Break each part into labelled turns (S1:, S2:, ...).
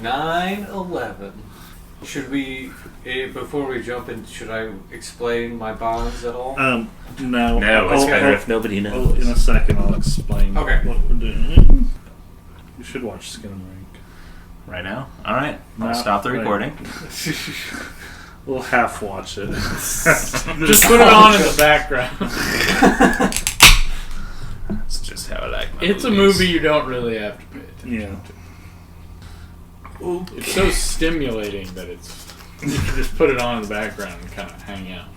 S1: 9/11. Should we, before we jump in, should I explain my bonds at all?
S2: No.
S3: No, it's better if nobody knows.
S2: In a second, I'll explain
S1: Okay.
S2: what we're doing. You should watch Skin and Rank.
S3: Right now? Alright, I'll stop the recording.
S2: We'll half watch it.
S4: Just put it on in the background.
S3: That's just how I like my
S4: It's
S3: movies.
S4: a movie you don't really have to pay attention to. It's so stimulating that you can just put it on in the background and kind of hang out.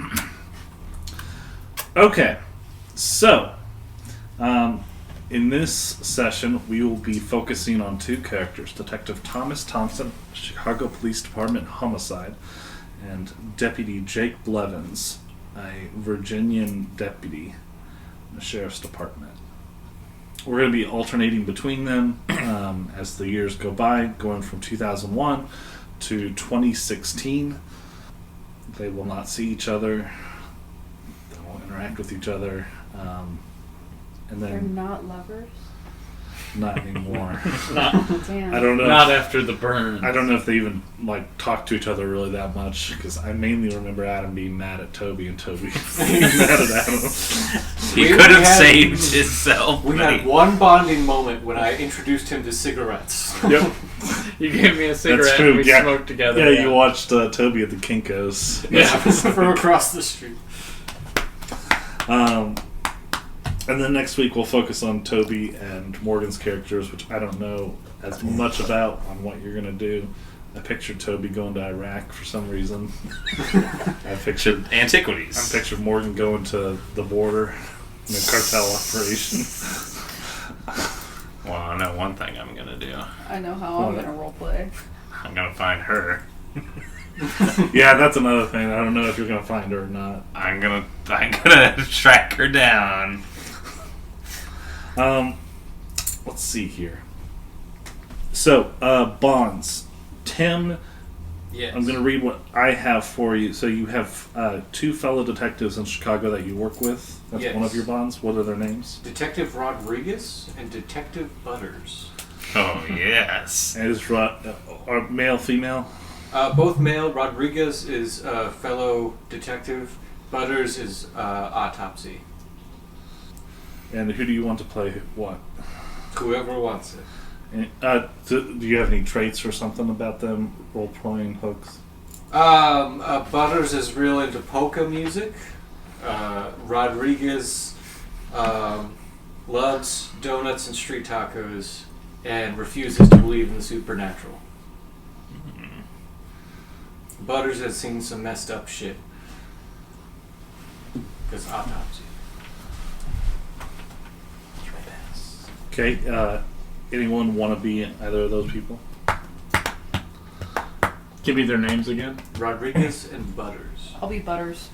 S2: Okay, so in this session we will be focusing on two characters: Detective Thomas Thompson, Chicago Police Department homicide, and Deputy Jake Blevins, a Virginian deputy in the Sheriff's Department. We're going to be alternating between them as the years go by, going from 2001 to 2016. They will not see each other. They won't interact with each other. And
S5: They're
S2: then
S5: not lovers?
S2: not anymore.
S5: Damn.
S2: I don't know.
S4: Not after the burn.
S2: I don't know if they even talk to each other really that much, because I mainly remember Adam being mad at Toby and Toby being mad at Adam.
S3: He could have saved himself.
S1: We had one bonding moment when I introduced him to cigarettes.
S2: Yep.
S4: You gave me a cigarette
S2: That's true.
S4: and we smoked together.
S2: Yeah, you watched Toby at the Kinko's.
S1: Yeah, from across the street.
S2: And then next week we'll focus on Toby and Morgan's characters, which I don't know as much about on what you're going to do. I pictured Toby going to Iraq for some reason. I pictured
S3: antiquities.
S2: Morgan going to the border in a cartel operation.
S3: Well, I know one thing I'm going to do.
S5: I know how I'm going to roleplay.
S3: I'm going to find her.
S2: Yeah, that's another thing. I don't know if you're going to find her or not.
S3: I'm gonna track her down.
S2: Let's see here. So, bonds. Tim,
S1: Yes.
S2: I'm going to read what I have for you. So you have two fellow detectives in Chicago that you work with. That's
S1: Yes.
S2: one of your bonds. What are their names?
S1: Detective Rodriguez and Detective Butters.
S3: Oh, yes.
S2: And is are male, female?
S1: Both male. Rodriguez is fellow detective. Butters is autopsy.
S2: And who do you want to play what?
S1: Whoever wants it.
S2: And, do you have any traits or something about them? Role-playing hooks?
S1: Butters is real into polka music. Rodriguez loves donuts and street tacos and refuses to believe in the supernatural. Butters has seen some messed up shit. Because autopsy.
S2: Okay, anyone want to be either of those people?
S4: Give me their names again.
S1: Rodriguez and Butters.
S5: I'll be Butters.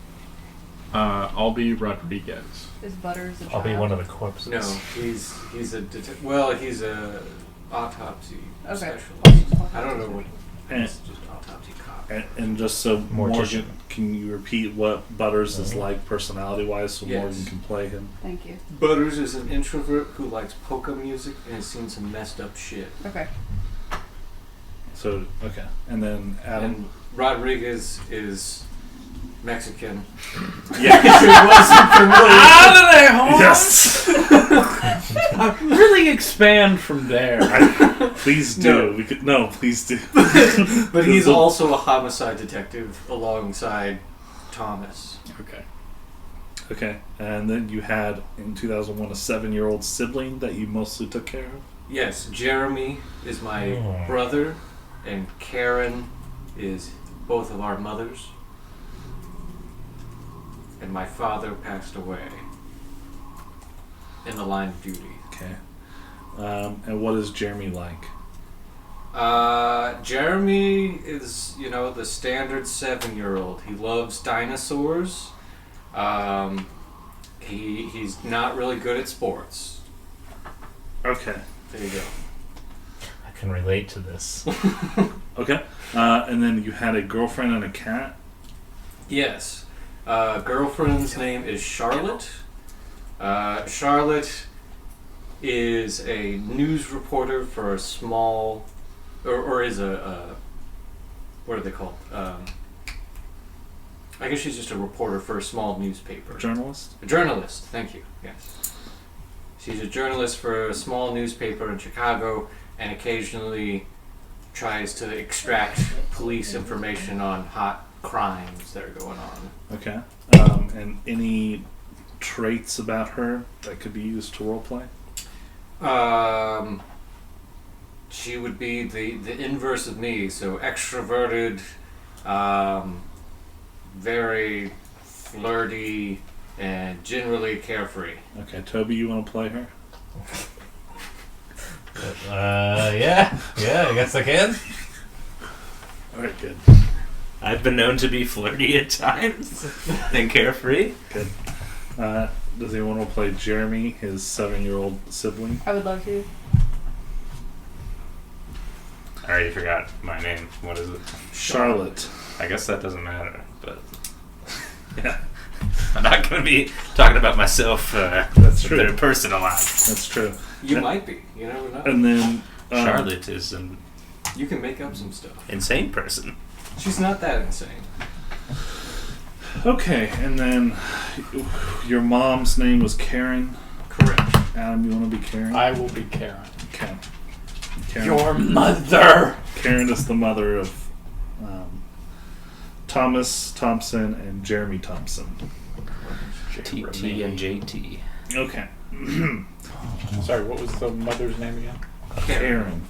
S4: I'll be Rodriguez.
S5: Is Butters a child?
S6: I'll be one of the corpses.
S1: No, he's a well, he's a autopsy specialist. I don't know what. It's just autopsy cop.
S2: And just so
S6: Mortician.
S2: Morgan, can you repeat what Butters is like personality-wise so
S1: Yes.
S2: Morgan can play him?
S5: Thank you.
S1: Butters is an introvert who likes polka music and has seen some messed up shit.
S5: Okay.
S2: So, okay. And then Adam?
S1: And Rodriguez is Mexican.
S2: Yeah.
S1: If it wasn't familiar.
S4: Out of there, home!
S2: Yes!
S4: Really expand from there.
S2: Please do. Please do.
S1: But he's also a homicide detective alongside Thomas.
S4: Okay.
S2: Okay. And then you had, in 2001, a 7-year-old sibling that you mostly took care of?
S1: Yes, Jeremy is my brother, and Karen is both of our mothers. And my father passed away in the line of duty.
S2: Okay. And what is Jeremy like?
S1: Jeremy is, the standard 7-year-old. He loves dinosaurs. He's not really good at sports.
S2: Okay.
S1: There you go.
S6: I can relate to this.
S2: Okay. And then you had a girlfriend and a cat?
S1: Yes. Girlfriend's name is Charlotte. Charlotte is a news reporter for a small or is what are they called? I guess she's just a reporter for a small newspaper.
S2: Journalist?
S1: A journalist, thank you, yes. She's a journalist for a small newspaper in Chicago and occasionally tries to extract police information on hot crimes that are going on.
S2: Okay. And any traits about her that could be used to roleplay?
S1: She would be the inverse of me, so extroverted, very flirty, and generally carefree.
S2: Okay, Toby, you want to play her?
S6: Yeah, I guess I can.
S2: Alright, good.
S3: I've been known to be flirty at times and carefree.
S2: Good. Does anyone want to play Jeremy, his 7-year-old sibling?
S5: I would love to.
S3: I already forgot my name. What is it?
S2: Charlotte.
S3: I guess that doesn't matter, but
S2: Yeah,
S3: I'm not going to be talking about myself
S2: That's true.
S3: in third person a lot.
S2: that's true.
S1: You might be, you never know.
S2: And then
S3: Charlotte is an
S1: You can make up some stuff.
S3: insane person.
S1: She's not that insane.
S2: Okay, and then your mom's name was Karen.
S1: Correct.
S2: Adam, you want to be Karen?
S4: I will be Karen.
S2: Okay. Karen.
S4: Your mother!
S2: Karen is the mother of Thomas Thompson and Jeremy Thompson.
S3: TT and JT.
S2: Okay.
S4: Sorry, what was the mother's name again?
S2: Karen.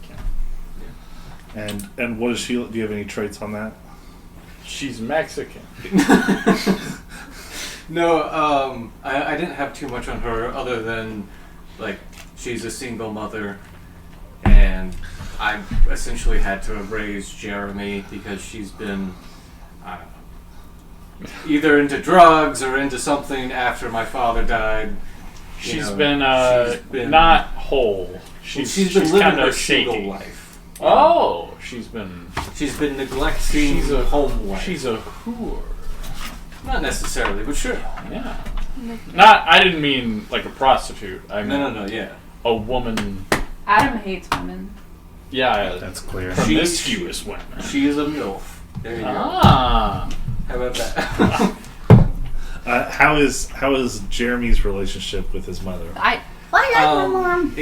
S2: And what is she? Do you have any traits on that?
S4: She's Mexican.
S1: No, I didn't have too much on her other than, like, she's a single mother, and I essentially had to raise Jeremy because she's been, I don't know, either into drugs or into something after my father died.
S4: She's been not whole.
S1: She's been living
S4: kind
S1: her
S4: of
S1: single
S4: shaky.
S1: life.
S4: Oh, she's been
S1: neglecting
S4: she's a
S1: home life.
S4: She's a whore.
S1: Not necessarily, but sure.
S4: Yeah. Not. I didn't mean like a prostitute. I mean
S1: No, yeah.
S4: a woman.
S5: Adam hates women.
S4: Yeah,
S3: That's clear.
S4: promiscuous women.
S1: She is a MILF. There you go.
S4: Ah.
S1: How about that?
S2: How is Jeremy's relationship with his mother?
S5: I like my mom.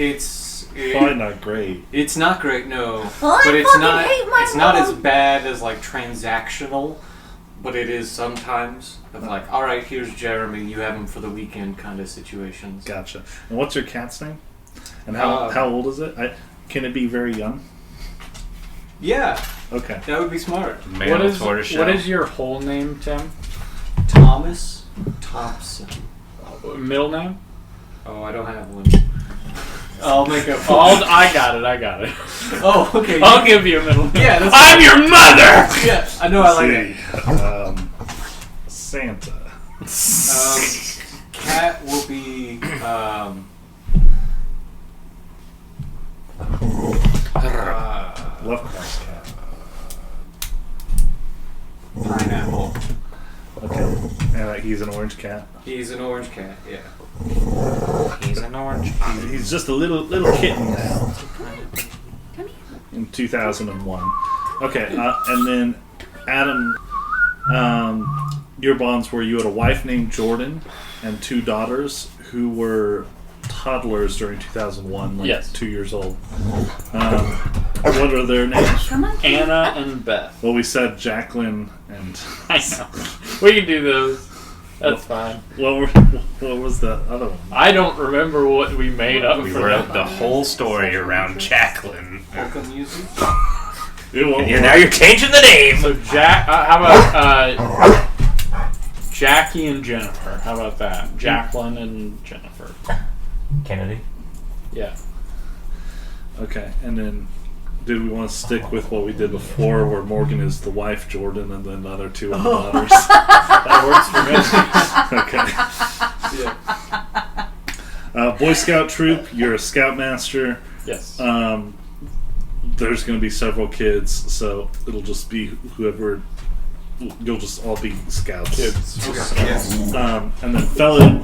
S2: Probably not great.
S1: It's not great, no.
S5: Well,
S1: but
S5: I
S1: it's
S5: fucking
S1: not.
S5: hate my
S1: It's not as
S5: mom.
S1: bad as like transactional, but it is sometimes of like, all right, here's Jeremy, you have him for the weekend kind of situations.
S2: Gotcha. And what's your cat's name? And how old is it? Can it be very young?
S1: Yeah,
S2: Okay.
S1: that would be smart.
S3: Male tortoiseshell.
S4: What is your whole name, Tim?
S1: Thomas Thompson.
S4: Middle name?
S1: Oh, I don't have one. I'll make a.
S4: I got it.
S1: Oh, okay.
S4: I'll give you a middle name.
S1: Yeah, that's
S4: I'm your mother!
S1: Yeah, I know. I like it.
S2: Santa.
S1: Cat will be.
S2: Lovecraft's cat.
S1: Pineapple.
S2: Okay. He's an orange cat.
S1: He's an orange cat. Yeah.
S3: He's an orange.
S2: He's just a little kitten now. In 2001. Okay, and then Adam, your bonds were you had a wife named Jordan and 2 daughters who were toddlers during 2001, like
S4: Yes.
S2: 2 years old. What are their names?
S5: Come on.
S4: Anna and Beth.
S2: Well, we said Jacqueline and
S4: I know. We can do those. That's fine.
S2: what was the other one?
S4: I don't remember what we made up
S3: We
S4: for
S3: wrote
S4: that.
S3: the whole story around Jacqueline.
S1: Polka music.
S2: It won't
S3: And
S2: work.
S3: now you're changing the name.
S4: So how about Jackie and Jennifer? How about that? Jacqueline and Jennifer.
S6: Kennedy.
S4: Yeah.
S2: Okay, and then did we want to stick with what we did before, where Morgan is the wife, Jordan, and then the other 2 are the daughters?
S4: That works for me.
S2: Okay. Yeah. Boy Scout troop, you're a scoutmaster.
S4: Yes.
S2: There's going to be several kids, so it'll just be whoever. You'll just all be scouts.
S4: Kids.
S1: Okay. Yes.
S2: And then fellow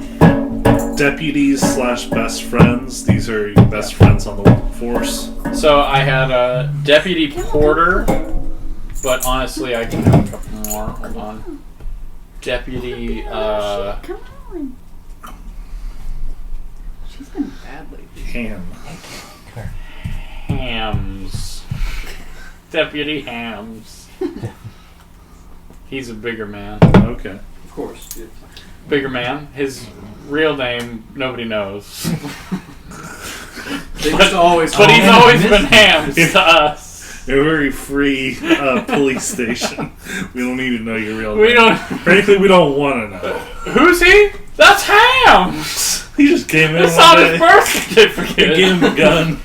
S2: Deputies / best friends. These are your best friends on the force.
S4: So I had a deputy porter, but honestly, I can have a couple more. Hold on. Deputy.
S5: Come on. She's been bad lately.
S2: Ham.
S4: Hams. Deputy Hams. He's a bigger man.
S2: Okay.
S1: Of course. Yeah.
S4: Bigger man. His real name, nobody knows.
S1: They just always.
S4: But he's always been Hams to us.
S2: A very free police station. We don't need to know your real name.
S4: We don't.
S2: Frankly, we don't want to know.
S4: Who's he? That's Hams!
S2: He just came in
S4: It's
S2: one
S4: on
S2: day.
S4: his birth certificate.
S2: He gave him a gun.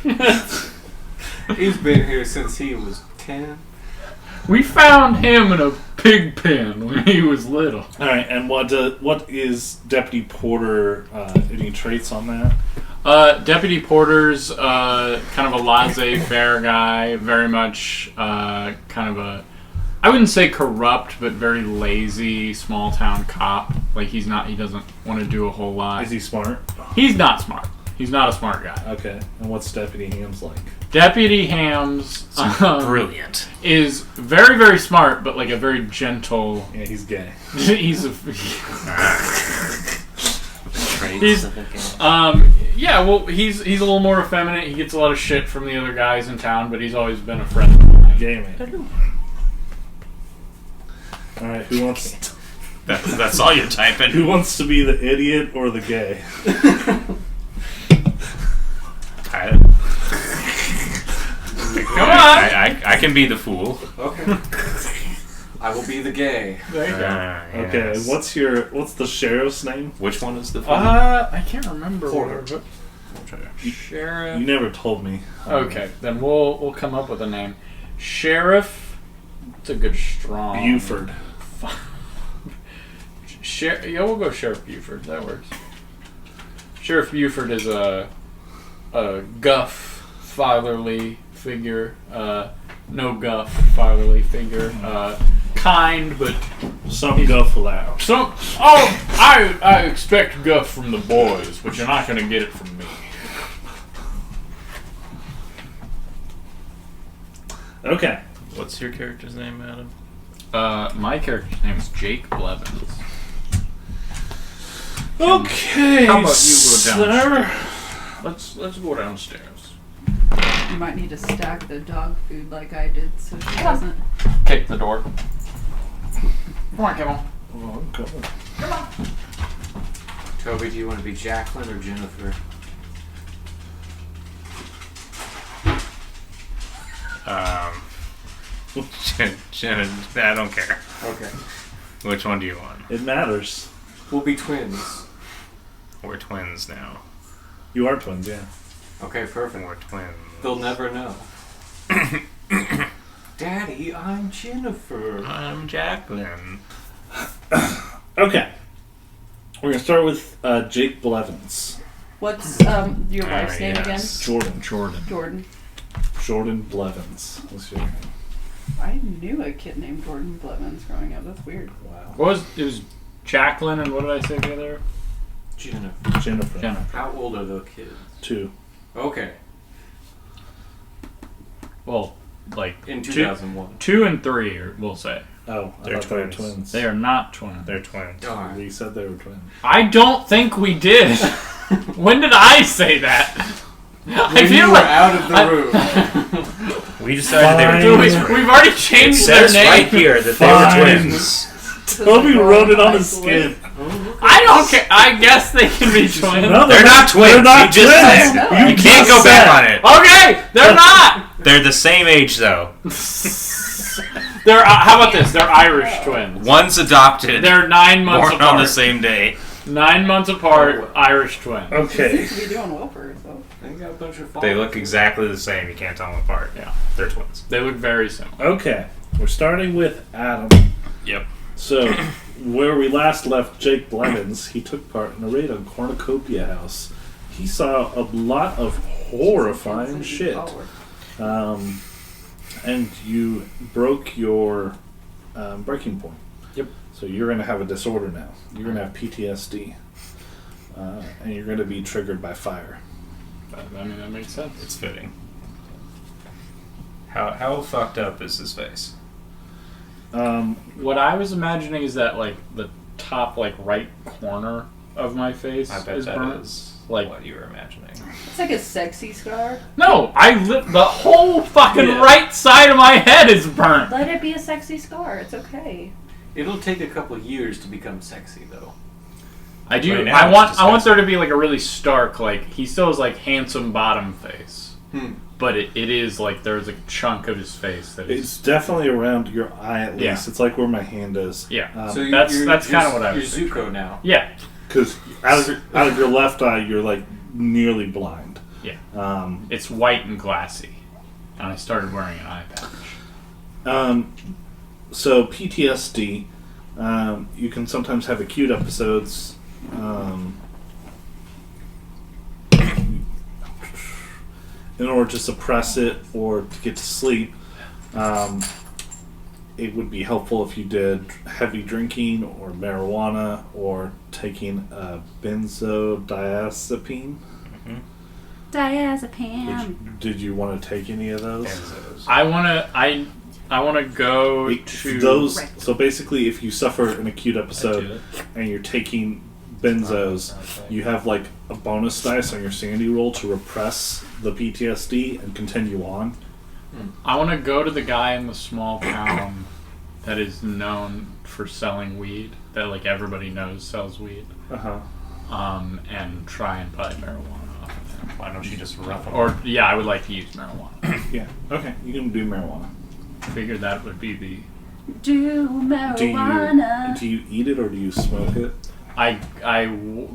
S1: He's been here since he was 10.
S4: We found him in a pig pen when he was little.
S2: All right, and what is Deputy Porter? Any traits on that?
S4: Deputy Porter's kind of a laissez-faire guy, very much kind of a, I wouldn't say corrupt, but very lazy, small-town cop. Like, he doesn't want to do a whole lot.
S2: Is he smart?
S4: He's not smart. He's not a smart guy.
S2: Okay, and what's Deputy Hams like?
S4: Deputy Hams
S3: Brilliant.
S4: is very, very smart, but like a very gentle.
S2: Yeah, he's gay.
S4: He's a.
S3: Traits
S4: He's-
S3: of a game.
S4: Yeah, well, he's a little more effeminate. He gets a lot of shit from the other guys in town, but he's always been a friend of mine.
S2: Gay man. All right, who wants?
S3: That's all you're typing.
S2: Who wants to be the idiot or the gay?
S4: Come on!
S3: I can be the fool.
S1: Okay. I will be the gay.
S4: There you go.
S2: Okay,
S3: Yes.
S2: what's the sheriff's name?
S3: Which one is the fool?
S4: I can't remember.
S1: Porter.
S4: But Sheriff.
S2: You never told me.
S4: Okay, then we'll come up with a name. Sheriff. It's a good strong.
S2: Buford.
S4: Yeah, we'll go Sheriff Buford. That works. Sheriff Buford is a guff, fatherly figure. No guff, fatherly figure. Kind, but
S2: Some guff allowed.
S4: some. Oh, I expect guff from the boys, but you're not gonna get it from me.
S2: Okay.
S3: What's your character's name, Adam?
S4: My character's name is Jake Blevins.
S2: Okay.
S4: How about you go
S2: sir?
S4: Let's go downstairs.
S5: You might need to stack the dog food like I did so she doesn't.
S4: Kick the door. Come on, Kevin.
S2: Oh, I'm coming.
S1: Toby, do you want to be Jacqueline or Jennifer?
S3: I don't care.
S1: Okay.
S3: Which one do you want?
S2: It matters.
S1: We'll be twins.
S3: We're twins now.
S2: You are twins, yeah.
S1: Okay, perfect.
S3: We're twins.
S1: They'll never know. Daddy, I'm Jennifer.
S3: I'm Jacqueline.
S2: Okay. We're gonna start with Jake Blevins.
S5: What's your wife's name
S3: yes.
S2: Jordan.
S4: Jordan.
S5: again? Jordan.
S2: Jordan Blevins. What's your name?
S5: I knew a kid named Jordan Blevins growing up. That's weird.
S2: Wow.
S4: It was Jacqueline and what did I say the other?
S1: Jennifer.
S2: Jennifer.
S4: Jennifer.
S1: How old are the kids?
S2: 2.
S1: Okay.
S4: Well, like
S1: In 2001.
S4: 2 and 3, we'll say.
S2: Oh, I
S3: They're
S2: thought they were
S3: twins.
S2: twins.
S4: They are not twins.
S3: They're twins.
S1: Darn.
S2: We said they were twins.
S4: I don't think we did. When did I say that? I
S1: When
S4: feel
S1: you were
S4: like
S1: out of the room.
S3: We decided they were
S2: Fine.
S4: Dude,
S3: twins.
S4: we've already
S3: It
S4: changed their
S3: says
S4: name.
S3: right here that they
S2: Fine.
S3: were twins.
S2: Toby wrote it on his skin.
S4: I don't care. I guess they can be twins.
S2: No,
S3: They're not twins.
S2: They're not
S3: You just
S2: twins.
S3: said.
S5: You
S3: You can't
S2: just
S3: go back
S2: said.
S3: on it.
S4: Okay, they're not.
S3: They're the same age though.
S4: They're how about this? They're Irish twins.
S3: One's adopted.
S4: They're 9 months
S3: born
S4: apart.
S3: on the same day.
S4: 9 months apart, Irish twins.
S2: Okay.
S5: Seems to be doing well for herself.
S1: They got a bunch of
S3: They look exactly the same. You can't tell them apart.
S4: Yeah.
S3: They're twins.
S4: They look very similar.
S2: Okay. We're starting with Adam.
S3: Yep.
S2: So, where we last left Jake Blevins, he took part in a raid on Cornucopia House. He saw a lot of horrifying shit. And you broke your breaking point.
S4: Yep.
S2: So you're going to have a disorder now. You're going to have PTSD. and you're going to be triggered by fire.
S4: I mean, that makes sense.
S3: It's fitting. How fucked up is his face?
S4: What I was imagining is that, like, the top, like, right corner of my face
S3: I bet
S4: is
S3: that
S4: burnt.
S3: is
S4: Like,
S3: what you were imagining.
S5: It's like a sexy scar.
S4: no, the whole fucking
S1: Yeah.
S4: right side of my head is burnt.
S5: Let it be a sexy scar. It's okay.
S1: It'll take a couple of years to become sexy, though.
S4: I do.
S3: Right now
S4: I
S3: it's
S4: want
S3: disgusting.
S4: there to be like a really stark, like he still has like handsome bottom face, but it is like there's a chunk of his face that is.
S2: It's definitely around your eye at least.
S4: Yeah.
S2: It's like where my hand is.
S4: Yeah.
S1: So
S4: that's
S1: you're
S4: kind of what I was
S1: You're
S4: thinking.
S1: Zuko now.
S4: Yeah.
S2: Because out of your left eye, you're like nearly blind.
S4: Yeah. It's white and glassy, and I started wearing an eye patch.
S2: So PTSD, you can sometimes have acute episodes. In order to suppress it or to get to sleep, it would be helpful if you did heavy drinking or marijuana or taking a benzodiazepine.
S5: Diazepam.
S2: Did you want to take any of those?
S3: Benzos.
S4: I wanna go to
S2: Those.
S5: Right.
S2: So basically, if you suffer an acute episode and you're taking benzos, you have like a bonus dice on your sanity roll to repress the PTSD and continue on.
S4: I want to go to the guy in the small town that is known for selling weed. That like everybody knows sells weed. And try and buy marijuana off of him.
S3: Why don't you just rough him?
S4: Or yeah, I would like to use marijuana.
S2: Yeah. Okay. You can do marijuana.
S4: Figured that would be the.
S5: Do marijuana.
S2: Do you eat it or do you smoke it?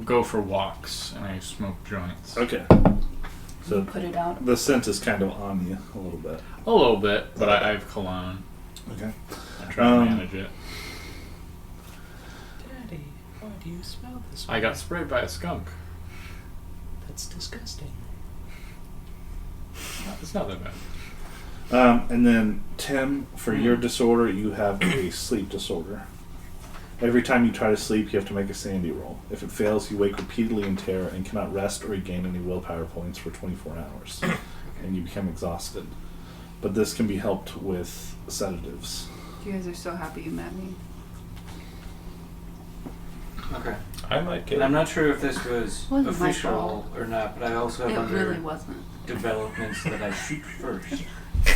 S4: Go for walks and I smoke joints.
S2: Okay. So
S5: Put it out.
S2: the scent is kind of on you a little bit.
S4: A little bit, but I have cologne.
S2: Okay.
S4: I try to manage it.
S3: Daddy, why do you smell this?
S4: I got sprayed by a skunk.
S3: That's disgusting.
S4: It's not that bad.
S2: And then Tim, for your disorder, you have a sleep disorder. Every time you try to sleep, you have to make a sanity roll. If it fails, you wake repeatedly in terror and cannot rest or regain any willpower points for 24 hours. And you become exhausted. But this can be helped with sedatives.
S5: You guys are so happy you met me.
S1: Okay.
S3: I might get.
S1: And I'm not sure if this was
S5: Wasn't my
S1: official
S5: fault.
S1: or not, but I also have
S5: It
S1: other
S5: really wasn't.
S1: developments that I shoot first.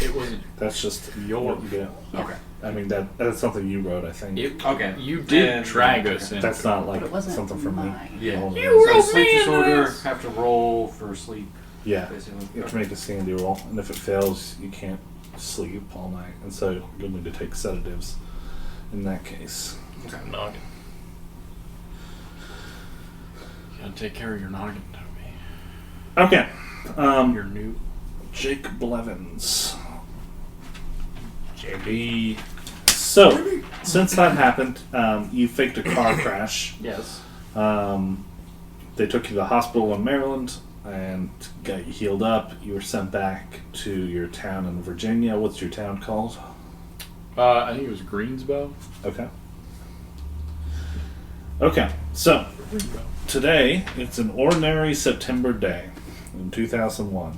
S4: It wasn't
S2: That's just
S4: your
S2: what you get.
S5: Yeah.
S1: Okay.
S2: I mean, that's something you wrote, I think.
S1: Okay.
S4: You did
S1: And-
S4: drag us in.
S2: That's not like
S5: But it wasn't
S2: something from me.
S5: mine.
S1: Yeah.
S2: Oh,
S4: You
S1: So
S4: wrote
S1: sleep
S4: me into
S1: disorder,
S4: this.
S1: have to roll for sleep,
S2: Yeah.
S1: basically.
S2: You have to make a sanity roll, and if it fails, you can't sleep all night, and so you'll need to take sedatives in that case.
S1: Okay.
S3: Noggin.
S4: You gotta take care of your noggin, Toby.
S2: Okay.
S4: Your new.
S2: Jake Blevins.
S3: JB.
S2: So, since that happened, you faked a car crash.
S4: Yes.
S2: They took you to the hospital in Maryland and got you healed up. You were sent back to your town in Virginia. What's your town called?
S4: I think it was Greensboro.
S2: Okay. Okay, so today it's an ordinary September day in 2001.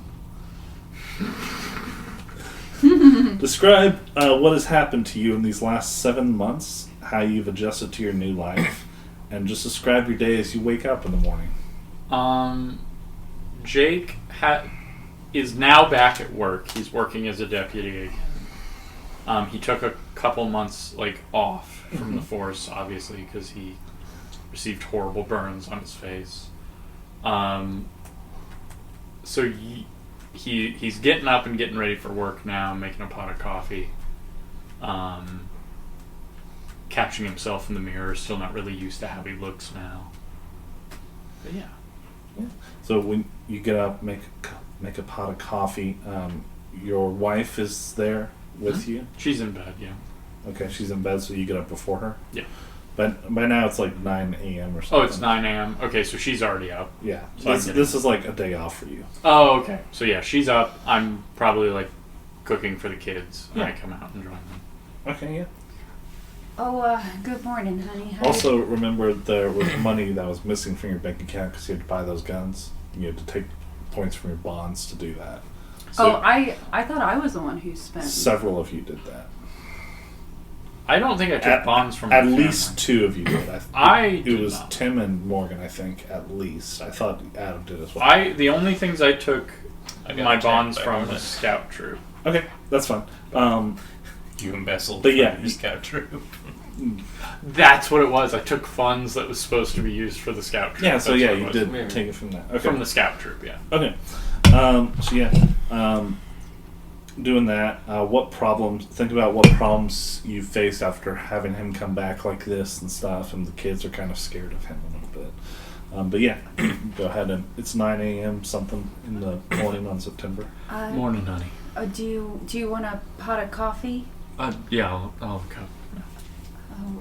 S2: Describe what has happened to you in these last 7 months, how you've adjusted to your new life, and just describe your day as you wake up in the morning.
S4: Jake is now back at work. He's working as a deputy again. He took a couple months off from the force, obviously, because he received horrible burns on his face. So he's getting up and getting ready for work now, making a pot of coffee, catching himself in the mirror. Still not really used to how he looks now. But yeah.
S2: So when you get up, make a pot of coffee. Your wife is there with you.
S4: She's in bed, yeah.
S2: Okay, she's in bed, so you get up before her.
S4: Yeah.
S2: But by now it's like 9 a.m. or something.
S4: Oh, it's 9 a.m. Okay, so she's already up.
S2: Yeah.
S4: So
S2: This is like a day off for you.
S4: Oh, okay. So yeah, she's up. I'm probably cooking for the kids, and
S2: Yeah.
S4: I come out and join them.
S2: Okay, yeah.
S5: Good morning, honey. How
S2: Also, remember there was money that was missing from your bank account because you had to buy those guns. You had to take points from your bonds to do that. So
S5: I thought I was the one who spent.
S2: several of you did that.
S4: I don't think I took bonds from
S2: At
S4: my
S2: least
S4: family.
S2: 2 of you did.
S4: It
S2: It was
S4: not.
S2: Tim and Morgan, I think, at least. I thought Adam did as well.
S4: The only things I took
S3: I got
S4: my
S3: attacked
S4: bonds
S3: by
S4: from
S3: Morgan.
S4: was scout troop.
S2: Okay, that's fine.
S3: You embezzled
S2: But yeah,
S3: from your scout troop.
S4: That's what it was. I took funds that was supposed to be used for the scout troop.
S2: yeah, so
S4: That's
S2: yeah,
S4: what it
S2: you
S4: was.
S2: did
S1: Maybe.
S2: take it from that. Okay.
S4: From the scout troop, yeah.
S2: Okay. So yeah, doing that. Think about what problems you faced after having him come back like this and stuff, and the kids are kind of scared of him a little bit. But yeah, go ahead and it's 9 a.m. something in the morning on September.
S4: Morning, honey.
S5: Do you want a pot of coffee?
S4: Yeah, I'll have a cup.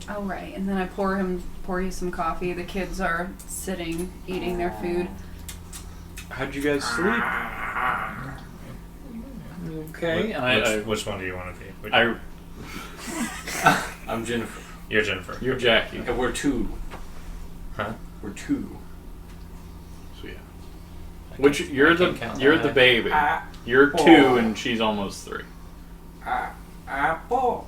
S5: Oh, right. And then I pour you some coffee. The kids are sitting, eating their food.
S4: How'd you guys sleep? Okay. And
S3: Which one do you want to be?
S1: I'm Jennifer.
S3: You're Jennifer.
S4: You're Jackie.
S1: And we're 2.
S3: Huh?
S1: We're 2.
S4: So yeah. Which you're
S3: can count
S4: the
S3: that.
S4: baby. You're 2 and she's almost 3.
S1: Apple.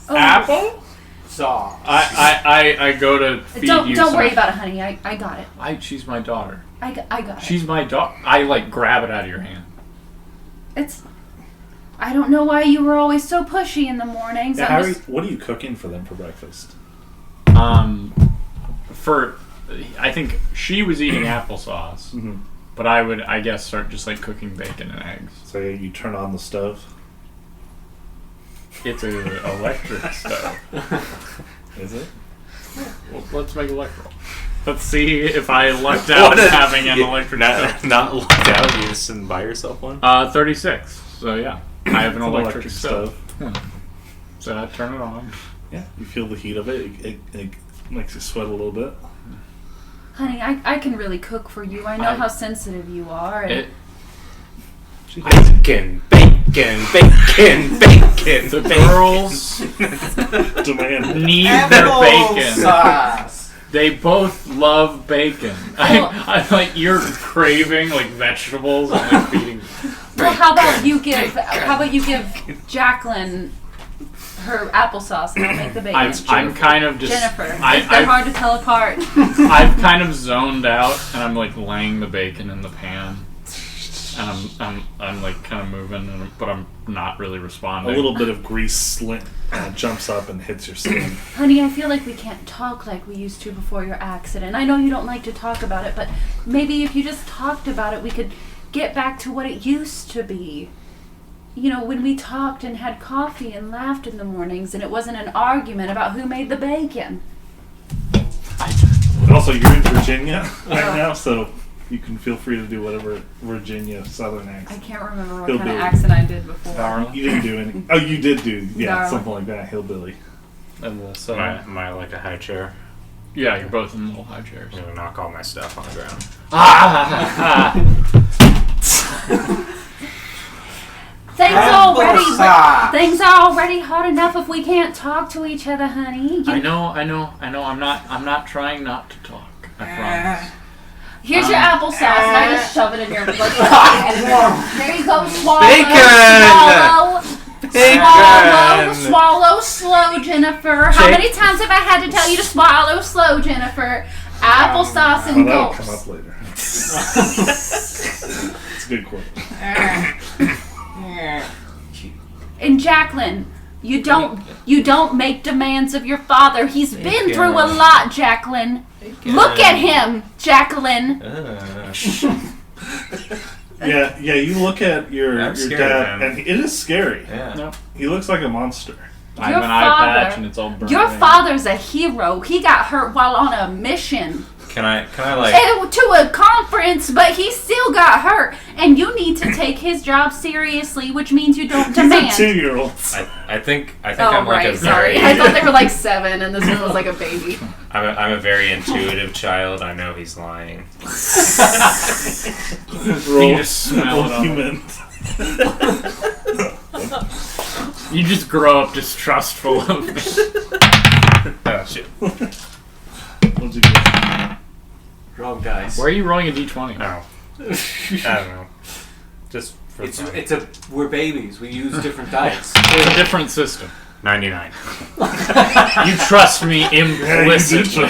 S5: Oh,
S4: Apple?
S1: Sauce.
S4: I go to feed
S5: Don't
S4: you.
S5: worry about it, honey. I got it.
S4: She's my daughter.
S5: I got it.
S4: She's my daughter. I grab it out of your hand.
S5: I don't know why you were always so pushy in the mornings.
S2: Now,
S5: I'm just-
S2: what are you cooking for them for breakfast?
S4: I think she was eating applesauce,
S2: Mm-hmm.
S4: but I would, I guess, start just cooking bacon and eggs.
S2: So you turn on the stove.
S4: It's an electric stove.
S2: Is it?
S4: Well, let's make electrical. Let's see if I lucked out having an electric stove.
S3: Not lucked out. You just didn't buy yourself one.
S4: 36. So yeah, I have an
S2: It's
S4: electric stove.
S2: stove.
S4: So I turn it on.
S2: Yeah, you feel the heat of it. It makes you sweat a little bit.
S5: Honey, I can really cook for you. I know how sensitive you are. And
S3: Bacon.
S4: The girls
S2: Demand.
S4: need their bacon.
S1: Sauce.
S4: They both love bacon. I'm you're craving vegetables and feeding.
S5: well, how about you give Jacqueline her applesauce and I'll make the bacon.
S4: I'm kind of just
S5: Jennifer. They're
S4: I've
S5: hard to tell apart.
S4: I've kind of zoned out and I'm laying the bacon in the pan. And I'm kind of moving, but I'm not really
S2: A
S4: responding.
S2: little bit of grease jumps up and hits your skin.
S5: Honey, I feel like we can't talk like we used to before your accident. I know you don't like to talk about it, but maybe if you just talked about it, we could get back to what it used to be. You know, when we talked and had coffee and laughed in the mornings, and it wasn't an argument about who made the bacon.
S2: Also, you're in Virginia right now, so you can feel free to do whatever Virginia Southern
S5: I
S2: accent.
S5: can't remember what
S2: Hillbilly.
S5: kind of accent I did before.
S4: Darling.
S2: You didn't do any. Oh, you did do,
S5: Darling.
S2: something like that, hillbilly.
S4: And the
S3: Am I like a high chair?
S4: yeah, you're both in little high chairs.
S3: I'm gonna knock all my stuff on the ground.
S5: Things are already hot enough if we can't talk to each other, honey.
S4: I know. I'm not trying not to talk. I promise.
S5: Here's your applesauce, and I just shove it in your butt. There you go, swallow.
S3: Bacon!
S5: Swallow slow, Jennifer. How many times have I had to tell you to swallow slow, Jennifer? Applesauce and
S2: That'll
S5: gulps.
S2: come up later. It's a good quote.
S5: And Jacqueline, you don't make demands of your father. He's been through a lot, Jacqueline. Look at him, Jacqueline.
S2: Yeah, you look at your
S3: scared
S2: dad,
S3: of him.
S2: and it is scary.
S3: Yeah.
S4: No.
S2: He looks like a monster.
S4: I have an eye patch and it's all burned.
S5: Your
S4: in.
S5: father's a hero. He got hurt while on a mission
S3: Can I like?
S5: to a conference, but he still got hurt. And you need to take his job seriously, which means you don't demand.
S2: He's a 2-year-old.
S3: I think
S5: Oh,
S3: I'm like
S5: right,
S3: a
S5: sorry.
S3: very.
S5: I thought they were 7 and this one was a baby.
S3: I'm a very intuitive child. I know he's lying.
S2: Roll,
S4: just smell
S2: roll
S4: it on
S2: human.
S4: You just grow up distrustful of me.
S3: Oh shit.
S2: What'd you get?
S1: Wrong dice.
S4: Where are you rolling a d20?
S3: No. I don't know. Just for fun.
S1: We're babies. We use different dice.
S4: It's a different system.
S3: 99.
S4: You trust me implicitly.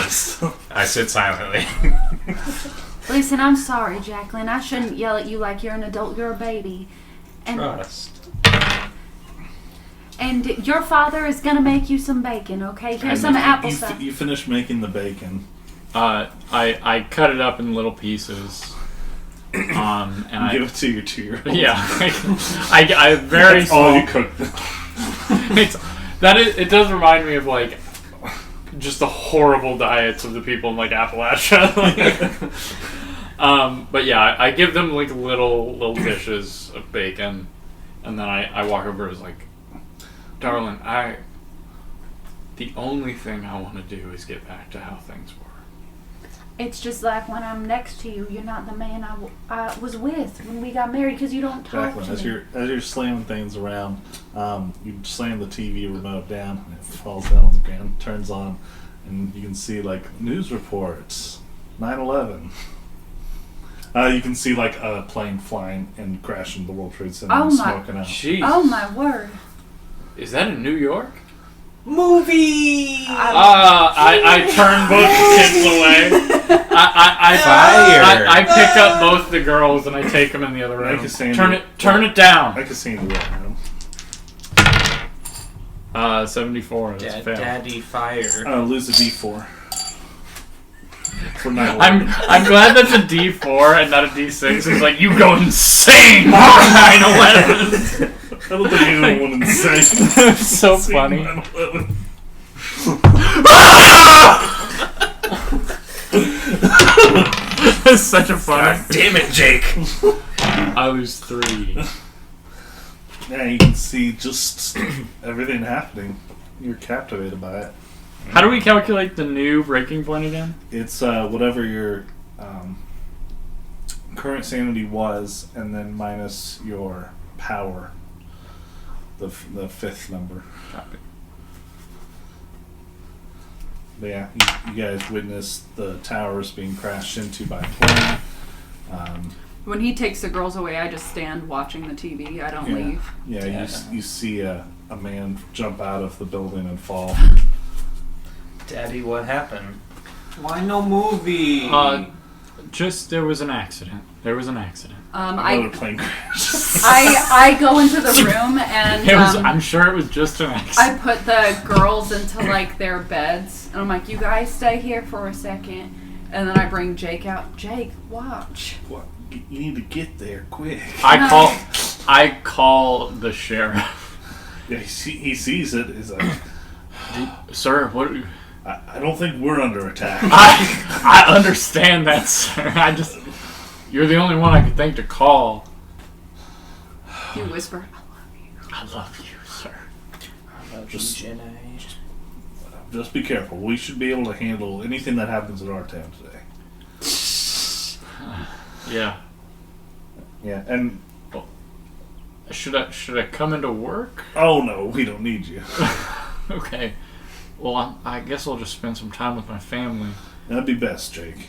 S3: I sit silently.
S5: Listen, I'm sorry, Jacqueline. I shouldn't yell at you like you're an adult. You're a baby. And
S3: Trust.
S5: and your father is gonna make you some bacon, okay? Here's some apple stuff.
S2: You finished making the bacon.
S4: I cut it up in little pieces. And I
S2: Give it to your 2-year-old.
S4: yeah, I very
S2: That's
S4: small.
S2: all you cooked.
S4: It does remind me of like just the horrible diets of the people in like Appalachia. But yeah, I give them like little dishes of bacon, and then I walk over and is like, darling, the only thing I want to do is get back to how things were.
S5: It's just like when I'm next to you, you're not the man I was with when we got married because you don't talk
S2: Jacqueline,
S5: to me.
S2: as you're slamming things around, you slam the TV remote down and it falls down on the ground, turns on, and you can see like news reports, 9/11. You can see like a plane flying and crashing the World Trade Center
S5: Oh
S2: and
S5: my-
S2: smoking out.
S4: Jeez.
S5: Oh my word!
S4: Is that in New York?
S1: Movie!
S4: I turn both kids away.
S3: Fire.
S4: I pick up both the girls and I take them in the other room.
S2: Make a scene.
S4: Turn it down.
S2: I can see the room.
S4: 74. That's a fail.
S3: Daddy fire.
S2: Lose a D4. For 9/11.
S4: I'm glad that's a D4 and not a D6. It's like, you go insane for 9/11.
S2: I don't think anyone would say.
S4: It's so funny.
S2: 9/11.
S4: It's such a funny.
S3: God damn it, Jake.
S4: I lose 3.
S2: Yeah, you can see just everything happening. You're captivated by it.
S4: How do we calculate the new breaking point again?
S2: It's whatever your current sanity was, and then minus your power. The fifth number.
S4: Copy.
S2: But yeah, you guys witnessed the towers being crashed into by a plane.
S7: When he takes the girls away, I just stand watching the TV. I don't leave.
S2: Yeah, you see a man jump out of the building and fall.
S3: Daddy, what happened?
S1: Why no movie?
S4: Just there was an accident.
S2: Another plane crash.
S5: I go into the room and
S4: I'm sure it was just an accident.
S5: I put the girls into like their beds and I'm like, you guys stay here for a second, and then I bring Jake out. Jake, watch.
S2: What? You need to get there quick.
S4: I call the sheriff.
S2: Yeah, he sees it. He's like,
S4: Sir, what?
S2: I don't think we're under attack.
S4: I understand that, sir. You're the only one I could think to call.
S7: You whisper,
S4: I love you, sir.
S2: Just be careful. We should be able to handle anything that happens in our town today.
S4: Yeah.
S2: Yeah, and
S4: Should I come into work?
S2: oh no, we don't need you.
S4: Okay. Well, I guess I'll just spend some time with my family.
S2: That'd be best, Jake.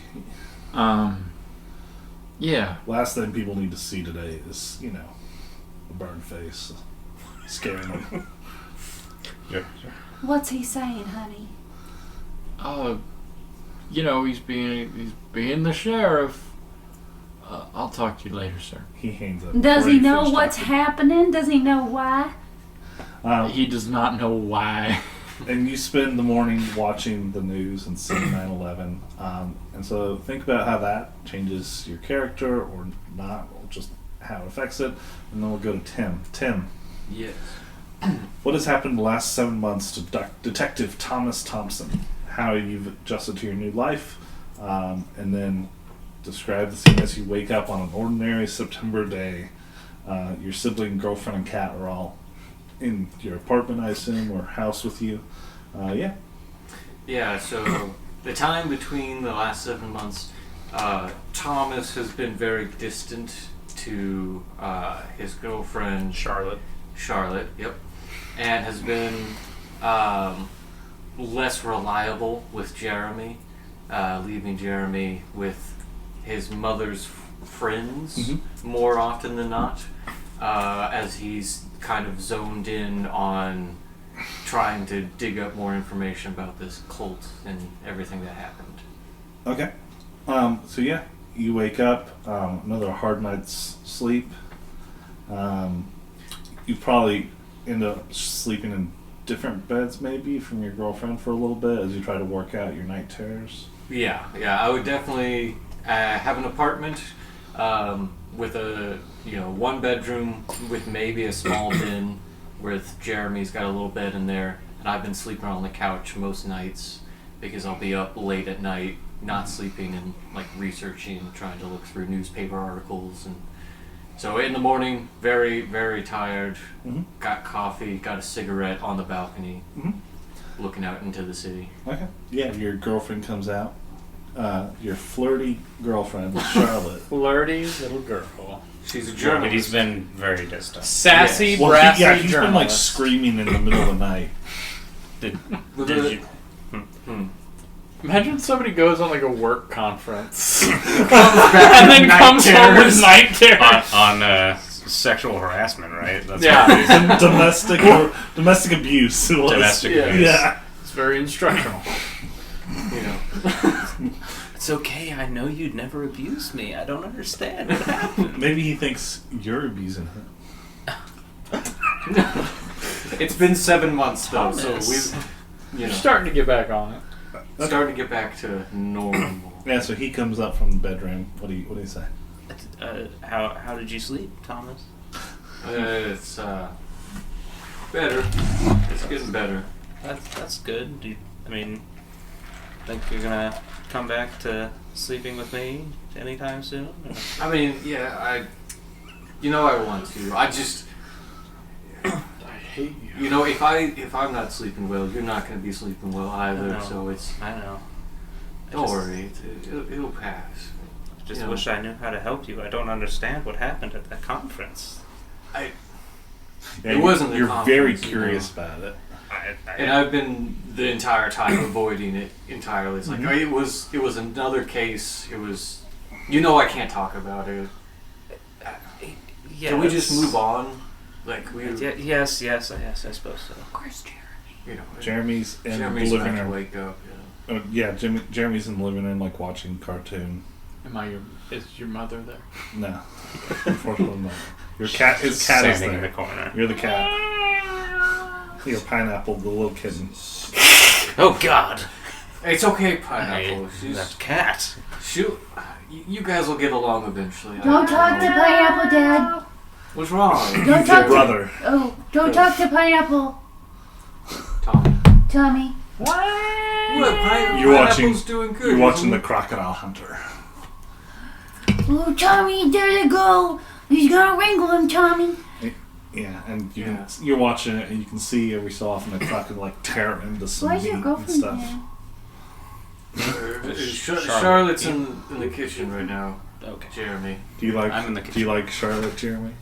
S4: Yeah.
S2: Last thing people need to see today is, a burned face, scaring them.
S3: Yeah.
S5: What's he saying, honey?
S4: He's being the sheriff. I'll talk to you later, sir.
S2: He hangs up.
S5: Does
S2: before
S5: he know
S2: finishes
S5: what's
S2: talking.
S5: happening? Does he know why?
S4: He does not know why.
S2: And you spend the morning watching the news and seeing 9/11. And so think about how that changes your character or not, or just how it affects it. And then we'll go to Tim. Tim,
S1: Yes.
S2: what has happened the last 7 months to Detective Thomas Thompson? How you've adjusted to your new life, and then describe the scene as you wake up on an ordinary September day. Your sibling, girlfriend, and cat are all in your apartment, I assume, or house with you. Yeah.
S1: Yeah, so the time between the last 7 months, Thomas has been very distant to his girlfriend,
S3: Charlotte.
S1: Yep. and has been less reliable with Jeremy, leaving Jeremy with his mother's friends more often than not, as he's kind of zoned in on trying to dig up more information about this cult and everything that happened.
S2: Okay. So yeah, you wake up, another hard night's sleep. You probably end up sleeping in different beds maybe from your girlfriend for a little bit as you try to work out your night terrors.
S1: Yeah, I would definitely have an apartment with a one bedroom with maybe a small den with Jeremy's got a little bed in there, and I've been sleeping on the couch most nights because I'll be up late at night, not sleeping and like researching, trying to look through newspaper articles, and so in the morning, very, very tired. Got coffee, got a cigarette on the balcony, looking out into the city.
S2: Okay. Yeah, your girlfriend comes out. Your flirty girlfriend, Charlotte.
S4: Flirty little girl.
S1: She's a
S3: But
S1: journalist.
S3: he's been very distant.
S4: Sassy,
S1: Yes.
S4: brassy
S2: he's been like
S4: journalist.
S2: screaming in the middle of the night.
S3: Did you?
S4: Imagine somebody goes on like a work conference and then comes home with night terrors.
S3: on sexual harassment, right? That's
S4: Yeah.
S2: Domestic abuse. It was.
S3: Domestic
S4: Yeah.
S3: abuse.
S2: Yeah.
S4: It's very instructional.
S3: It's okay. I know you'd never abuse me. I don't understand what happened.
S2: Maybe he thinks you're abusing him.
S1: It's been 7 months though,
S3: Thomas.
S1: so we,
S4: You're starting to get back on it.
S1: starting to get back to normal.
S2: Yeah, so he comes up from the bedroom. What do you say?
S3: How did you sleep, Thomas?
S1: It's better. It's getting better.
S3: That's good. Think you're gonna come back to sleeping with me anytime soon?
S1: I mean, yeah, I want to. I just,
S4: I hate you.
S1: if I'm not sleeping well, you're not going to be sleeping well either.
S3: know.
S1: So it's,
S3: I know.
S1: don't worry, it'll pass.
S3: I just wish I knew how to help you. I don't understand what happened at that conference.
S2: Yeah,
S1: It wasn't a
S2: You're very
S1: conference,
S2: curious about it.
S1: And I've been the entire time avoiding it entirely. It's like it was another case. It was, I can't talk about it.
S3: Yeah,
S1: Can we just move on? Like we,
S3: Yes, I suppose so.
S5: Of course, Jeremy.
S2: Jeremy's in
S1: Jeremy's
S2: the
S1: about
S2: living
S1: to
S2: room.
S1: wake up.
S2: Jeremy's in the living room, like watching cartoon.
S4: Is your mother there?
S2: No, unfortunately not. His cat is
S3: Standing
S2: there.
S3: in the corner.
S2: You're the cat. You're Pineapple, the little kitten.
S3: Oh God!
S1: It's okay, Pineapple.
S3: That cat.
S1: You guys will get along eventually.
S5: Don't talk to Pineapple, Dad.
S1: What's wrong?
S5: Don't
S2: Your
S5: talk to.
S2: brother.
S5: Oh, don't talk to Pineapple,
S1: Tommy.
S5: Tommy.
S1: What?
S2: You're watching.
S1: Pineapple's doing good.
S2: You're watching the
S1: isn't
S2: Crocodile Hunter.
S5: Oh, Tommy, there they go. He's gonna wrangle him, Tommy.
S2: Yeah, and you're watching it, and you can see every so often the crocodile like tear into some
S5: Why is
S2: meat
S5: your
S2: and
S5: girlfriend
S2: stuff.
S5: there?
S1: Charlotte's in the kitchen right now.
S3: Okay.
S1: Jeremy.
S2: Do you like?
S3: I'm in the
S2: Do you like Charlotte, Jeremy?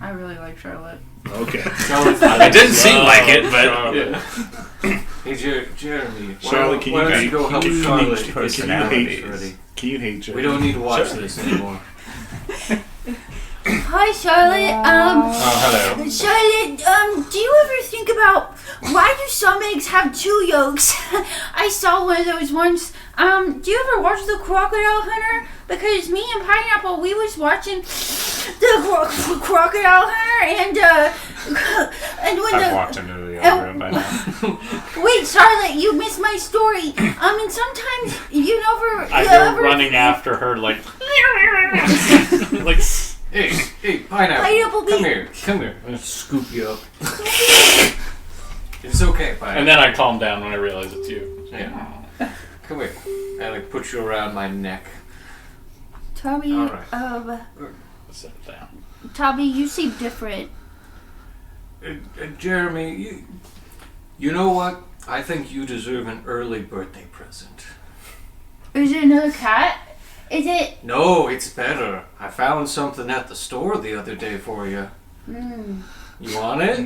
S7: I really like Charlotte.
S2: Okay.
S1: Charlotte's
S3: It didn't seem like it, but
S1: Yeah. Hey, Jeremy.
S2: Charlotte,
S1: why don't you go help Charlotte?
S3: personalities.
S1: Ready.
S2: Can you hate Jeremy?
S1: We don't need to watch this anymore.
S5: Hi, Charlotte.
S3: hello.
S5: Charlotte, do you ever think about why do some eggs have two yolks? I saw one of those once. Do you ever watch the Crocodile Hunter? Because me and Pineapple, we was watching the Crocodile Hunter, and when
S3: I've walked into the other room by now.
S5: Wait, Charlotte, you missed my story. And sometimes
S4: I go running after her like
S1: Hey, Pineapple.
S5: Pineapple,
S1: Come here. I'm gonna scoop you up. It's okay, Pineapple.
S4: and then I calm down when I realize it's you.
S1: Yeah. Come here. I put you around my neck.
S5: Tommy,
S1: All right.
S4: Sit down.
S5: Tommy, you seem different.
S1: Jeremy, you know what? I think you deserve an early birthday present.
S5: Is it another cat? Is it?
S1: No, it's better. I found something at the store the other day for you.
S5: Mm.
S1: You want it?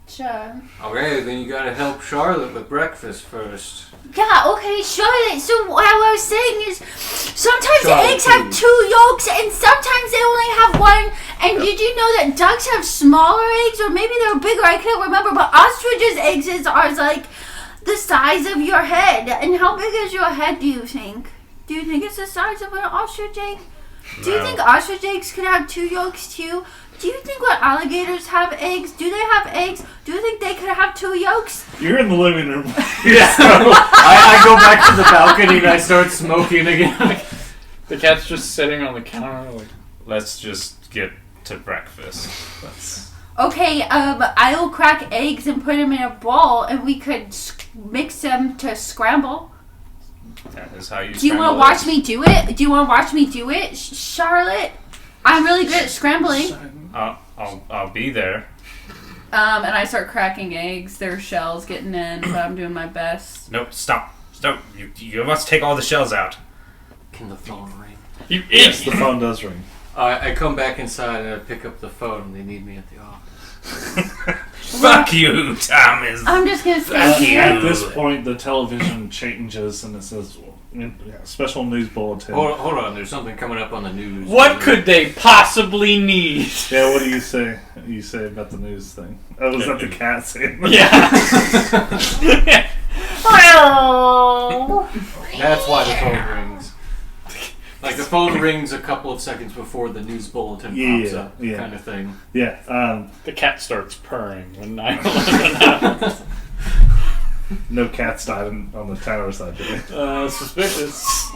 S5: Sure.
S1: Okay, then you gotta help Charlotte with breakfast first.
S5: Yeah, okay, Charlotte. So what I was saying is, sometimes
S1: Charlotte,
S5: eggs have
S1: please.
S5: 2 yolks, and sometimes they only have 1. And did you know that ducks have smaller eggs, or maybe they're bigger? I can't remember. But ostriches' eggs are like the size of your head. And how big is your head? Do you think? Do you think it's the size of an ostrich egg? Do you think ostrich eggs could have 2 yolks too? Do you think when alligators have eggs, do they have eggs? Do you think they could have 2 yolks?
S2: You're in the living room.
S1: Yeah. I go back to the balcony and I start smoking again.
S4: The cat's just sitting on the counter, like.
S3: Let's just get to breakfast. Let's.
S5: Okay, I will crack eggs and put them in a bowl, and we could mix them to scramble.
S3: That is how you.
S5: Do you want to watch me do it? Do you want to watch me do it, Charlotte? I'm really good at scrambling.
S3: I'll be there.
S7: And I start cracking eggs. There's shells getting in, but I'm doing my best.
S3: Nope. Stop. You must take all the shells out.
S1: Can the phone ring?
S4: You
S2: Yes, the
S4: idiot!
S2: phone does ring.
S1: I come back inside and I pick up the phone and they need me at the office.
S3: Fuck you, Thomas.
S5: I'm just gonna stand here.
S2: At this point, the television changes and it says special news bulletin.
S1: Hold on, there's something coming up on the news.
S4: What could they possibly need?
S2: Yeah, what do you say? You say about the news thing? Oh, was that the cat saying?
S4: Yeah.
S1: That's why the phone rings. Like the phone rings a couple of seconds before the news bulletin pops up, kind of thing.
S2: Yeah.
S4: The cat starts purring when 9/11 happens.
S2: No cats died on the tower side today.
S4: Suspicious.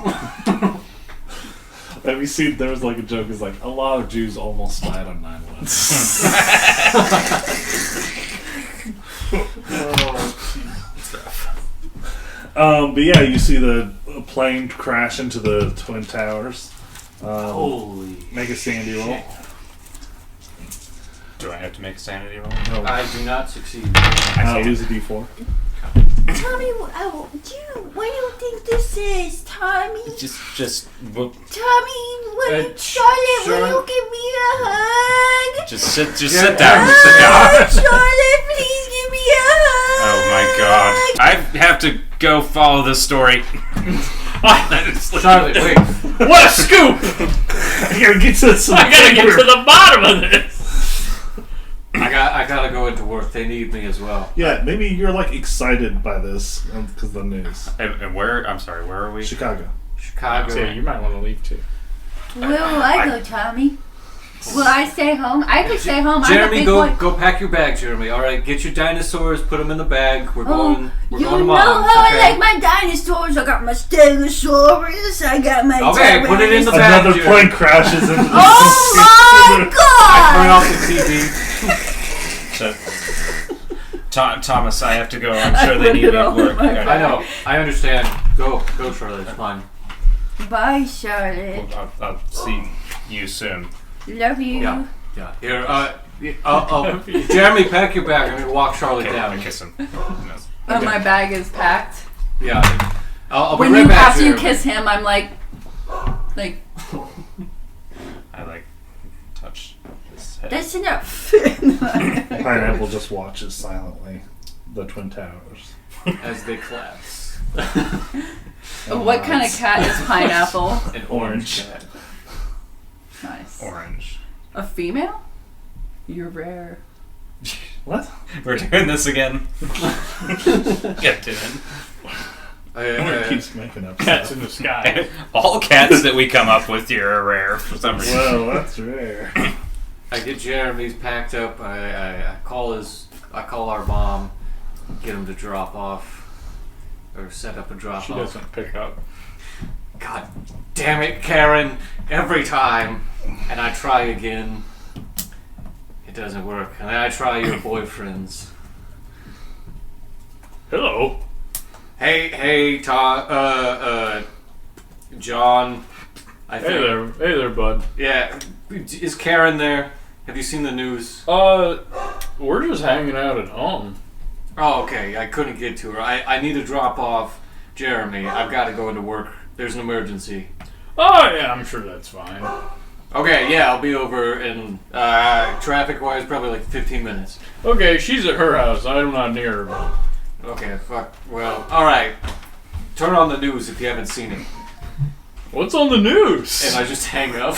S2: Have you seen? There was like a joke. Is like a lot of Jews almost died on 9/11. But yeah, you see the plane crash into the Twin Towers.
S1: Holy.
S2: Make a sandy roll.
S3: Do I have to make a sanity roll?
S2: No,
S1: I do not succeed.
S2: lose a d4.
S5: Tommy, what do you think this is, Tommy?
S3: Just
S5: Tommy, Charlotte,
S1: Charlotte.
S5: will you give me a hug?
S3: sit down. Sit down.
S5: Charlotte, please give me a hug.
S3: Oh my god. I have to go follow this story.
S1: Charlotte, wait.
S4: What a scoop!
S2: I gotta get to some.
S4: I gotta get to the bottom of this.
S1: I gotta go into work. They need me as well.
S2: Yeah, maybe you're like excited by this because of the news.
S3: And where? I'm sorry. Where are we?
S2: Chicago.
S1: Chicago.
S4: So you might want to leave too.
S5: Where will I go, Tommy? Will I stay home? I could stay home. I'm a
S1: Jeremy,
S5: big
S1: go
S5: boy.
S1: pack your bag, Jeremy. All right, get your dinosaurs, put them in the bag. We're going
S5: you
S1: to
S5: know
S1: Mom's.
S5: how
S1: Okay?
S5: I like my dinosaurs. I got my Stegosaurus. I got my
S1: Okay, put it in the bag.
S2: Another
S1: Jeremy.
S2: plane crashes into the.
S5: Oh my
S1: Turn
S5: god!
S1: off the TV.
S3: So, Thomas, I have to go. I'm sure
S7: I
S3: they need
S7: put it
S3: me at
S7: all
S3: work.
S7: in my
S3: Okay.
S1: I know. I understand. Go, Charlotte. It's fine.
S5: Bye, Charlotte.
S3: I'll see you soon.
S5: Love you.
S1: Yeah. Here, Jeremy, pack your bag. I'm gonna walk Charlotte
S3: Okay,
S1: down.
S3: I kiss him.
S7: My bag is packed.
S1: Yeah. I'll be
S7: When
S1: right
S7: you
S1: back.
S7: after you
S1: Jeremy.
S7: kiss him, I'm like.
S3: I touch his head.
S5: That's enough.
S2: Pineapple just watches silently the Twin Towers.
S1: As they collapse.
S7: What kind of cat is Pineapple?
S1: An
S2: Orange.
S1: cat.
S7: Nice.
S3: Orange.
S7: A female? You're rare.
S2: What?
S3: We're doing this again. Get to it.
S2: It keeps making up
S4: Cats
S2: stuff.
S4: in the sky.
S3: All cats that we come up with here are rare for some reason.
S2: Well, that's rare.
S1: I get Jeremy's packed up. I call our mom, get him to drop off or set up a drop
S4: She
S1: off.
S4: doesn't pick up.
S1: God damn it, Karen! Every time, and I try again. It doesn't work, and then I try your boyfriends.
S4: Hello.
S1: Hey, John. I think.
S4: Hey there, bud.
S1: Yeah, is Karen there? Have you seen the news?
S4: We're just hanging out at home.
S1: Oh, okay. I couldn't get to her. I need to drop off Jeremy. I've got to go into work. There's an emergency.
S4: Oh yeah, I'm sure that's fine.
S1: Okay, yeah, I'll be over in traffic-wise, probably like 15 minutes.
S4: Okay, she's at her house. I'm not near her. But...
S1: Okay, fuck. Well, all right. Turn on the news if you haven't seen it.
S4: What's on the news?
S1: And I just hang up.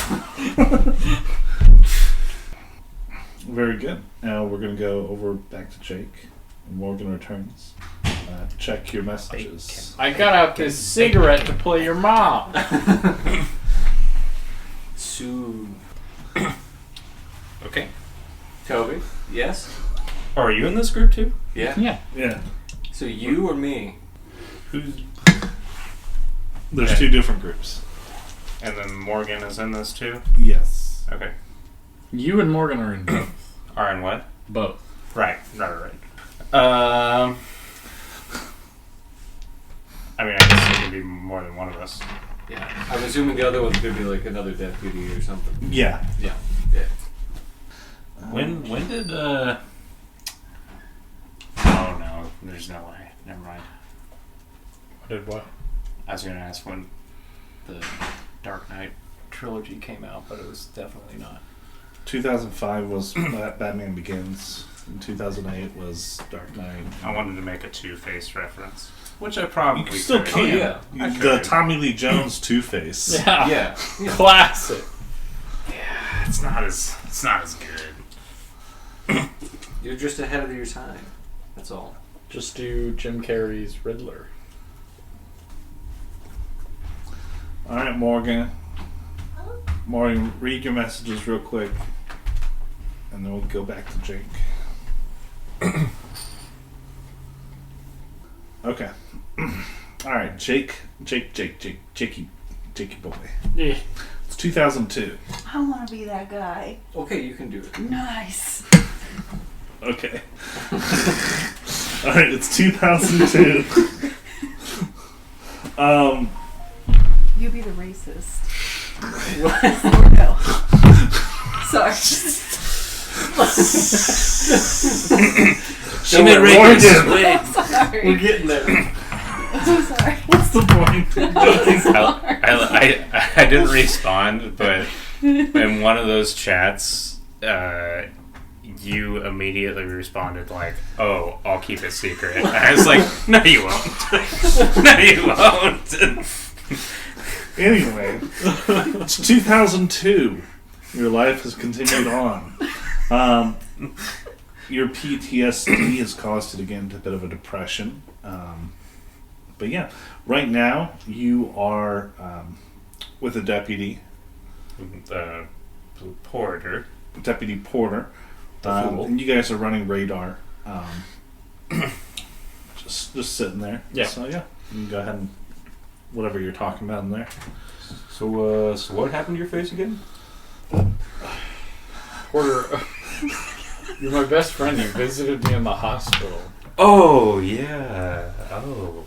S2: Very good. Now we're going to go over back to Jake. Morgan returns. Check your messages.
S4: I got out this cigarette to play your mom.
S1: Soon.
S3: Okay.
S1: Toby, yes?
S3: Oh, are you in this group too?
S1: Yeah?
S4: Yeah.
S2: Yeah.
S1: So you or me?
S3: Who's?
S2: There's two different groups.
S3: And then Morgan is in this too.
S2: Yes.
S3: Okay.
S4: You and Morgan are in both.
S3: Are in what?
S4: Both.
S3: Right. I mean, I guess there could be more than one of us.
S1: Yeah. I'm assuming the other one could be like another deputy or something.
S2: Yeah.
S1: Yeah. Yeah.
S3: When did Oh no, there's no way. Never mind.
S4: Did what?
S3: I was gonna ask when the Dark Knight trilogy came out, but it was definitely not.
S2: 2005 was Batman Begins. In 2008 was Dark Knight.
S3: I wanted to make a Two-Face reference, which I probably
S2: You still
S3: could.
S2: can.
S1: yeah.
S3: I
S2: The
S3: could.
S2: Tommy Lee Jones Two-Face.
S4: Yeah.
S1: Yeah.
S4: Classic.
S3: Yeah, it's not as good.
S1: You're just ahead of your time. That's all.
S4: Just do Jim Carrey's Riddler.
S2: All right, Morgan. Morgan, read your messages real quick, and then we'll go back to Jake. Okay. All right, Jakey boy.
S4: Yeah.
S2: It's 2002.
S7: I want to be that guy.
S1: Okay, you can do it.
S7: Nice.
S2: Okay. All right, it's 2002.
S7: You be the racist.
S1: What?
S7: Or no. Sorry.
S3: She
S2: made Morgan.
S7: I'm sorry.
S1: We're getting there.
S7: I'm sorry.
S2: What's the point?
S3: I didn't respond, but in one of those chats, you immediately responded like, "Oh, I'll keep it secret." And I was like, "No, you won't. No, you won't."
S2: Anyway, it's 2002. Your life has continued on. Your PTSD has caused you to get into a bit of a depression. But yeah, right now you are with a deputy.
S3: Porter.
S2: Deputy Porter.
S3: The fool.
S2: And you guys are running radar. Just sitting there.
S4: Yeah.
S2: So yeah, you can go ahead and whatever you're talking about in there.
S6: So what happened to your face again?
S4: Porter, you're my best friend. You visited me in the hospital.
S6: Oh yeah. Oh,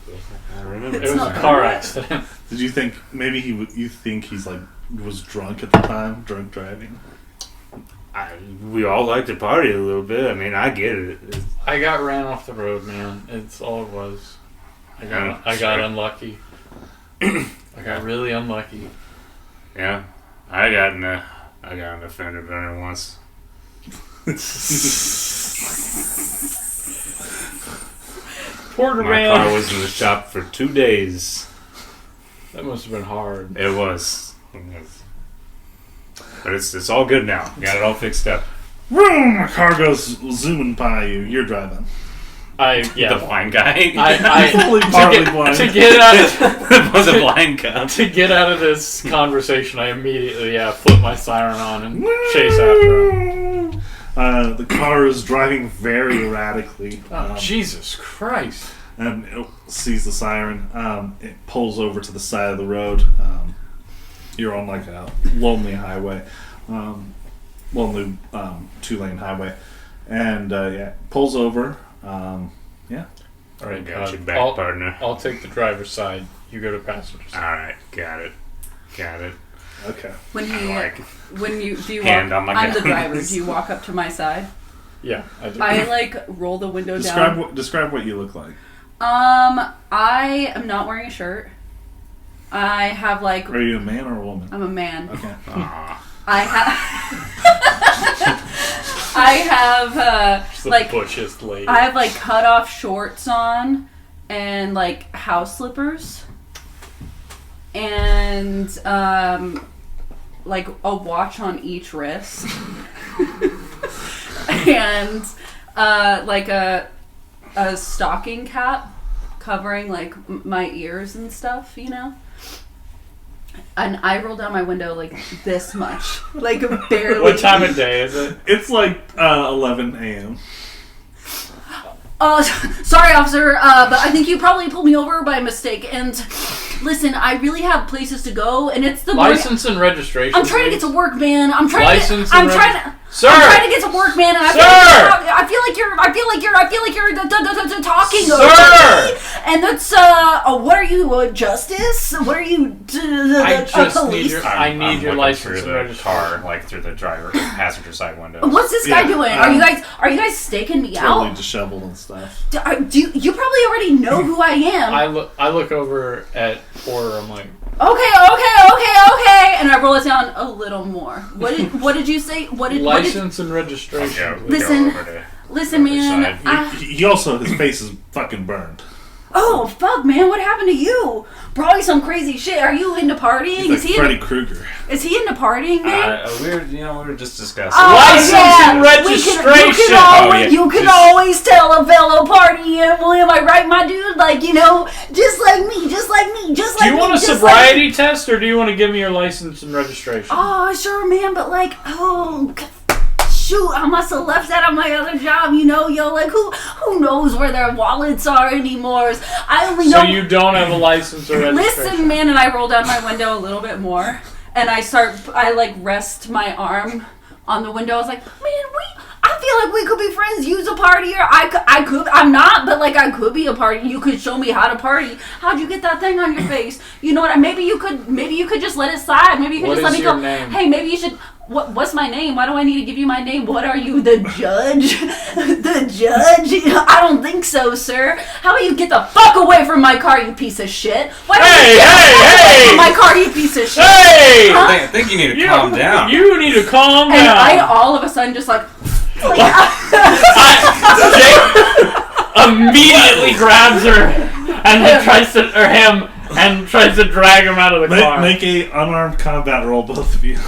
S6: I remember.
S4: It was
S7: not
S4: a car
S7: that.
S4: accident.
S2: Did you think maybe you think he's like was drunk at the time, drunk driving?
S3: We all like to party a little bit. I mean, I get it.
S4: I got ran off the road, man. It's all it was. I got unlucky. I got really unlucky.
S3: Yeah, I got in a fender bender once.
S4: Porter,
S3: My
S4: man.
S3: car was in the shop for 2 days.
S4: That must have been hard.
S3: It was. But it's all good now. Got it all fixed up.
S2: Vroom! My car goes zooming by you. You're driving.
S3: The blind guy.
S2: Fully partly blind.
S4: To get out of
S3: It was a blind cop.
S4: to get out of this conversation, I immediately flip my siren on and chase after him.
S2: The car is driving very erratically.
S4: Oh, Jesus Christ!
S2: And it sees the siren. It pulls over to the side of the road. You're on like a lonely highway, lonely 2-lane highway, and pulls over.
S4: All right,
S3: Got your back, partner.
S4: I'll take the driver's side. You go to passenger side.
S3: Alright, got it.
S2: Okay.
S7: When you do you
S3: Hand
S7: walk,
S3: on my
S7: I'm the
S3: gun.
S7: driver. Do you walk up to my side?
S4: Yeah, I do.
S7: I like roll the window down.
S2: Describe what you look like.
S7: I am not wearing a shirt. I have like
S2: Are you a man or a woman?
S7: I'm a man.
S2: Okay.
S3: Aw.
S7: I have
S4: The
S7: like
S4: butchest lady.
S7: I have like cut off shorts on and like house slippers and like a watch on each wrist and like a stocking cap covering like my ears and stuff, you know. And I roll down my window like this much, like barely.
S4: What time of day is it?
S2: It's like 11 a.m.
S7: Sorry, officer, but I think you probably pulled me over by mistake. And listen, I really have places to go, and it's the
S4: License and registration.
S7: I'm trying to get to work, man. I'm trying
S4: License
S7: to.
S4: and
S7: Sir! I'm trying to get to work, man, and I feel like you're talking over me. And that's what are you, justice? What are you,
S4: I just need
S7: police?
S4: your. I need your
S3: looking
S4: license
S3: through
S4: and
S3: the
S4: registration.
S3: car, like through the passenger side window.
S7: What's this guy
S2: Yeah,
S7: doing? Are you guys staking me
S2: Totally
S7: out?
S2: disheveled and stuff.
S7: Do you probably already know who I am?
S4: I look over at Porter. I'm like,
S7: Okay, and I roll it down a little more. What did you say?
S4: license and registration.
S7: Listen, man.
S2: He also, his face is fucking burned.
S7: Oh fuck, man! What happened to you? Probably some crazy shit. Are you into partying?
S2: He's like Freddy Krueger.
S7: Is he into partying, man?
S6: We were just discussing.
S4: License and registration.
S7: You can always tell a fellow partying. Well, am I right, my dude? Like, you know, just like me.
S4: Do you want a sobriety test, or do you want to give me your license and registration?
S7: Oh, sure, man. But like, shoot, I must have left that on my other job, you know, like who knows where their wallets are anymore. I only know.
S4: So you don't have a license or registration?
S7: Listen, man, and I roll down my window a little bit more, and I like rest my arm on the window. I was like, man, I feel like we could be friends. You's a partier. I could. I'm not, but like I could be a party. You could show me how to party. How'd you get that thing on your face? You know what? Maybe you could just let it slide. Maybe you could
S4: What
S7: just let
S4: is
S7: me
S4: your
S7: go.
S4: name?
S7: Hey, maybe you should. What's my name? Why do I need to give you my name? What are you, the judge? The judge? I don't think so, sir. How about you get the fuck away from my car, you piece of shit? Why don't you get the fuck away from my car, you piece of shit?
S4: Hey!
S7: Huh?
S6: I think you need to calm down.
S4: You need to calm
S7: And
S4: down.
S7: I all of a sudden just like
S4: Jake immediately grabs her and then tries to drag him out of the car.
S2: Make a unarmed combat roll, both of you.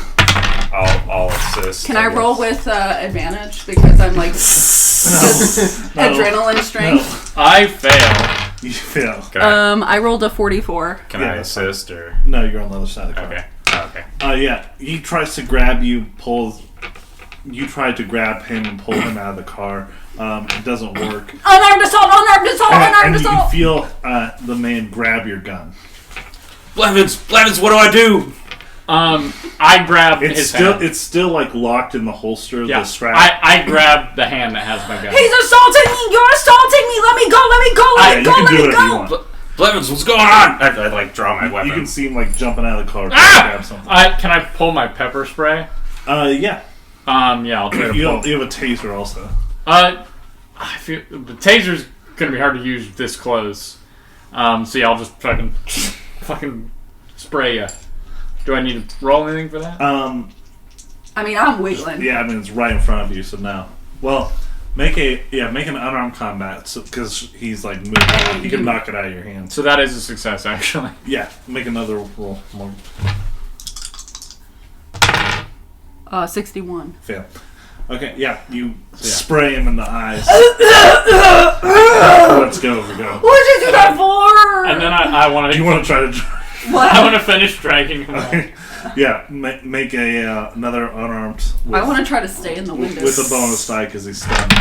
S3: I'll assist.
S7: Can I roll with advantage because I'm like just adrenaline strength?
S4: I fail.
S2: You fail.
S7: I rolled a 44.
S3: Can I assist or?
S2: No, you're on the other side of the car.
S3: Okay.
S2: Yeah, he tries to grab you, you try to grab him and pull him out of the car. It doesn't work.
S7: Unarmed assault!
S2: And you can feel the man grab your gun.
S6: Blevins, what do I do?
S4: I grab his hand.
S2: It's still like locked in the holster of the strap.
S4: I grab the hand that has my gun.
S7: He's assaulting me! You're assaulting me! Let me go!
S6: Blevins, what's going on?
S3: I like draw my weapon.
S2: You can see him like jumping out of the car.
S4: Ah!
S2: Grab something.
S4: Can I pull my pepper spray?
S2: Yeah.
S4: Yeah, I'll try to
S2: You
S4: pull.
S2: have a taser also.
S4: I feel the taser's gonna be hard to use this close. So yeah, I'll just fucking spray you. Do I need to roll anything for that?
S7: I mean, I'm wiggling.
S2: Yeah, I mean it's right in front of you. So now, well, make an unarmed combat because he's like moving. He can knock it out of your hands.
S4: So that is a success, actually.
S2: Yeah, make another roll.
S7: 61.
S2: Fail. Okay, yeah, you spray him in the eyes. Let's go.
S7: What did you do that for?
S4: And then I want to.
S2: You want to try to?
S4: I want to finish dragging him out.
S2: Yeah, make another unarmed.
S7: I want to try to stay in the window.
S2: With a bonus die because he's stunned.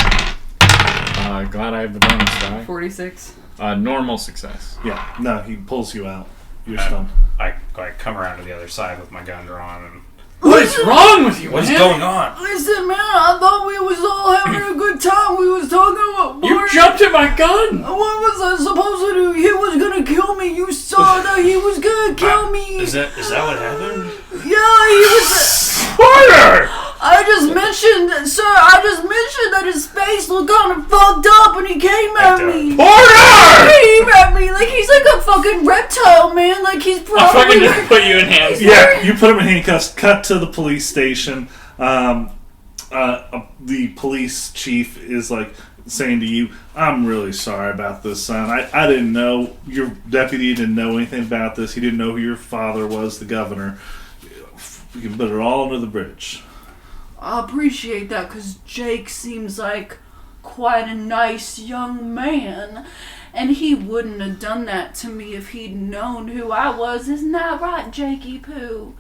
S4: Glad I have the bonus die.
S7: 46.
S4: Normal success.
S2: Yeah, no, he pulls you out. You're stunned.
S3: I come around to the other side with my gun drawn and.
S4: What is wrong with you,
S6: What's
S4: man?
S6: going on?
S7: Listen, man, I thought we was all having a good time. We was talking about
S4: You jumped at my gun!
S7: What was I supposed to do? He was gonna kill me. You saw that he was gonna kill me.
S6: Is that what happened?
S7: Yeah, he was.
S4: Porter!
S7: I just mentioned that his face looked kind of fucked up, and he came at me.
S4: Porter!
S7: He came at me like he's like a fucking reptile, man. Like, he's
S4: I fucking
S7: probably...
S4: just put you in handcuffs.
S2: Yeah, you put him in handcuffs. Cut to the police station. The police chief is like saying to you, "I'm really sorry about this, son. I didn't know, your deputy didn't know anything about this. He didn't know who your father was, the governor. We can put it all under the bridge."
S7: I appreciate that, because Jake seems like quite a nice young man. And he wouldn't have done that to me if he'd known who I was. Isn't that right, Jakey Poo?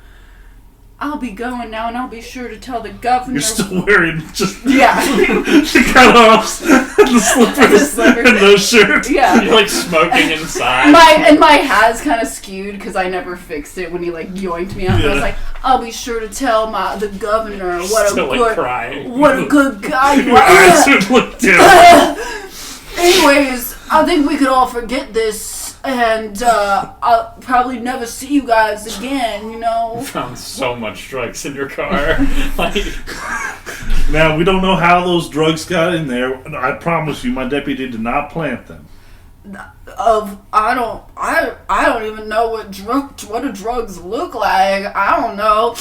S7: I'll be going now, and I'll be sure to tell the governor.
S2: You're still wearing just
S7: Yeah.
S2: the cutoffs, the slippers, and no shirt.
S7: Yeah.
S4: You're like smoking inside.
S7: My hat's kind of skewed because I never fixed it when he like yoinked me out. I was like, I'll be sure to tell the governor what
S4: Still,
S7: a
S4: like,
S7: good
S4: crying.
S7: what a good guy you
S2: Your eyes
S7: are.
S2: would look down.
S7: Anyways, I think we could all forget this, and I'll probably never see you guys again. You know.
S4: Found so much drugs in your car. Like,
S2: Now, we don't know how those drugs got in there. I promise you, my deputy did not plant them.
S7: I don't even know what do drugs look like. I don't know.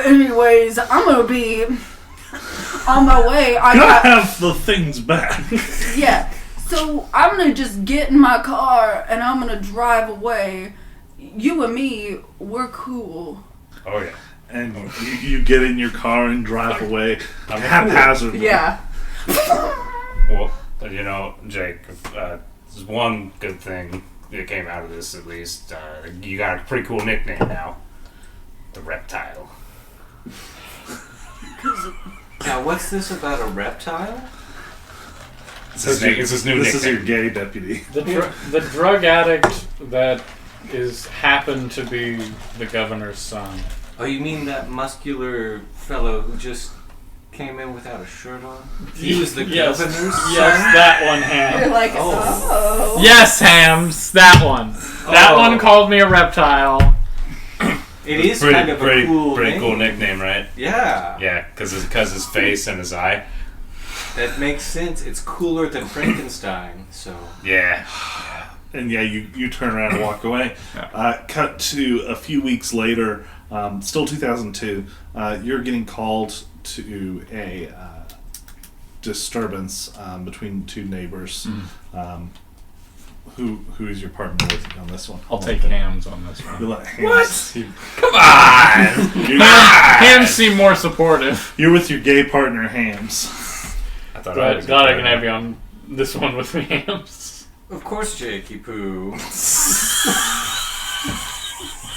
S7: Anyways, I'm gonna be on my way. I
S2: Can I
S7: got
S2: have the things back?
S7: yeah. So I'm gonna just get in my car and I'm gonna drive away. You and me, we're cool.
S3: Oh yeah.
S2: And you get in your car and drive away haphazardly.
S7: Yeah.
S3: Well, you know, Jake, there's one good thing that came out of this, at least. You got a pretty cool nickname now. The Reptile.
S1: Now, what's this about a reptile?
S3: It's his new
S2: This
S3: nickname.
S2: is your gay deputy.
S4: the drug addict that happened to be the governor's son.
S1: Oh, you mean that muscular fellow who just came in without a shirt on? He was the
S4: Yes.
S1: governor's son?
S4: Yes, that one,
S7: You're
S4: Ham.
S7: like,
S1: Oh.
S7: oh.
S4: Yes, Hams, that one. That
S1: Oh.
S4: one called me a reptile.
S1: It is
S3: Pretty,
S1: kind of
S3: pretty,
S1: a cool
S3: pretty
S1: name.
S3: cool nickname, right?
S1: Yeah.
S3: Yeah, because his face and his eye.
S1: That makes sense. It's cooler than Frankenstein, so...
S3: Yeah.
S2: And yeah, you turn around and walk away.
S4: Yeah.
S2: Cut to a few weeks later, still 2002. You're getting called to a disturbance between two neighbors. Who is your partner with you on this one?
S4: I'll take Hams on this
S2: You
S4: one.
S2: let Hams,
S3: Come on!
S4: Hams seem more supportive.
S2: You're with your gay partner, Hams.
S3: I thought
S4: Glad I can have you on this one with me, Hams.
S1: Of course, Jakey Poo.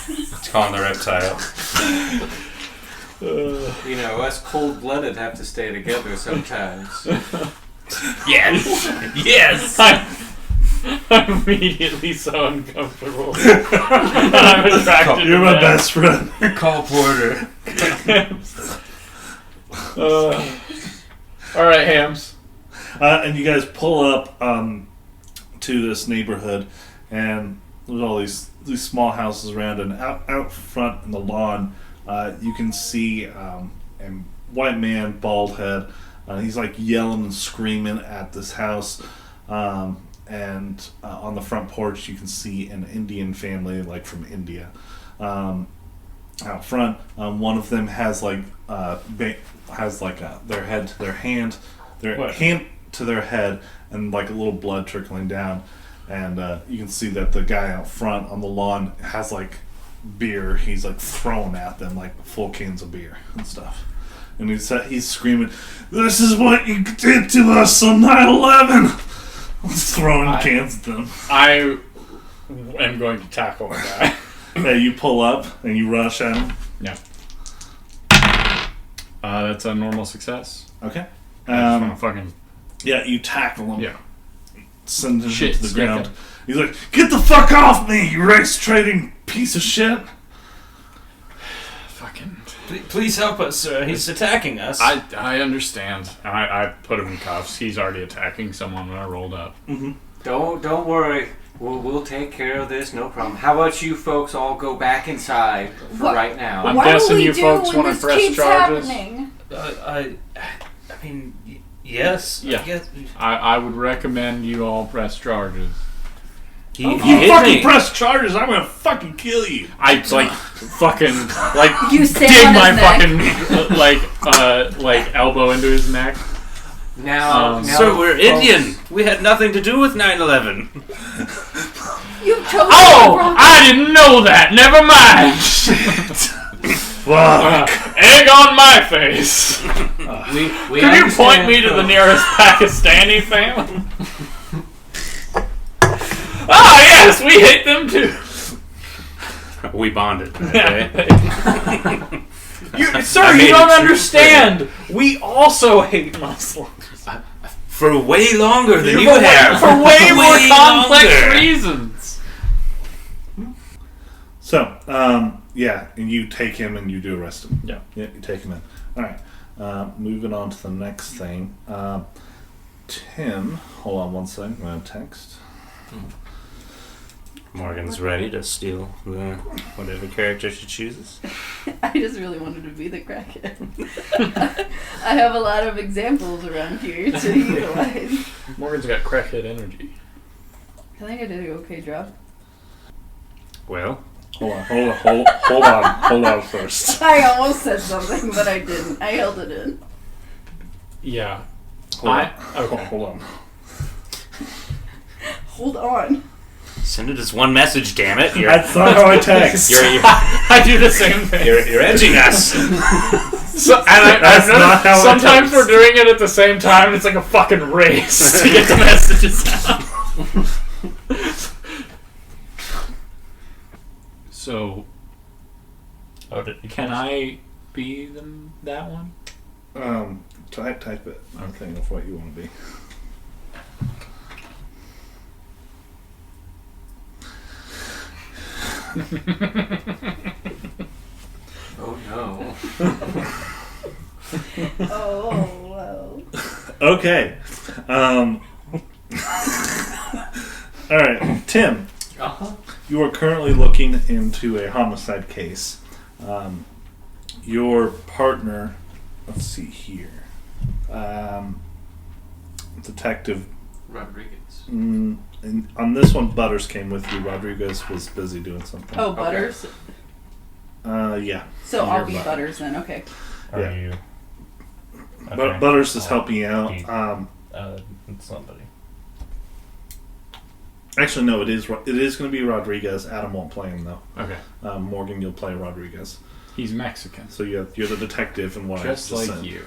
S3: Let's call him the Reptile.
S1: You know, us cold-blooded have to stay together sometimes.
S3: Yes! Yes!
S4: I'm immediately so uncomfortable. And I'm attracted
S2: You're
S4: to
S2: my
S4: that.
S2: best friend.
S3: Call Porter.
S4: Alright, Hams.
S2: And you guys pull up to this neighborhood, and there's all these small houses around, and out front in the lawn, you can see a white man, bald head. He's like yelling and screaming at this house. And on the front porch, you can see an Indian family, like from India. Out front, one of them has like their head to their hand,
S3: What?
S2: hand to their head, and like a little blood trickling down. And you can see that the guy out front on the lawn has like beer. He's like throwing at them like full cans of beer and stuff. And he's screaming, "This is what you did to us on 9/11!" Throwing cans at them.
S4: I am going to tackle the guy.
S2: Hey, you pull up and you rush at him.
S4: Yeah. That's a normal success.
S2: Okay.
S4: I just wanna fucking...
S2: Yeah, you tackle him.
S4: Yeah.
S2: Send him
S4: Shit,
S2: to the ground.
S4: stick
S2: He's like, "Get the fuck off me, you race trading piece of shit!"
S4: Fucking...
S3: Please help us, sir. He's attacking us.
S4: I understand. I put him in cuffs. He's already attacking someone when I rolled up.
S1: Don't worry. We'll take care of this, no problem. How about you folks all go back inside for
S7: What?
S1: right now?
S4: I'm
S7: What
S4: guessing
S7: do we
S4: you
S7: do
S4: folks
S7: when
S4: wanna
S7: this
S4: press
S7: keeps
S4: charges?
S7: happening?
S3: I mean, yes.
S4: Yeah.
S3: I guess.
S4: I would recommend you all press charges.
S6: He
S2: You
S6: hit
S2: fucking
S6: me.
S2: press charges, I'm gonna fucking kill you.
S4: I like fucking like
S7: You stand
S4: dig
S7: on
S4: my
S7: his neck.
S4: fucking like elbow into his neck.
S1: Now,
S6: Sir, we're
S1: folks,
S6: Indian. We had nothing to do with 9/11.
S7: You chose
S4: Oh,
S7: the wrong.
S4: I didn't know that. Never mind. Egg on my face.
S1: We
S4: Could you point
S1: understand,
S4: me to the
S1: folks.
S4: nearest Pakistani family? Oh yes, we hate them too.
S3: We bonded. Okay?
S4: Sir,
S3: I
S4: you
S3: made
S4: don't
S3: a true
S4: understand. We also hate Muslims
S6: For way longer than you
S4: for
S6: have.
S4: for way more
S6: Way
S4: complex
S6: longer.
S4: reasons.
S2: So, yeah, and you take him and you do arrest him.
S4: Yeah.
S2: Yeah, you take him in. Alright, moving on to the next thing. Tim, hold on one second, I'm going to text.
S3: Morgan's ready to steal whatever character she chooses.
S7: I just really wanted to be the crackhead. I have a lot of examples around here to utilize.
S4: Morgan's got crackhead energy.
S7: I think I did an okay job.
S3: Well,
S2: Hold on first.
S7: I almost said something, but I didn't. I held it in.
S4: Yeah.
S2: Hold on.
S7: Hold on.
S3: send it as one message, damn it.
S2: That's not how I text.
S4: I do the same thing.
S3: You're edging us.
S4: So, and I've
S2: That's
S4: noticed
S2: not how it
S4: sometimes
S2: works.
S4: we're doing it at the same time. And it's like a fucking race to get the messages out. So, can I be that one?
S2: Type it. I'm thinking of what you want to be.
S1: Oh no.
S7: Oh, whoa.
S2: Okay. Alright, Tim.
S1: Uh-huh.
S2: You are currently looking into a homicide case. Your partner, let's see here, Detective.
S1: Rodriguez.
S2: And on this one, Butters came with you. Rodriguez was busy doing something.
S7: Oh, Butters.
S2: Yeah.
S7: So I'll
S2: You're
S7: be Butters then. Okay.
S8: Are
S2: Yeah.
S8: you?
S2: But Butters is helping you out.
S8: It's somebody.
S2: Actually, no, it is going to be Rodriguez. Adam won't play him though.
S4: Okay.
S2: Morgan, you'll play Rodriguez.
S4: He's Mexican.
S2: So you're the detective and what
S4: Just
S2: I
S4: like
S2: said.
S4: you.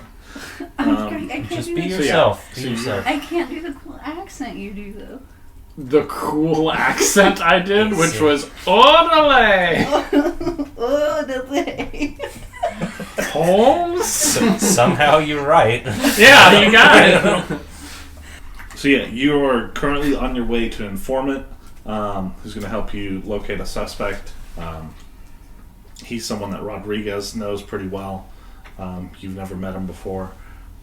S7: I can't
S8: Just
S7: do
S8: be
S7: the,
S8: yourself.
S4: So
S8: Be
S4: yeah.
S8: yourself.
S7: I can't do the cool accent you do though.
S4: The cool accent I did, which was orderly.
S7: Oh, the way.
S4: Holmes?
S8: Somehow you're right.
S4: Yeah, you got it.
S2: So yeah, you are currently on your way to an informant who's going to help you locate a suspect. He's someone that Rodriguez knows pretty well. You've never met him before.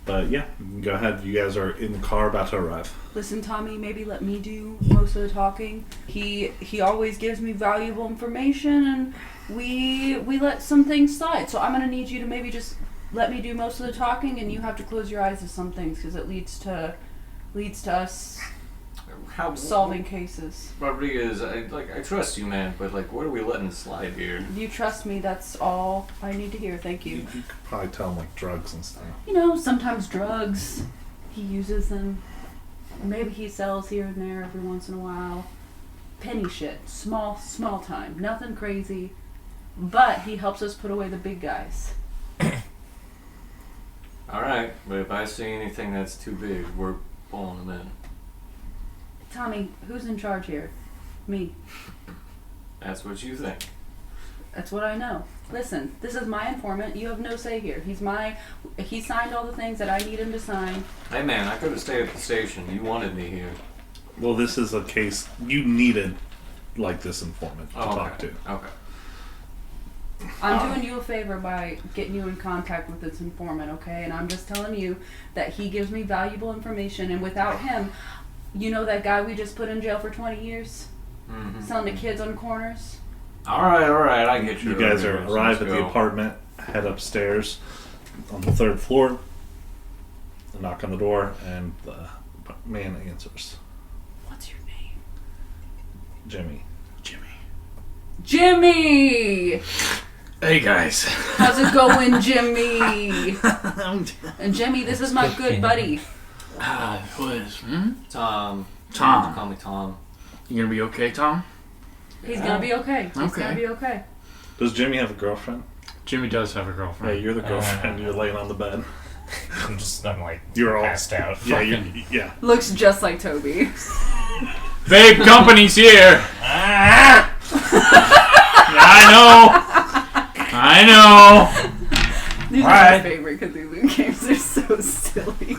S2: But yeah, go ahead. You guys are in the car about to arrive.
S7: Listen, Tommy, maybe let me do most of the talking. He always gives me valuable information, and we let some things slide. So I'm gonna need you to maybe just let me do most of the talking, and you have to close your eyes to some things because it leads to us
S1: How
S7: solving cases.
S1: Rodriguez, I trust you, man, but what are we letting slide here?
S7: You trust me. That's all I need to hear. Thank
S2: You
S7: you.
S2: could probably tell him drugs and stuff.
S7: You know, sometimes drugs. He uses them. Maybe he sells here and there every once in a while. Penny shit. Small time. Nothing crazy. But he helps us put away the big guys.
S1: Alright, but if I see anything that's too big, we're pulling them in.
S7: Tommy, who's in charge here? Me.
S1: That's what you think.
S7: That's what I know. Listen, this is my informant. You have no say here. He signed all the things that I need him to sign.
S1: Hey man, I could have stayed at the station. You wanted me here.
S2: Well, this is a case you needed, this informant to talk to.
S1: Okay.
S7: I'm doing you a favor by getting you in contact with this informant, okay? And I'm just telling you that he gives me valuable information, and without him, you know that guy we just put in jail for 20 years?
S1: Mm-hmm.
S7: Selling to kids on corners?
S1: Alright, I get you.
S2: You guys
S1: Rodriguez.
S2: arrive at
S1: Let's
S2: the
S1: go.
S2: apartment, head upstairs on the 3rd floor, knock on the door, and the man answers.
S7: What's your name?
S2: Jimmy.
S7: Jimmy!
S4: Hey guys.
S7: How's it going, Jimmy? And Jimmy, this is my good buddy.
S4: Who is?
S1: Tom.
S4: Tom.
S1: Call me Tom.
S4: You gonna be okay, Tom?
S7: He's gonna be okay. He's
S4: Okay.
S7: gonna be okay.
S2: Does Jimmy have a girlfriend?
S4: Jimmy does have a
S2: Yeah,
S4: girlfriend.
S2: you're the girlfriend. You're laying on the bed.
S3: I'm like
S2: You're all
S3: passed out.
S2: Yeah, yeah.
S7: Looks just like Toby.
S4: Babe, company's here. I know.
S7: These are my favorite Cthulhu games. They're so silly.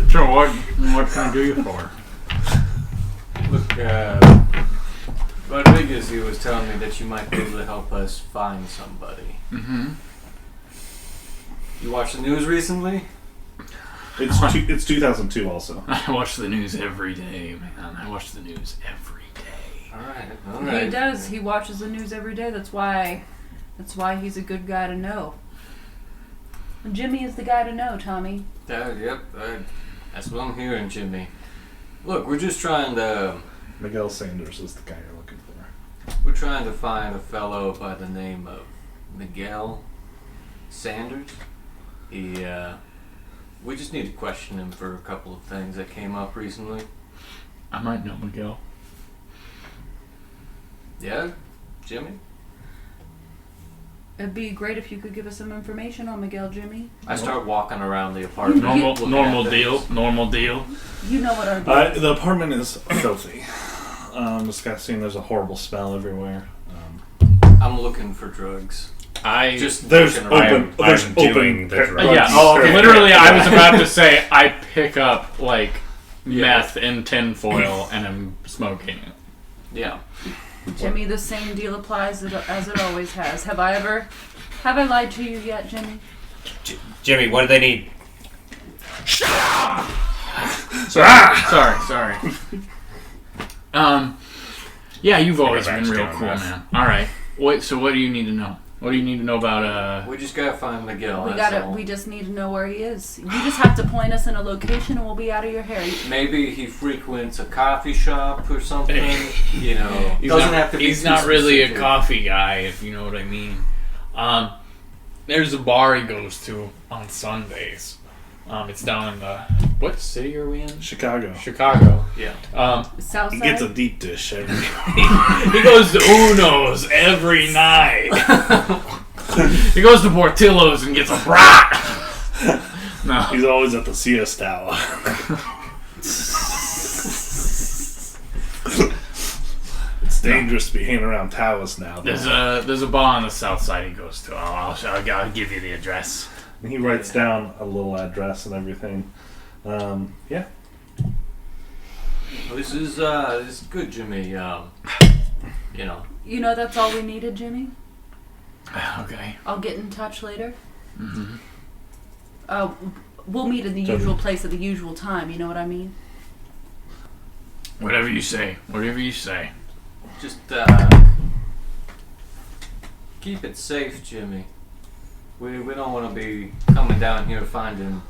S4: Sure, what can I do you for?
S1: Look, Rodriguez, he was telling me that you might be able to help us find somebody.
S4: Mm-hmm.
S1: You watched the news recently?
S2: It's 2002 also.
S4: I watch the news every day, man. I watch the news every day.
S1: All right.
S7: He does. He watches the news every day. That's why he's a good guy to know. And Jimmy is the guy to know, Tommy.
S1: Yep. That's what I'm hearing, Jimmy. Look, we're just trying to...
S2: Miguel Sanders is the guy you're looking for.
S1: We're trying to find a fellow by the name of Miguel Sanders. We just need to question him for a couple of things that came up recently.
S4: I might know Miguel.
S1: Yeah, Jimmy?
S7: It'd be great if you could give us some information on Miguel, Jimmy.
S1: I start walking around the apartment.
S4: Normal deal.
S7: You know what our deal is.
S2: The apartment is filthy. Disgusting. There's a horrible smell everywhere.
S1: I'm looking for drugs.
S2: There's
S1: looking around.
S2: open.
S3: doing the drugs.
S4: Literally, I was about to say I pick up like meth in tinfoil and I'm smoking it.
S1: Yeah.
S7: Jimmy, the same deal applies as it always has. Have I lied to you yet, Jimmy?
S3: Jimmy, what do they need?
S4: Sorry. Yeah, you've always
S3: Go back
S4: been
S3: to
S4: real
S3: doing
S4: cool,
S3: meth.
S4: man. All right. So what do you need to know? What do you need to know about
S1: We just gotta find Miguel.
S7: We just need to know where he is. You just have to point us in a location and we'll be out of your hair.
S1: Maybe he frequents a coffee shop or something. You know,
S4: He's not really a coffee guy, if you know what I mean. There's a bar he goes to on Sundays. It's down in what city are we in?
S2: Chicago.
S4: Chicago.
S1: Yeah.
S7: Southside?
S2: He gets a deep dish every
S4: He goes to Uno's every night. He goes to Portillo's and gets a brat. No.
S2: He's always at the Siesta Hour. It's dangerous to be hanging around towers now.
S4: There's a bar on the south side he goes to. I'll give you the address.
S2: And he writes down a little address and everything. Yeah.
S1: Well, this is good, Jimmy. You know.
S7: You know that's all we needed, Jimmy?
S4: Okay.
S7: I'll get in touch later.
S4: Mm-hmm.
S7: We'll meet in the usual place at the usual time, you know what I mean?
S4: Whatever you say.
S1: Just keep it safe, Jimmy. We don't want to be coming down here finding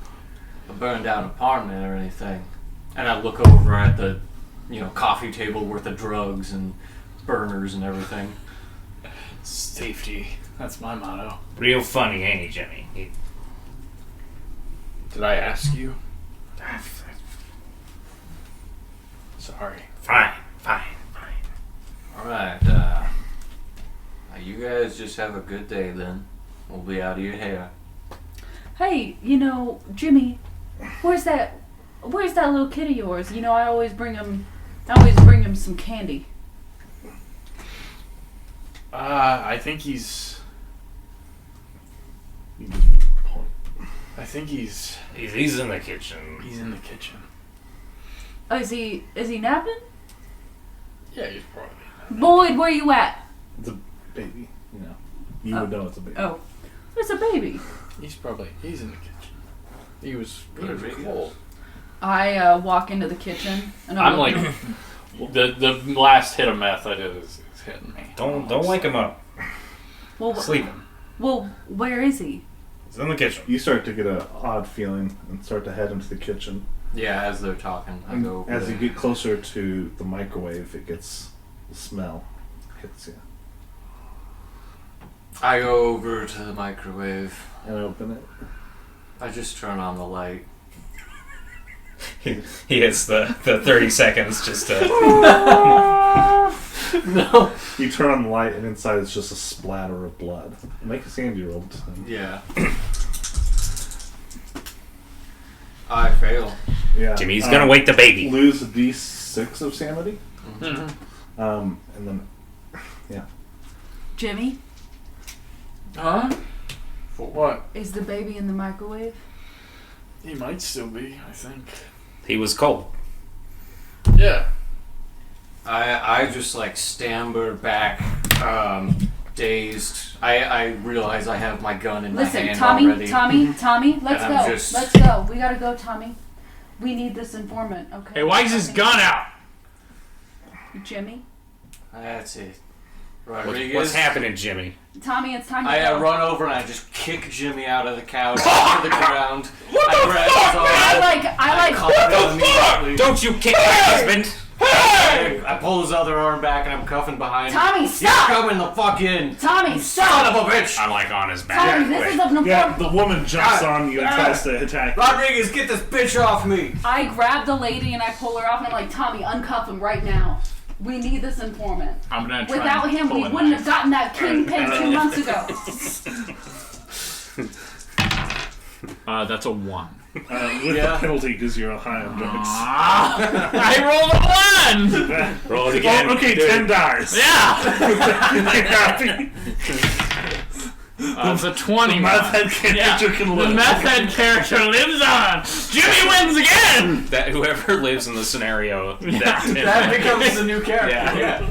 S1: a burned down apartment or anything. And I look over at the, coffee table worth of drugs and burners and everything.
S4: Safety. That's my motto.
S3: Real funny, ain't he, Jimmy?
S4: Did I ask you? Sorry.
S3: Fine.
S1: All right. You guys just have a good day then. We'll be out of your hair.
S7: Hey, Jimmy, where's that little kid of yours? I always bring him some candy.
S4: I think he's
S3: He's in the kitchen.
S4: He's in the kitchen.
S7: Oh, is he napping?
S4: Yeah, he's probably.
S7: Boyd, where you at?
S2: It's a baby, You would know it's a baby.
S7: Oh, it's a baby.
S4: He's in the kitchen. He was
S1: Rodriguez.
S4: cold.
S7: I walk into the kitchen and
S4: I'm like, the last hit of meth I did is hitting me.
S3: Don't wake him up.
S7: well,
S3: Sleeping.
S7: Well, where is he?
S3: He's in the kitchen.
S2: You start to get an odd feeling and start to head into the kitchen.
S1: Yeah, as they're talking, I go over
S2: As
S1: there.
S2: you get closer to the microwave, the smell hits you.
S1: I go over to the microwave.
S2: And open it.
S1: I just turn on the light.
S3: He hits the 30 seconds just to.
S1: No.
S2: You turn on the light, and inside it's just a splatter of blood. Make a sandy roll.
S1: Yeah. I fail.
S2: Yeah.
S3: Jimmy's gonna wake the baby.
S2: Lose a d6 of sanity.
S1: Mm-hmm.
S2: And then, yeah.
S7: Jimmy,
S4: Huh? For what?
S7: is the baby in the microwave?
S4: He might still be, I think.
S3: He was cold.
S4: Yeah.
S1: I just like stammer back, dazed. I realize I have my gun in my
S7: Listen,
S1: hand
S7: Tommy,
S1: already.
S7: Tommy, let's
S1: And I'm
S7: go.
S1: just-
S7: Let's go. We gotta go, Tommy. We need this informant, okay?
S4: Hey, why is his gun out?
S7: Jimmy?
S1: That's it.
S3: What's
S1: Rodriguez.
S3: happening, Jimmy?
S7: Tommy, it's time to
S1: I
S7: go.
S1: run over and I just kick Jimmy out of the couch to the ground. I grab his arm.
S7: I like.
S1: Call him immediately.
S3: Don't you kick my husband!
S1: I pull his other arm back and I'm cuffing behind him.
S7: Tommy,
S1: You're
S7: stop!
S1: coming the fuck in.
S7: Tommy,
S1: Son
S7: stop!
S1: of a bitch!
S3: I'm like on his back.
S7: Tommy, this is an important.
S2: Yeah, the woman jumps on you and tries to attack you.
S1: Rodriguez, get this bitch off me!
S7: I grab the lady and I pull her off and I'm like, Tommy, uncuff him right now. We need this informant.
S4: I'm gonna try
S7: Without
S4: and
S7: him,
S4: pull
S7: we
S4: a
S7: wouldn't
S4: knife.
S7: have gotten that kingpin 2 months ago.
S4: That's a 1.
S2: With
S1: Yeah.
S2: the penalty because you're a high on dice.
S4: I rolled a 1!
S3: Roll it again.
S2: Oh, okay,
S3: Dude.
S2: 10 dice.
S4: Yeah! It's a 20.
S2: The meth head character can
S4: The
S2: live.
S4: meth head character lives on! Jimmy wins again!
S3: That whoever lives in the scenario.
S1: That becomes a new character.
S3: Yeah.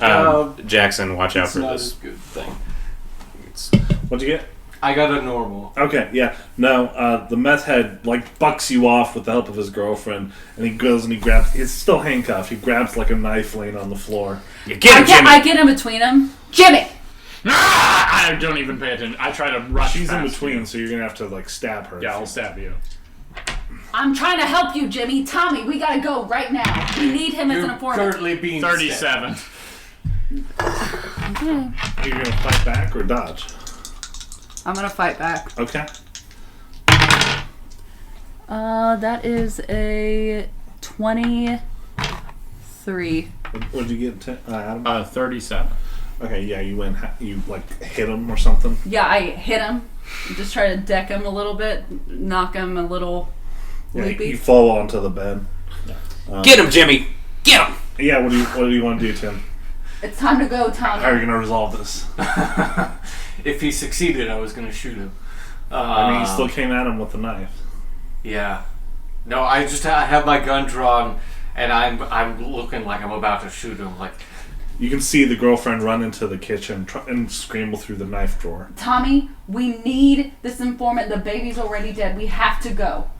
S1: Yeah.
S3: Jackson, watch out
S1: It's
S3: for
S1: not
S3: this.
S1: a good thing.
S2: What'd you get?
S1: I got a normal.
S2: Okay, yeah. No, the meth head, like, bucks you off with the help of his girlfriend, and he goes and he grabs... It's still handcuffed. He grabs, like, a knife laying on the floor.
S3: You get him, Jimmy!
S7: I get in between them. Jimmy!
S4: Ah! I don't even pay attention. I try to rush
S2: She's in
S4: past
S2: between,
S4: you.
S2: so you're gonna have to, like, stab her.
S4: Yeah, I'll stab you.
S7: I'm trying to help you, Jimmy. Tommy, we gotta go right now. We need him as an
S1: You're
S7: informant.
S1: currently being
S4: 37.
S2: You're gonna fight back or dodge?
S7: I'm gonna fight back.
S2: Okay.
S7: That is a 23.
S2: What did you get, Adam?
S4: 37.
S2: Okay, yeah, you went, you, like, hit him or something?
S7: Yeah, I hit him. Just try to deck him a little bit, knock him a little
S2: Yeah,
S7: loopy.
S2: you fall onto the bed.
S3: Get him, Jimmy! Get him!
S2: Yeah, what do you want to do, Tim?
S7: It's time to go,
S2: How are you
S7: Tommy.
S2: gonna resolve this?
S1: If he succeeded, I was gonna shoot him.
S2: I mean, you still came at him with the knife.
S1: Yeah. No, I have my gun drawn, and I'm looking like I'm about to shoot him. Like,
S2: You can see the girlfriend run into the kitchen and scramble through the knife drawer.
S7: Tommy, we need this informant. The baby's already dead. We have to go.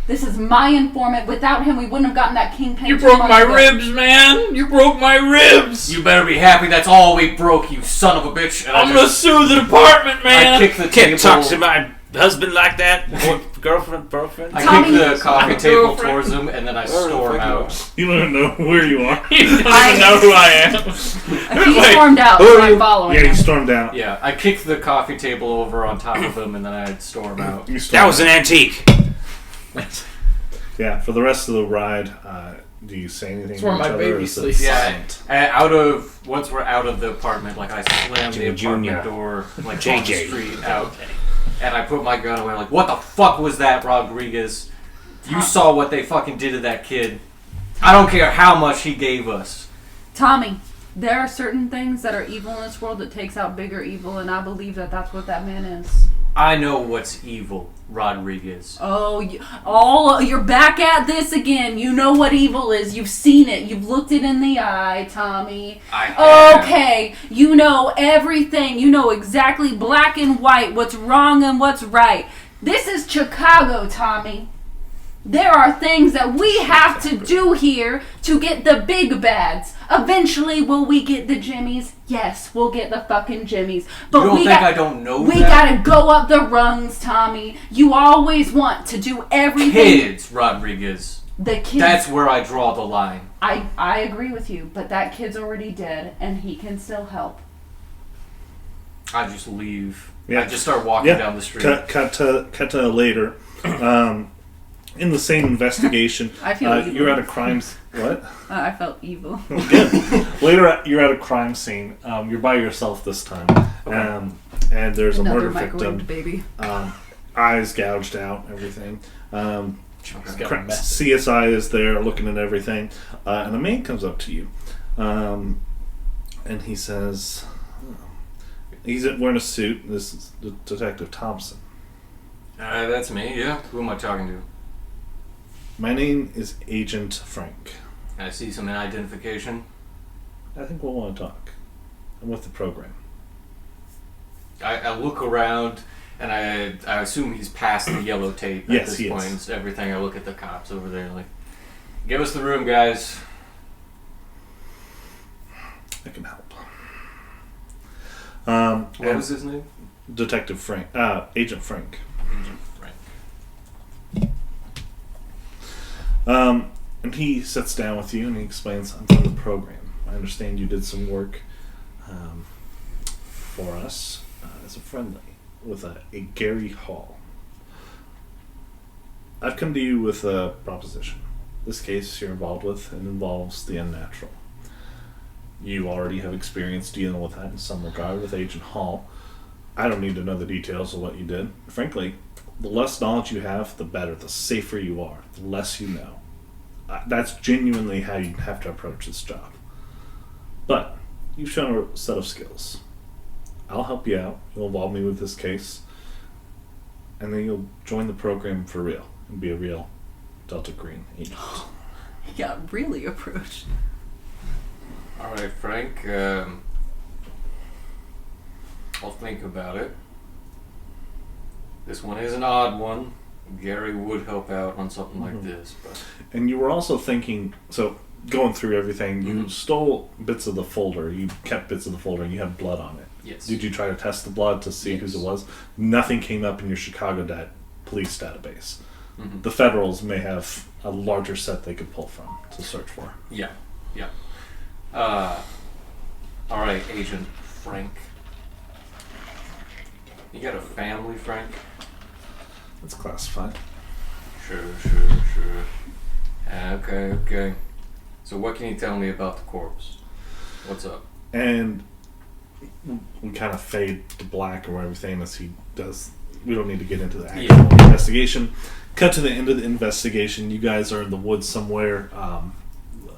S7: This is my informant. Without him, we wouldn't have gotten that kingpin.
S4: You
S7: 2
S4: broke
S7: months
S4: my
S7: ago.
S4: ribs, man! You broke my ribs!
S1: you better be happy. That's all we broke, you son of a bitch. And
S4: I'm gonna sue the department,
S1: I
S4: man!
S1: kick the
S3: Can't
S1: table.
S3: talk to my husband like that. Or girlfriend.
S1: I
S7: Tommy-
S1: kick the coffee
S4: My
S1: table
S4: girlfriend.
S1: towards him, and then I storm out.
S2: You don't even know where you are.
S4: You don't even know who I am.
S7: He
S4: Wait,
S7: stormed out,
S2: who
S7: so
S2: are
S7: I'm
S2: you?
S7: following
S2: Yeah, you
S7: him.
S2: stormed out.
S1: Yeah, I kicked the coffee table over on top of him, and then I'd storm out.
S2: You stormed
S3: That was an
S2: out.
S3: antique.
S2: Yeah, for the rest of the ride, do you say anything?
S4: That's where
S2: to
S4: my
S2: each other,
S4: baby
S2: or is it
S4: sleeps.
S1: Yeah,
S2: silent?
S1: once we're out of the apartment, like I slam the
S3: Jimmy
S1: apartment
S3: Jr.
S1: door, like
S3: JJ.
S1: on the street out, and I put my gun away. Like, what the fuck was that, Rodriguez? You saw what they fucking did to that kid. I don't care how much he gave us.
S7: Tommy, there are certain things that are evil in this world that takes out bigger evil, and I believe that that's what that man is.
S1: I know what's evil, Rodriguez.
S7: Oh, you're back at this again. You know what evil is. You've seen it. You've looked it in the eye, Tommy.
S1: I have.
S7: Okay, you know everything. You know exactly black and white, what's wrong and what's right. This is Chicago, Tommy. There are things that we have to do here to get the big bads. Eventually, will we get the Jimmys?
S5: Yes, we'll get the fucking jimmies.
S1: You
S5: But
S1: don't think I don't know
S5: we
S1: that?
S5: gotta go up the rungs, Tommy. You always want to do everything.
S1: Kids, Rodriguez.
S5: The kids.
S1: That's where I draw the line.
S5: I agree with you, but that kid's already dead, and he can still help.
S1: I just leave.
S2: Yeah.
S1: I just start walking down the street.
S2: Cut to later. In the same investigation,
S5: I feel evil.
S2: you're at a crime. What?
S5: I felt evil.
S2: Good. Later, you're at a crime scene. You're by yourself this time, and there's
S5: Another
S2: a murder victim.
S5: microwaved baby.
S2: Eyes gouged out, everything.
S8: He's got a message.
S2: CSI is there looking at everything, and a man comes up to you, and he says, he's wearing a suit. This is Detective Thompson.
S1: That's me, yeah. Who am I talking to?
S2: My name is Agent Frank.
S1: Can I see some identification?
S2: I think we'll want to talk. I'm with the program.
S1: I look around, and I assume he's past the yellow tape at
S2: Yes,
S1: this
S2: he
S1: point.
S2: is.
S1: Everything, I look at the cops over there, like, give us the room, guys.
S2: I can help.
S1: What was his name?
S2: Detective Frank. Agent Frank.
S1: Agent Frank.
S2: And he sits down with you and he explains, I'm from the program. I understand you did some work for us as a friendly with a Gary Hall. I've come to you with a proposition. This case you're involved with, it involves the unnatural. You already have experience dealing with that in some regard with Agent Hall. I don't need to know the details of what you did. Frankly, the less knowledge you have, the better. The safer you are. The less you know. That's genuinely how you have to approach this job. But you've shown a set of skills. I'll help you out. You'll involve me with this case. And then you'll join the program for real and be a real Delta Green agent.
S7: He got really approached.
S1: All right, Frank. I'll think about it. This one is an odd one. Gary would help out on something like this, but
S2: And you were also thinking, so going through everything, you stole bits of the folder. You kept bits of the folder and you had blood on it.
S1: yes.
S2: Did you try to test the blood to see whose it was? Nothing came up in your Chicago police database.
S1: Mhm.
S2: The Federals may have a larger set they could pull from to search for.
S1: Yeah. All right, Agent Frank. You got a family, Frank?
S2: That's classified.
S1: Sure. Okay. So what can you tell me about the corpse? What's up?
S2: And we kind of fade to black or everything as he does. We don't need to get into the actual investigation. Cut to the end of the investigation. You guys are in the woods somewhere,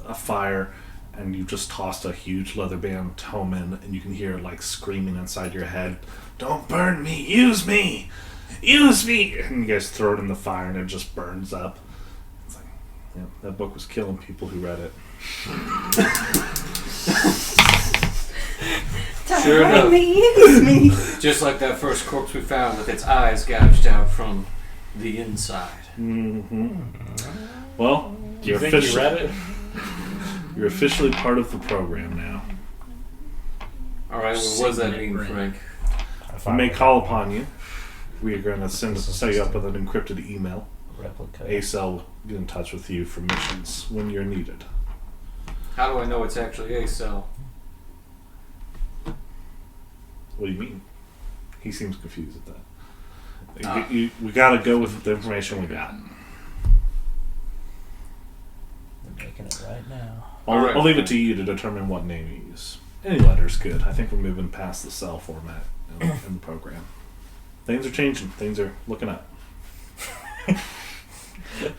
S2: a fire, and you just tossed a huge leather band home in, and you can hear it like screaming inside your head, "Don't burn me! Use me! Use me!" And you guys throw it in the fire, and it just burns up. It's like, yeah, that book was killing people who read it.
S1: Sure enough.
S7: Use me.
S1: Just like that first corpse we found with its eyes gouged out from the inside.
S2: Mm-hmm. Well,
S4: Do you think you read it?
S2: You're officially part of the program now.
S1: All right, well, what does that mean, Frank?
S2: We may call upon you. We are going to set you up with an encrypted email.
S8: Replica.
S2: ACEL will get in touch with you for missions when you're needed.
S1: How do I know it's actually a cell?
S2: What do you mean? He seems confused at that. We got to go with the information we got.
S8: We're making it right now.
S2: I'll leave it to you to determine what name you use. Any letter's good. I think we're moving past the cell format in the program. Things are changing. Things are looking up.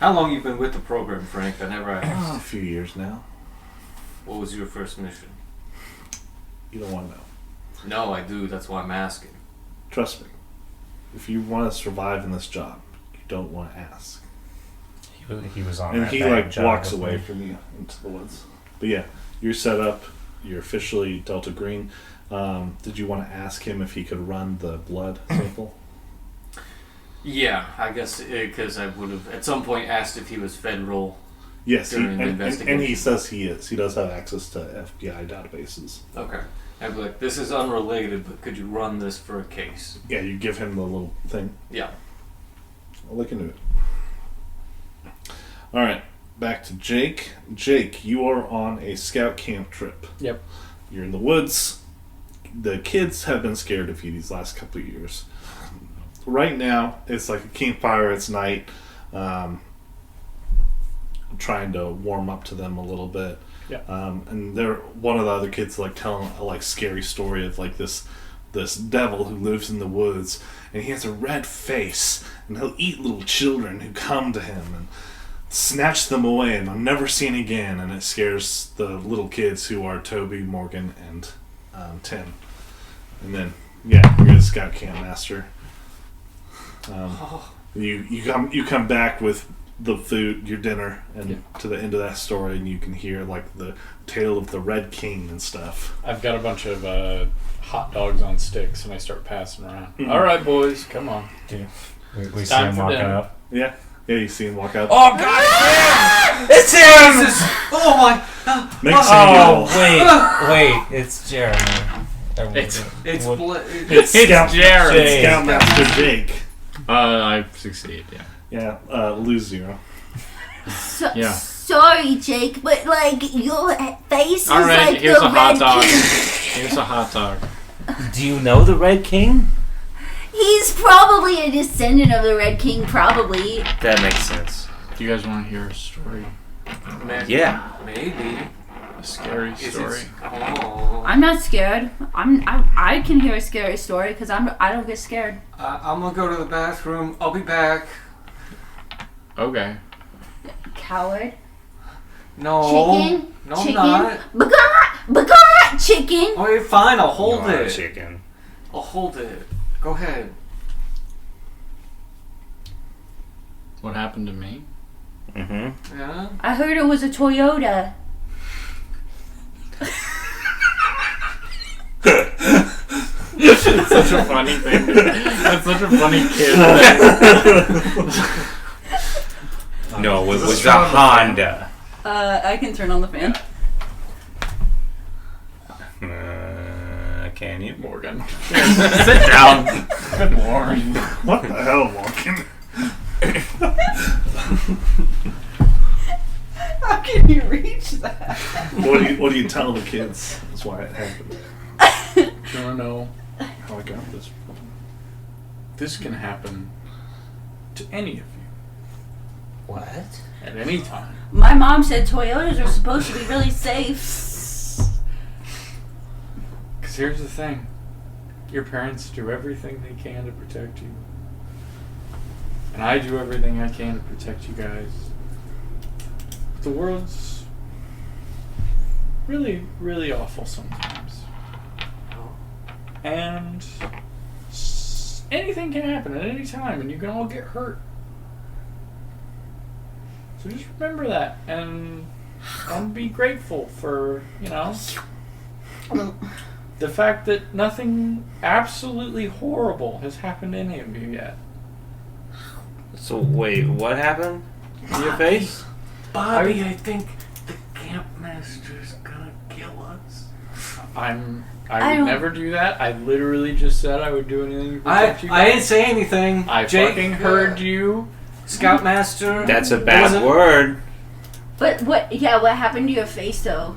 S1: How long you been with the program, Frank? I never asked.
S2: A few years now.
S1: What was your first mission?
S2: You don't want to know.
S1: No, I do. That's why I'm asking.
S2: Trust me. If you want to survive in this job, you don't want to ask.
S8: He was on
S2: And
S8: that
S2: he
S8: bag job
S2: walks
S8: with
S2: away
S8: me.
S2: from you into the woods. But yeah, you're set up. You're officially Delta Green. Did you want to ask him if he could run the blood sample?
S1: Yeah, I guess because I would have at some point asked if he was federal.
S2: Yes,
S1: During the
S2: and he
S1: investigation.
S2: says he is. He does have access to FBI databases.
S1: Okay. I'd be like, this is unrelated, but could you run this for a case?
S2: Yeah, you give him the little thing.
S1: Yeah.
S2: I'll look into it. Alright, back to Jake. Jake, you are on a scout camp trip.
S4: Yep.
S2: You're in the woods. The kids have been scared of you these last couple of years. Right now, it's like a campfire, it's night. I'm trying to warm up to them a little bit.
S4: Yeah.
S2: And one of the other kids like telling a scary story of like this devil who lives in the woods, and he has a red face, and he'll eat little children who come to him and snatch them away, and they'll never seen again. And it scares the little kids who are Toby, Morgan, and Tim. And then you're the scout camp master. You come back with the food, your dinner, and to the end of that story, and you can hear like the tale of the Red King and stuff.
S4: I've got a bunch of hot dogs on sticks, and I start passing around. All right, boys, come on.
S8: Dude, we see
S4: time
S8: him
S4: for
S8: walking
S4: dinner.
S8: up.
S2: Yeah, you see him walk out.
S6: Oh God! It's him!
S1: Oh my!
S2: Make
S8: Oh, wait, it's Jeremy.
S1: It's
S2: It's
S4: Jeremy.
S2: Scoutmaster Jake.
S4: I succeed. Yeah.
S2: Yeah, lose 0.
S4: Yeah.
S9: Sorry, Jake, but your face is
S4: All right,
S9: like
S4: here's
S9: the
S4: a hot
S9: Red
S4: dog.
S9: King.
S4: Here's a hot dog.
S8: Do you know the Red King?
S9: He's probably a descendant of the Red King, probably.
S6: That makes sense.
S4: Do you guys want to hear a story?
S6: Yeah.
S1: Maybe.
S4: A scary story.
S1: Oh.
S5: I'm not scared. I can hear a scary story because I don't get scared.
S1: I'm gonna go to the bathroom. I'll be back.
S4: Okay.
S5: Coward.
S1: No.
S9: Chicken.
S1: No,
S9: Chicken.
S1: I'm not.
S9: Bagat, chicken.
S1: Okay, fine. I'll hold
S3: You want a
S1: it.
S3: chicken.
S1: I'll hold it. Go ahead.
S4: What happened to me?
S3: Mm-hmm.
S1: Yeah.
S5: I heard it was a Toyota.
S4: It's such a funny thing. That's such a funny kid.
S3: No, it was a Honda.
S7: I can turn on the fan.
S3: Can you?
S4: Morgan. Sit down. Good lord.
S2: What the hell, Morgan?
S7: How can you reach that?
S2: What do you tell the kids? That's why it happened.
S4: Do you want to know?
S2: How I got this.
S4: This can happen to any of you
S8: What?
S4: at any time.
S5: My mom said Toyotas are supposed to be really safe.
S4: Because here's the thing. Your parents do everything they can to protect you. And I do everything I can to protect you guys. But the world's really, really awful sometimes. And anything can happen at any time, and you can all get hurt. So just remember that, and be grateful for, the fact that nothing absolutely horrible has happened to any of you yet.
S6: So wait, what happened to your face?
S1: Bobby, I think the camp master's gonna kill us.
S4: I
S5: I
S4: would
S5: don't-
S4: never do that. I literally just said I would do anything to protect you
S1: I
S4: guys.
S1: didn't say anything.
S4: I
S1: Jake,
S4: fucking heard you.
S1: Scoutmaster.
S3: That's a bad
S1: wasn't-
S3: word.
S5: But what happened to your face though?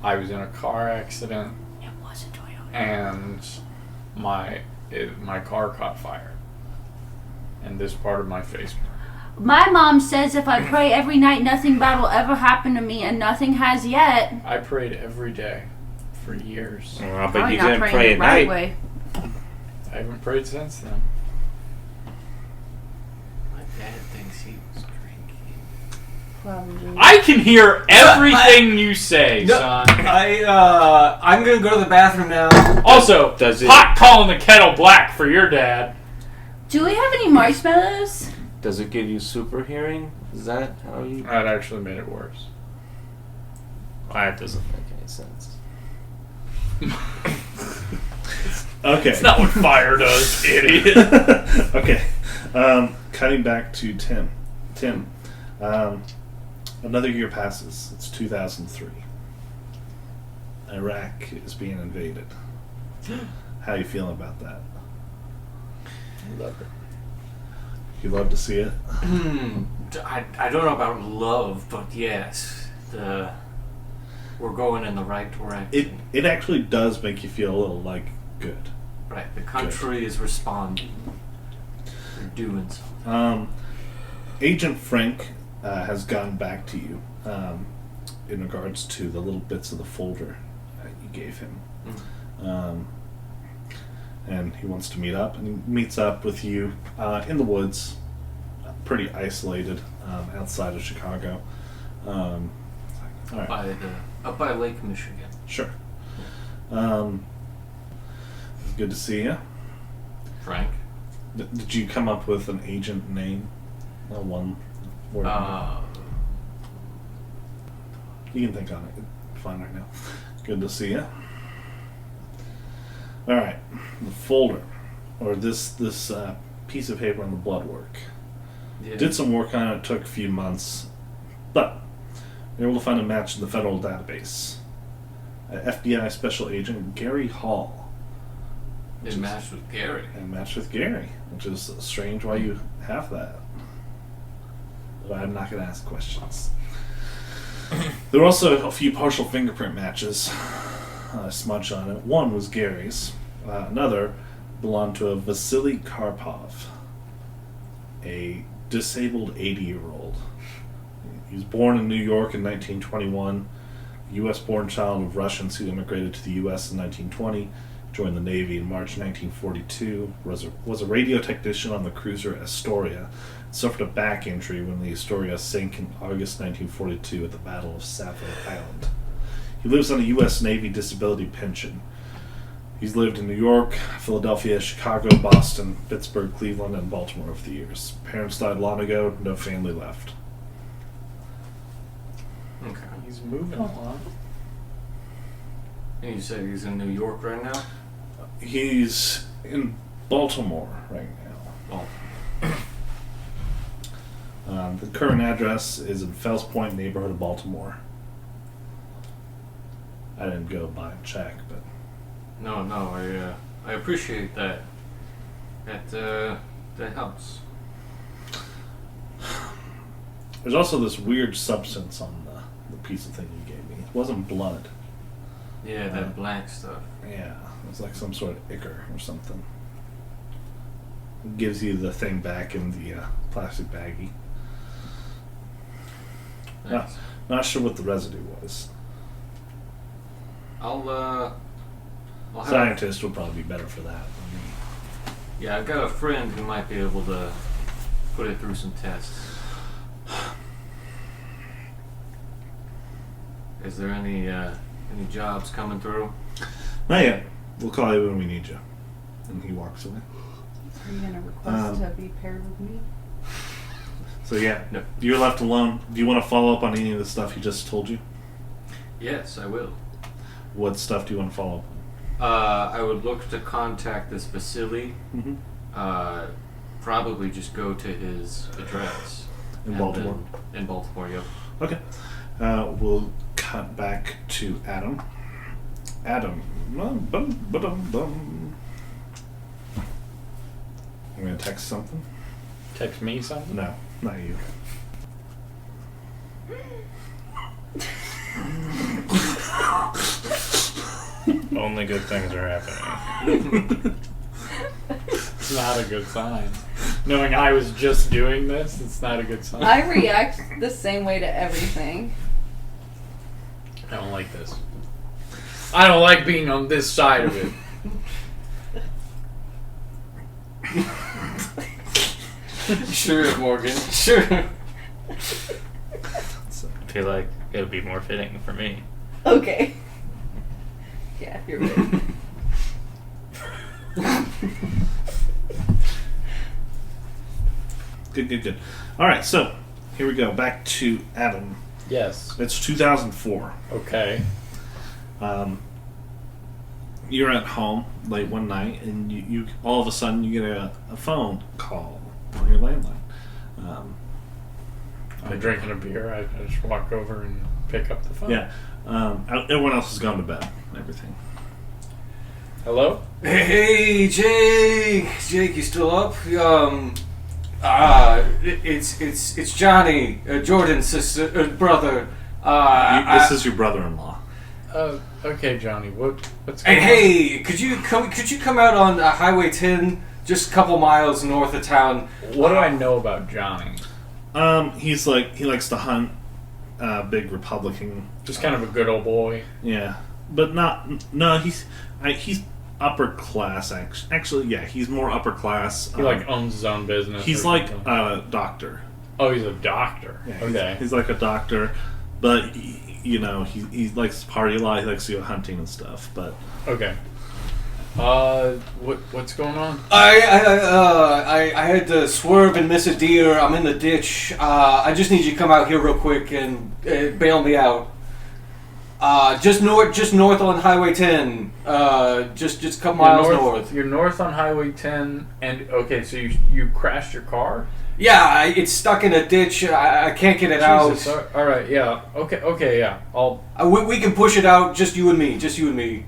S4: I was in a car accident,
S5: It was a Toyota.
S4: and my car caught fire, and this part of my face burned.
S5: My mom says if I pray every night, nothing bad will ever happen to me, and nothing has yet.
S4: I prayed every day for years.
S3: But
S5: Probably
S3: you
S5: not
S3: didn't
S5: praying
S3: pray
S5: the
S3: at
S5: right
S3: night.
S5: way.
S4: I haven't prayed since then.
S1: My dad thinks he was drinking.
S5: Probably.
S4: I can hear everything you say,
S1: No,
S4: son.
S1: I'm gonna go to the bathroom now.
S4: Also,
S3: Does it-
S4: pot calling the kettle black for your dad.
S5: Do we have any marshmallows?
S6: Does it give you super hearing? Is that how you?
S4: That actually made it worse.
S3: That doesn't make any sense.
S2: Okay.
S4: That's not what fire does, idiot.
S2: Okay. Cutting back to Tim. Tim. Another year passes. It's 2003. Iraq is being invaded. How you feeling about that?
S6: Love it.
S2: You love to see it?
S1: I don't know about love, but yes, we're going in the right direction.
S2: It actually does make you feel a little like good.
S1: Right, the country is responding. They're doing something.
S2: Agent Frank has gone back to you in regards to the little bits of the folder that you gave him. And he wants to meet up, and he meets up with you in the woods, pretty isolated, outside of Chicago. All right.
S1: Up by Lake Michigan.
S2: Sure. Good to see you.
S1: Frank?
S2: Did you come up with an agent name? One word. You can think on it. Fine right now. Good to see you. All right, the folder, or this piece of paper on the blood work.
S1: Yeah.
S2: Did some work on it. Took a few months, but we were able to find a match in the federal database. FBI Special Agent Gary Hall.
S1: It matched with Gary.
S2: And matched with Gary, which is strange why you have that. But I'm not going to ask questions. There were also a few partial fingerprint matches smudged on it. One was Gary's. Another belonged to a Vasily Karpov, a disabled 80-year-old. He was born in New York in 1921, U.S.-born child of Russians who immigrated to the U.S. in 1920, joined the Navy in March 1942, was a radio technician on the cruiser Astoria, suffered a back injury when the Astoria sank in August 1942 at the Battle of Savo Island. He lives on a U.S. Navy disability pension. He's lived in New York, Philadelphia, Chicago, Boston, Pittsburgh, Cleveland, and Baltimore over the years. Parents died long ago, no family left.
S1: Okay.
S4: He's moving along.
S1: And you said he's in New York right now?
S2: He's in Baltimore right now.
S1: Oh.
S2: The current address is in Fells Point, neighborhood of Baltimore. I didn't go by and check, but...
S1: No, I appreciate that. That helps.
S2: There's also this weird substance on the piece of thing you gave me. It wasn't blood.
S1: Yeah, that black stuff.
S2: Yeah, it was like some sort of ichor or something. It gives you the thing back in the plastic baggie.
S1: Thanks.
S2: Not sure what the residue was.
S1: I'll have
S2: Scientist will probably be better for that.
S1: Yeah, I've got a friend who might be able to put it through some tests. Is there any jobs coming through?
S2: Not yet. We'll call you when we need you. And he walks away.
S7: Are you gonna request to be paired with me?
S2: So yeah,
S1: No.
S2: you're left alone. Do you want to follow up on any of the stuff he just told you?
S1: Yes, I will.
S2: What stuff do you want to follow up on?
S1: I would look to contact this Vasily.
S2: Mm-hmm.
S1: Probably just go to his address.
S2: In
S1: And
S2: Baltimore?
S1: then- in Baltimore, yep.
S2: Okay. We'll cut back to Adam. Adam. Bum. I'm going to text something.
S4: Text me something?
S2: No, not you.
S3: Only good things are happening.
S4: It's not a good sign. Knowing I was just doing this, it's not a good sign.
S7: I react the same way to everything.
S4: I don't like this. I don't like being on this side of it.
S1: Sure, Morgan. Sure.
S3: I feel like it would be more fitting for me.
S7: Okay. Yeah, you're right.
S2: Good. All right, so here we go. Back to Adam.
S4: Yes.
S2: It's 2004.
S4: Okay.
S2: You're at home late one night, and you all of a sudden you get a phone call on your landline.
S4: I'm drinking a beer. I just walk over and pick up the phone.
S2: Yeah. Everyone else has gone to bed and everything.
S4: Hello?
S1: Hey, Jake! Jake, you still up? It's Johnny, Jordan's sister, brother.
S2: This is your brother-in-law.
S4: Okay, Johnny. What's
S1: Hey,
S4: going on?
S1: hey! Could you come out on Highway 10, just a couple miles north of town?
S4: What do I know about Johnny?
S2: He likes to hunt. Big Republican.
S4: Just kind of a good old boy.
S2: Yeah, but he's upper class. Actually, yeah, he's more upper class.
S4: He owns his own business.
S2: He's
S4: or
S2: like
S4: something.
S2: a doctor.
S4: Oh, he's a doctor.
S2: Yeah,
S4: Okay.
S2: He's like a doctor, but he likes to party a lot. He likes to go hunting and stuff. But
S4: Okay. What's going on?
S1: I had to swerve and miss a deer. I'm in the ditch. I just need you to come out here real quick and bail me out. Just north on Highway 10. Just a couple miles north.
S4: You're north on Highway 10, and okay, so you crashed your car?
S1: Yeah, it's stuck in a ditch. I can't get it
S4: Jesus,
S1: out.
S4: all right, yeah, okay, yeah.
S1: We can push it out. Just you and me.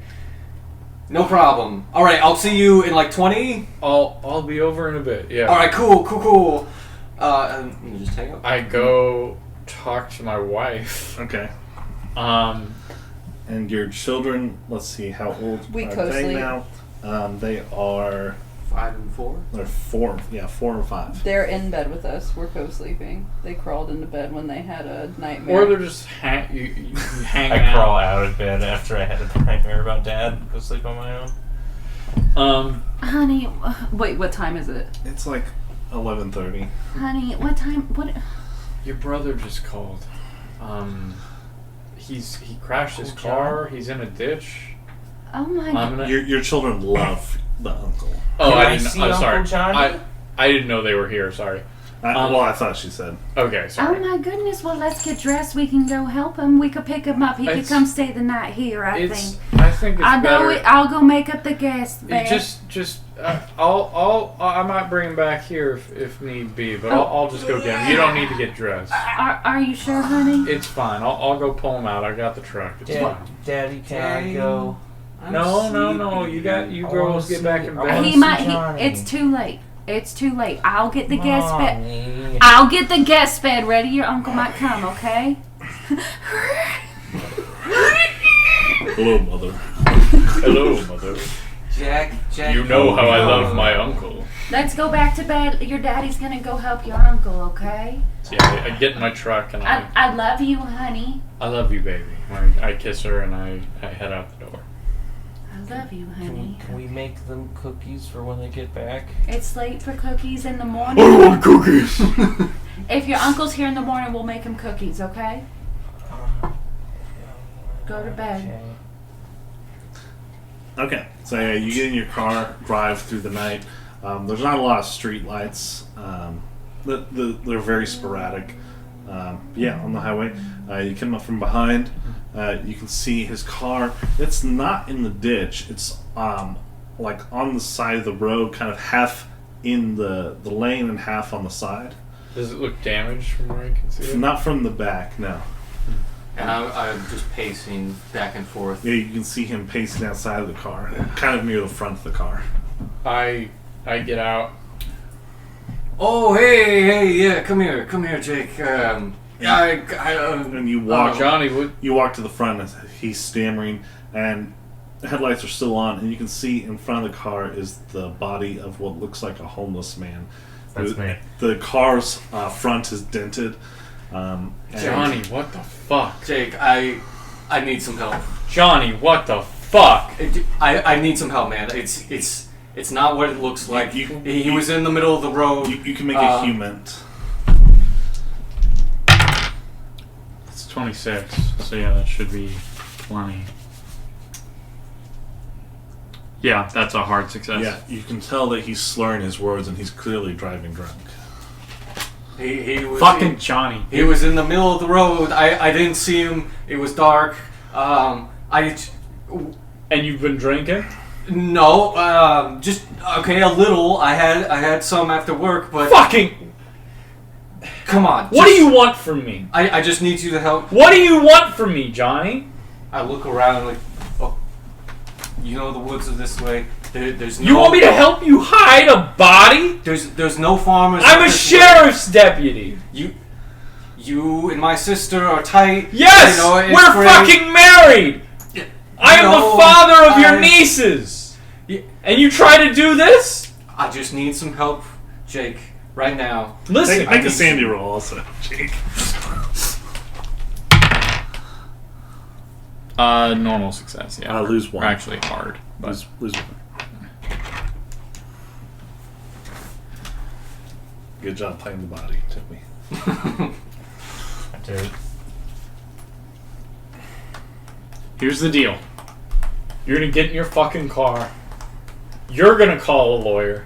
S1: No problem. All right, I'll see you in like 20.
S4: I'll be over in a bit. Yeah.
S1: All right, cool. And just hang up.
S4: I go talk to my wife.
S2: okay.
S4: And
S2: your children. Let's see, how old
S7: We
S2: are
S7: co-sleep.
S2: they now? They are
S1: 5 and 4.
S2: they're 4. Yeah, 4 or 5.
S7: They're in bed with us. We're co-sleeping. They crawled into bed when they had a nightmare.
S4: or they're just you hang
S8: I
S4: out.
S8: crawl out of bed after I had a nightmare about Dad. Go sleep on my own.
S5: Honey,
S7: Wait, what time is it?
S2: It's like 11:30.
S5: honey, what time? What?
S4: Your brother just called. He crashed his car. He's in a ditch.
S5: Oh my
S4: I'm
S5: god.
S4: gonna.
S2: Your children love the uncle.
S4: Oh,
S8: Can
S4: I
S8: I
S4: didn't.
S8: see
S4: I'm sorry.
S8: Uncle Johnny?
S4: I didn't know they were here. Sorry.
S2: Well, I thought she said.
S4: Okay,
S5: Oh
S4: sorry.
S5: my goodness. Well, let's get dressed. We can go help him. We could pick him up. He could
S4: It's-
S5: come stay the night here, I think.
S4: I think it's
S5: I know
S4: better.
S5: it. I'll go make up the guest bed.
S4: I might bring him back here if need be, but I'll just go get him. You don't need to get dressed.
S5: Are you sure, honey?
S4: It's fine. I'll go pull him out. I got the truck. It's fine.
S8: Daddy, can I go?
S4: No. You girls get back in
S8: I
S4: bed.
S8: wanna
S5: He
S8: see
S5: might.
S8: Johnny.
S5: It's too late. It's too late. I'll get the guest bed.
S8: Mommy.
S5: I'll get the guest bed ready. Your uncle might come. Okay.
S2: Hello, mother.
S4: Hello, mother.
S1: Jack.
S4: You know how I love my uncle.
S5: Let's go back to bed. Your daddy's gonna go help your uncle. Okay.
S4: So yeah, I get in my truck and
S5: I love you, honey.
S4: I love you, baby. I kiss her and I head out the door.
S5: I love you, honey.
S8: Can we make them cookies for when they get back?
S5: It's late for cookies in the morning.
S4: want cookies.
S5: If your uncle's here in the morning, we'll make him cookies. Okay. Go to bed.
S2: Okay, so yeah, you get in your car, drive through the night. There's not a lot of street lights. They're very sporadic. Yeah, on the highway. You come up from behind. You can see his car. It's not in the ditch. It's like on the side of the road, kind of half in the lane and half on the side.
S4: Does it look damaged from where I can see it?
S2: Not from the back, no.
S1: And I'm just pacing back and forth.
S2: Yeah, you can see him pacing outside of the car, kind of near the front of the car.
S4: I get out.
S1: Oh, hey, yeah, come here, Jake.
S2: And you walk.
S4: Johnny, what?
S2: You walk to the front, and he's stammering, and the headlights are still on, and you can see in front of the car is the body of what looks like a homeless man.
S8: That's me.
S2: The car's front is dented. And
S4: Johnny, what the fuck?
S1: Jake, I need some help.
S4: Johnny, what the fuck?
S1: I need some help, man. It's not what it looks like. He was in the middle of the road.
S2: You can make a human.
S4: It's 26, so yeah, that should be plenty. Yeah, that's a hard success.
S2: Yeah, you can tell that he's slurring his words, and he's clearly driving drunk.
S1: He was
S4: Fucking Johnny.
S1: He was in the middle of the road. I didn't see him. It was dark.
S4: And you've been drinking?
S1: Just okay, a little. I had some after work, but
S4: Fucking
S1: Come on.
S10: What do you want from me?
S1: I just need you to help.
S10: What do you want from me, Johnny?
S1: I look around like, oh, you know the woods are this way. There's no.
S10: You want me to help you hide a body?
S1: There's no farmers.
S10: I'm a sheriff's deputy.
S1: You and my sister are tight.
S10: Yes,
S1: you know,
S10: we're
S1: great.
S10: fucking married. I am the father of your nieces. And you try to do this?
S1: I just need some help, Jake, right now.
S2: Listen, make a Sandy roll also, Jake.
S4: Normal success, yeah.
S2: Lose one.
S4: Or actually hard. But.
S2: Lose one. Good job playing the body, Timmy.
S8: I did.
S10: Here's the deal. You're gonna get in your fucking car. You're gonna call a lawyer.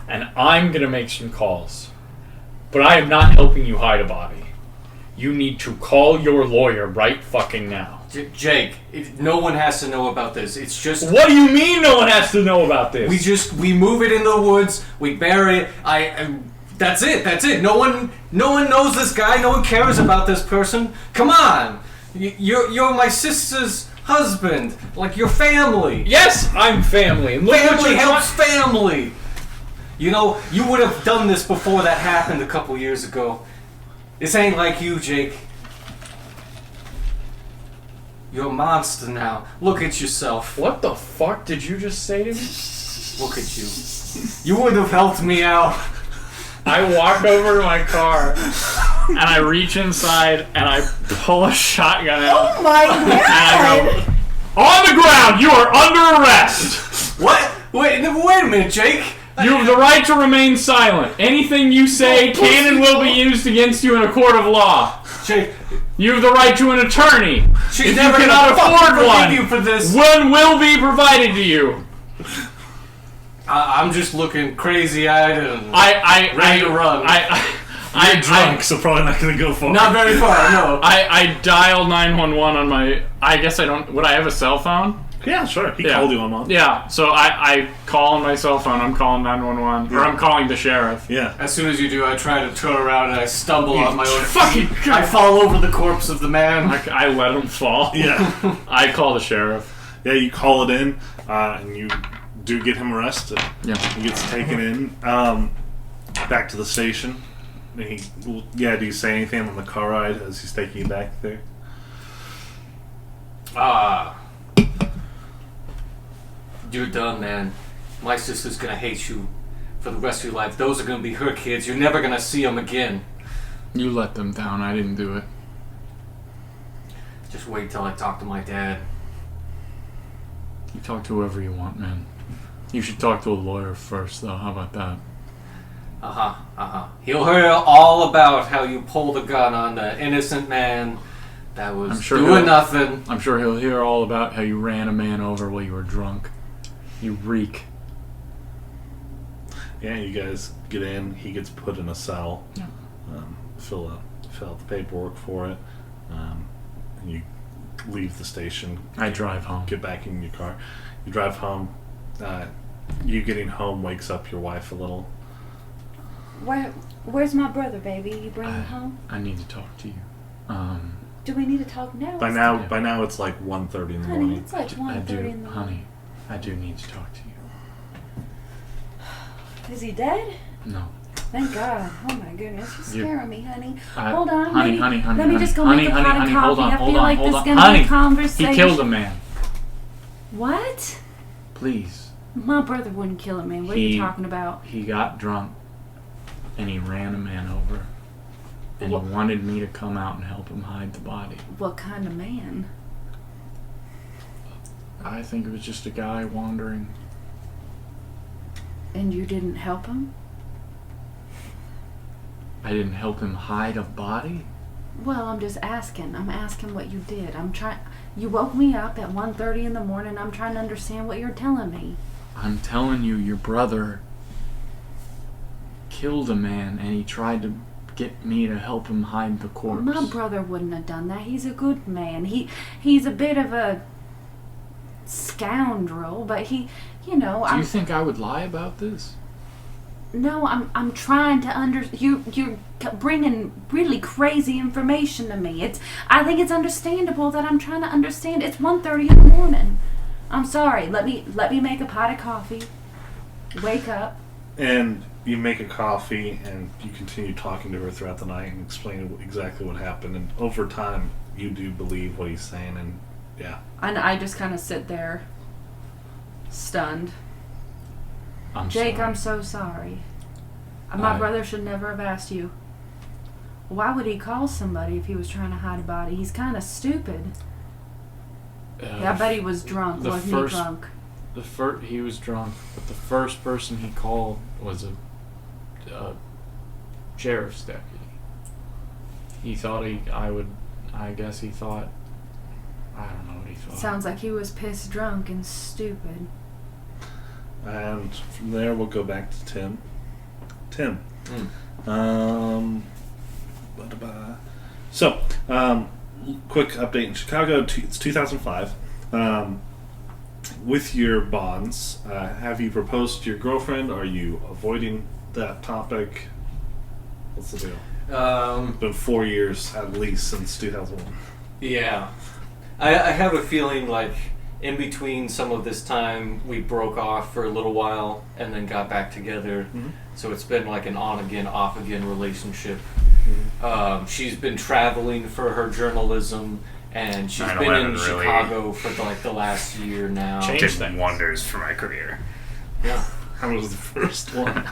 S10: And I'm gonna make some calls. But I am not helping you hide a body. You need to call your lawyer right fucking now.
S1: Jake, no one has to know about this. It's just.
S10: What do you mean no one has to know about this?
S1: We move it in the woods. We bury it. That's it. That's it. No one knows this guy. No one cares about this person. Come on, you're my sister's husband. Like your family.
S10: Yes, I'm family. And look
S1: family helps family. You know, you would have done this before that happened a couple years ago. This ain't like you, Jake. You're a monster now. Look at yourself.
S10: What the fuck did you just say to me?
S1: Look at you. You would have helped me out.
S10: I walk over to my car and I reach inside and I pull a shotgun out.
S9: Oh my god!
S10: And I go, on the ground, you are under arrest.
S1: What? Wait a minute, Jake.
S10: You have the right to remain silent. Anything you say can and will be used against you in a court of law.
S1: Jake.
S10: You have the right to an attorney.
S1: She's
S10: if
S1: never
S10: you cannot afford one,
S1: you for this.
S10: One will be provided to you.
S1: I'm just looking crazy-eyed and ready to run.
S2: I'm drunk, so probably not going to go far.
S1: Not very far, no.
S4: I dialed 911 on my... I guess I don't... Would I have a cell phone?
S2: Yeah, sure. He called you on one.
S4: Yeah, so I call on my cell phone. I'm calling 911. Or I'm calling the sheriff.
S2: Yeah.
S1: As soon as you do, I try to turn around and I stumble on my own
S4: fucking
S1: feet. I fall over the corpse of the man.
S4: I let him fall.
S2: Yeah.
S4: I call the sheriff.
S2: Yeah, you call it in, and you do get him arrested.
S4: Yeah.
S2: He gets taken in, back to the station. And do you say anything on the car ride as he's taking you back there?
S1: You're done, man. My sister's gonna hate you for the rest of your life. Those are gonna be her kids. You're never gonna see them again.
S4: You let them down. I didn't do it.
S1: Just wait till I talk to my dad.
S4: You talk to whoever you want, man. You should talk to a lawyer first, though. How about that?
S1: He'll hear all about how you pulled a gun on an innocent man that was doing nothing.
S4: I'm sure he'll hear all about how you ran a man over while you were drunk. You reek.
S2: Yeah, you guys get in. He gets put in a cell.
S4: Yeah.
S2: Fill out the paperwork for it. And you leave the station.
S4: I drive home.
S2: Get back in your car. You drive home. You getting home wakes up your wife a little.
S5: Where's my brother, baby? You bring him home?
S4: I need to talk to you.
S5: Do we need to talk now?
S2: By now it's like 1:30 in the morning.
S5: It's like 1:30 in the morning.
S4: Honey, I do need to talk to you.
S5: Is he dead?
S4: No.
S5: Thank God. Oh my goodness, you're scaring me, honey.
S4: Hold
S5: on,
S4: honey.
S5: Let me just go make a pot of coffee. I feel like this is going to be a conversation.
S4: He killed a man.
S5: What?
S4: Please.
S5: My brother wouldn't kill a man. What are you talking about?
S4: He got drunk and he ran a man over. And he wanted me to come out and help him hide the body.
S5: What kind of man?
S4: I think it was just a guy wandering.
S5: And you didn't help him?
S4: I didn't help him hide a body?
S5: Well, I'm just asking. I'm asking what you did. You woke me up at 1:30 in the morning. I'm trying to understand what you're telling me.
S4: I'm telling you, your brother killed a man and he tried to get me to help him hide the corpse.
S5: My brother wouldn't have done that. He's a good man. He's a bit of a scoundrel, but he,
S4: Do you think I would lie about this?
S5: No, I'm trying to you're bringing really crazy information to me. I think it's understandable that I'm trying to understand. It's 1:30 in the morning. I'm sorry. Let me make a pot of coffee. Wake up.
S2: And you make a coffee, and you continue talking to her throughout the night and explaining exactly what happened. And over time, you do believe what he's saying, and yeah.
S7: And I just kind of sit there, stunned.
S5: Jake, I'm so sorry. My brother should never have asked you. Why would he call somebody if he was trying to hide a body? He's kind of stupid. I bet he was drunk. Wasn't he drunk?
S4: He was drunk, but the first person he called was a sheriff's deputy. He thought I guess he thought, I don't know what he thought.
S5: Sounds like he was pissed drunk and stupid.
S2: And from there, we'll go back to Tim. Tim. So, quick update in Chicago. It's 2005. With your bonds, have you proposed to your girlfriend? Are you avoiding that topic? What's the deal? It's been 4 years at least since 2001.
S1: Yeah. I have a feeling like in between some of this time we broke off for a little while and then got back together. Mm-hmm. So it's been like an on again, off again relationship. Mm-hmm. She's been traveling for her journalism, and she's been in Chicago for like the last year now.
S3: Did wonders for my career.
S1: Yeah.
S2: I was the first one.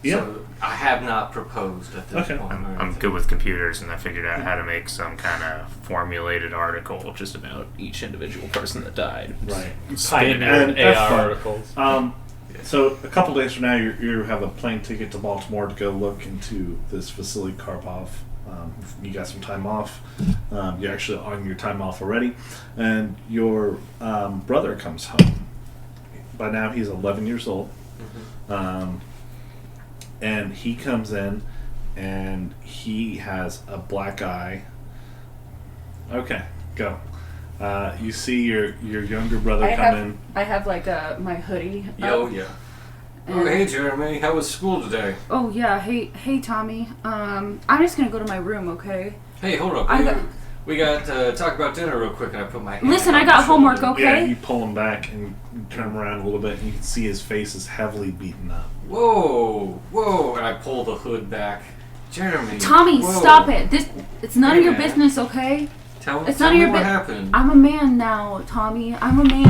S2: Yeah.
S1: So I have not proposed at this point.
S3: I'm good with computers, and I figured out how to make some kind of formulated article just about each individual person that died.
S2: Right.
S10: Pioneered AR articles.
S2: So a couple days from now, you have a plane ticket to Baltimore to go look into this Vasily Karpov. You got some time off. You're actually on your time off already. And your brother comes home. By now, he's 11 years old. Mm-hmm. And he comes in, and he has a black eye. Okay, go. You see your younger brother come in.
S7: I have like my hoodie.
S1: Oh yeah. Oh hey Jeremy, how was school today?
S5: Oh yeah, hey Tommy. I'm just gonna go to my room, okay?
S1: Hey, hold up. We got to talk about dinner real quick, and I put my hand
S5: Listen,
S1: on
S5: I got
S1: your
S5: homework,
S1: shoulder.
S5: okay?
S2: Yeah, you pull him back and turn him around a little bit, and you can see his face is heavily beaten up.
S1: Whoa, and I pull the hood back. Jeremy.
S5: Tommy,
S1: whoa.
S5: Stop it. It's none of your
S1: man.
S5: business, okay?
S1: Tell
S5: none of
S1: me
S5: your
S1: what happened.
S5: I'm a man now, Tommy. I'm a man.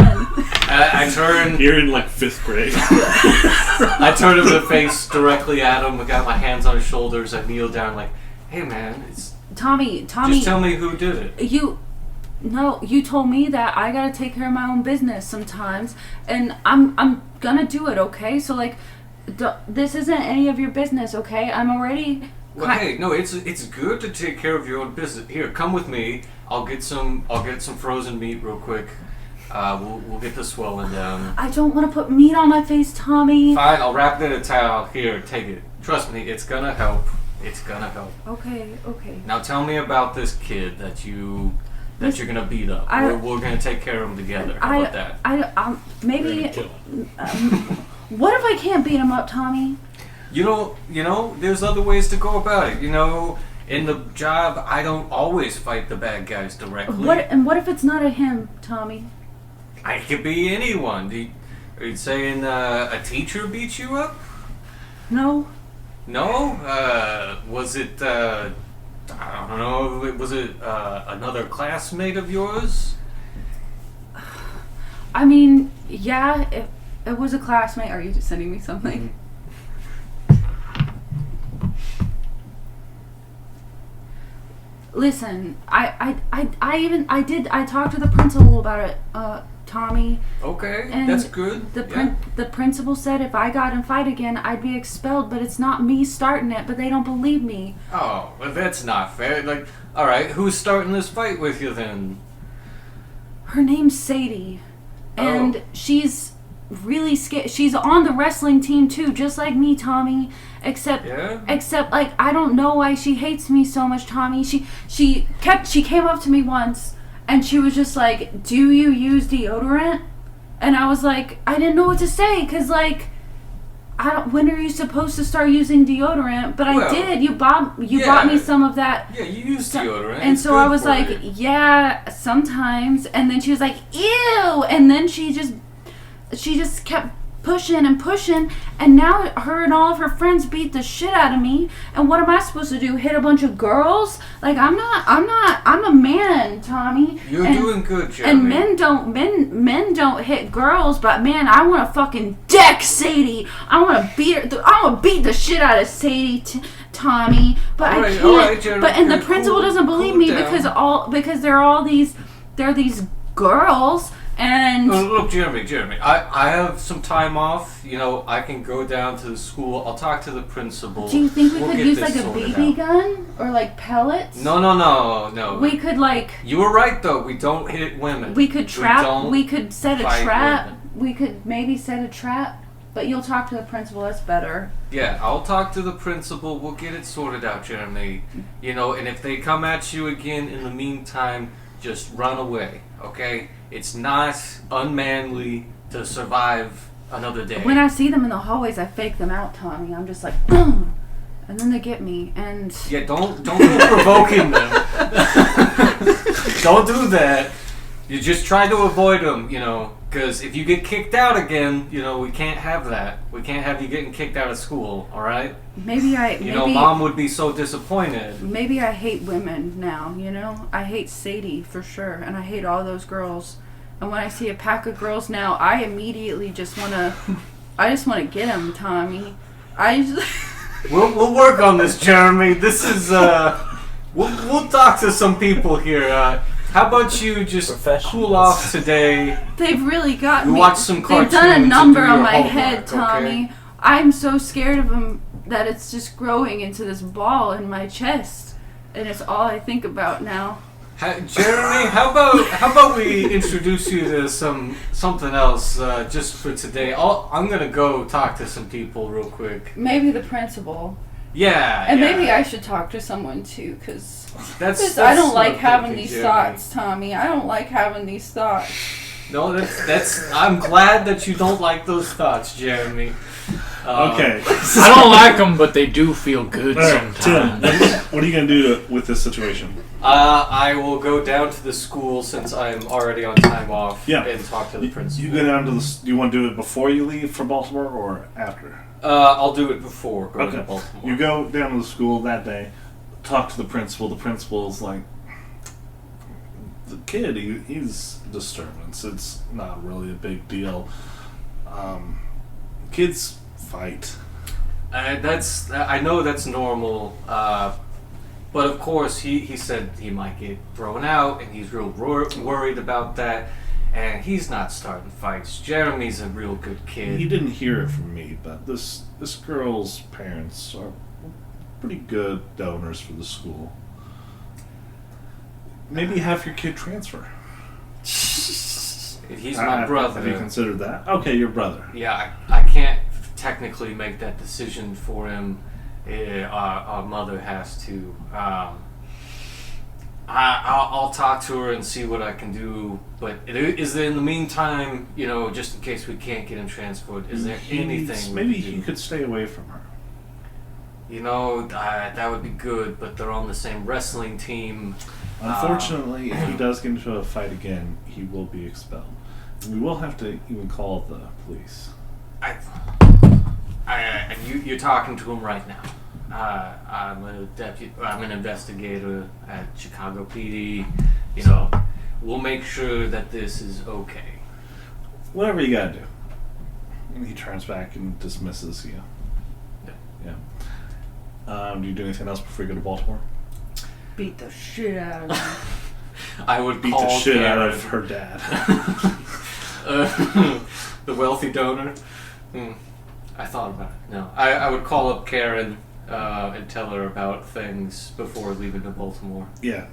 S1: I turn.
S2: You're in like 5th grade.
S1: I turn him the face directly at him. I got my hands on his shoulders. I kneel down like, hey man, it's
S5: Tommy.
S1: Just tell me who did it.
S5: You told me that I gotta take care of my own business sometimes, and I'm gonna do it, okay? So like, this isn't any of your business, okay? I'm already.
S1: Well, hey, no, it's good to take care of your own business. Here, come with me. I'll get some frozen meat real quick. We'll get the swelling down.
S5: I don't want to put meat on my face, Tommy.
S1: Fine, I'll wrap it in a towel. Here, take it. Trust me, it's gonna help. It's gonna help.
S5: Okay.
S1: Now tell me about this kid that you're gonna beat up. We're gonna take care of him together. How about that?
S5: Maybe. What if I can't beat him up, Tommy?
S1: You know, there's other ways to go about it. You know, in the job, I don't always fight the bad guys directly.
S5: What if it's not a him, Tommy?
S1: I could be anyone. Are you saying a teacher beat you up?
S5: No.
S1: No? Was it, I don't know, was it another classmate of yours?
S5: I mean, yeah, it was a classmate. Are you just sending me something?
S1: Mm-hmm.
S5: Listen, I talked to the principal about it, Tommy.
S1: Okay,
S5: and
S1: that's good.
S5: The principal said if I got in fight again, I'd be expelled, but it's not me starting it, but they don't believe me.
S1: Oh, well, that's not fair. Like, alright, who's starting this fight with you then?
S5: Her name's Sadie, and she's really scared. She's on the wrestling team too, just like me, Tommy. Except like I don't know why she hates me so much, Tommy. She came up to me once and she was just like, "Do you use deodorant?" And I was like, I didn't know what to say because like I don't. When are you supposed to start using deodorant? But I
S1: Well,
S5: did. You bought
S1: yeah.
S5: me some of that.
S1: Yeah, you use deodorant.
S5: And
S1: It's
S5: so I
S1: good
S5: was
S1: for
S5: like,
S1: you.
S5: yeah, sometimes. And then she was like, ew. And then she just kept pushing and pushing. And now her and all of her friends beat the shit out of me. And what am I supposed to do? Hit a bunch of girls? Like, I'm a man, Tommy.
S1: You're doing good, Jeremy.
S5: And men don't hit girls, but man, I want to fucking deck Sadie. I want to beat her. I want to beat the shit out of Sadie, Tommy. But I can't.
S1: all right, Jeremy,
S5: but and the
S1: okay,
S5: principal doesn't believe
S1: cool
S5: me
S1: down.
S5: because they're these girls. And
S1: look, Jeremy, I have some time off. You know, I can go down to the school. I'll talk to the principal.
S5: do you think we
S1: We'll
S5: could
S1: get
S5: use
S1: this
S5: like a
S1: sorted
S5: BB
S1: out.
S5: gun or like pellets?
S1: No.
S5: We could like.
S1: You were right though. We don't hit women.
S5: We could trap.
S1: don't
S5: We could set a
S1: fight
S5: trap.
S1: women.
S5: We could maybe set a trap. But you'll talk to the principal. That's better.
S1: Yeah, I'll talk to the principal. We'll get it sorted out, Jeremy. You know, and if they come at you again in the meantime, just run away, okay? It's not unmanly to survive another day.
S5: When I see them in the hallways, I fake them out, Tommy. I'm just like, boom, and then they get me. And
S1: Yeah, don't be provoking them. Don't do that. You just try to avoid them, you know, because if you get kicked out again, you know, we can't have that. We can't have you getting kicked out of school, all right?
S5: maybe
S1: You know, Mom would be so disappointed.
S5: Maybe I hate women now. You know, I hate Sadie for sure, and I hate all those girls. And when I see a pack of girls now, I immediately just want to get them, Tommy.
S1: We'll work on this, Jeremy. This is we'll talk to some people here. How about you just cool off today?
S5: They've really got
S1: We
S5: me.
S1: watch some
S5: They've done a
S1: cartoons and
S5: number
S1: do
S5: on
S1: your
S5: my
S1: homework,
S5: head, Tommy.
S1: okay?
S5: I'm so scared of them that it's just growing into this ball in my chest, and it's all I think about now.
S1: Jeremy, how about we introduce you to something else just for today? I'm gonna go talk to some people real quick.
S5: Maybe the principal.
S1: Yeah,
S5: And
S1: yeah.
S5: maybe I should talk to someone too, because
S1: That's
S5: I don't
S1: not
S5: like having
S1: thinking,
S5: these
S1: Jeremy.
S5: thoughts, Tommy. I don't like having these thoughts.
S1: No, that's. I'm glad that you don't like those thoughts, Jeremy.
S2: Okay.
S10: I don't like them, but they do feel good
S2: All right, Tim,
S10: sometimes.
S2: what are you going to do with this situation?
S1: I will go down to the school since I'm already on time off.
S2: Yeah.
S1: And talk to the principal.
S2: You go down to the. Do you want to do it before you leave for Baltimore or after?
S1: I'll do it before going to
S2: Okay.
S1: Baltimore.
S2: You go down to the school that day, talk to the principal. The principal's like, the kid, he's a disturbance. It's not really a big deal. Kids fight.
S1: I know that's normal, but of course he said he might get thrown out, and he's real worried about that. And he's not starting fights. Jeremy's a real good kid.
S2: He didn't hear it from me, but this girl's parents are pretty good donors for the school. Maybe have your kid transfer.
S1: He's my brother.
S2: Have you considered that? Okay, your brother.
S1: Yeah, I can't technically make that decision for him. Our mother has to. I'll talk to her and see what I can do. But is there, in the meantime, you know, just in case we can't get him transferred, is there anything?
S2: Maybe
S1: we can
S2: he
S1: do?
S2: could stay away from her.
S1: You know, that would be good. But they're on the same wrestling team.
S2: Unfortunately, if he does get into a fight again, he will be expelled. We will have to even call the police.
S1: You're talking to him right now. I'm an investigator at Chicago PD. You know, we'll make sure that this is okay.
S2: Whatever you gotta do. And he turns back and dismisses you. Yeah. Do you do anything else before you go to Baltimore?
S5: Beat the shit out of them.
S1: I would
S2: Beat
S1: call
S2: the shit out
S1: Karen.
S2: of her dad.
S1: The wealthy donor. I thought about it. No, I would call up Karen and tell her about things before leaving to Baltimore.
S2: Yeah,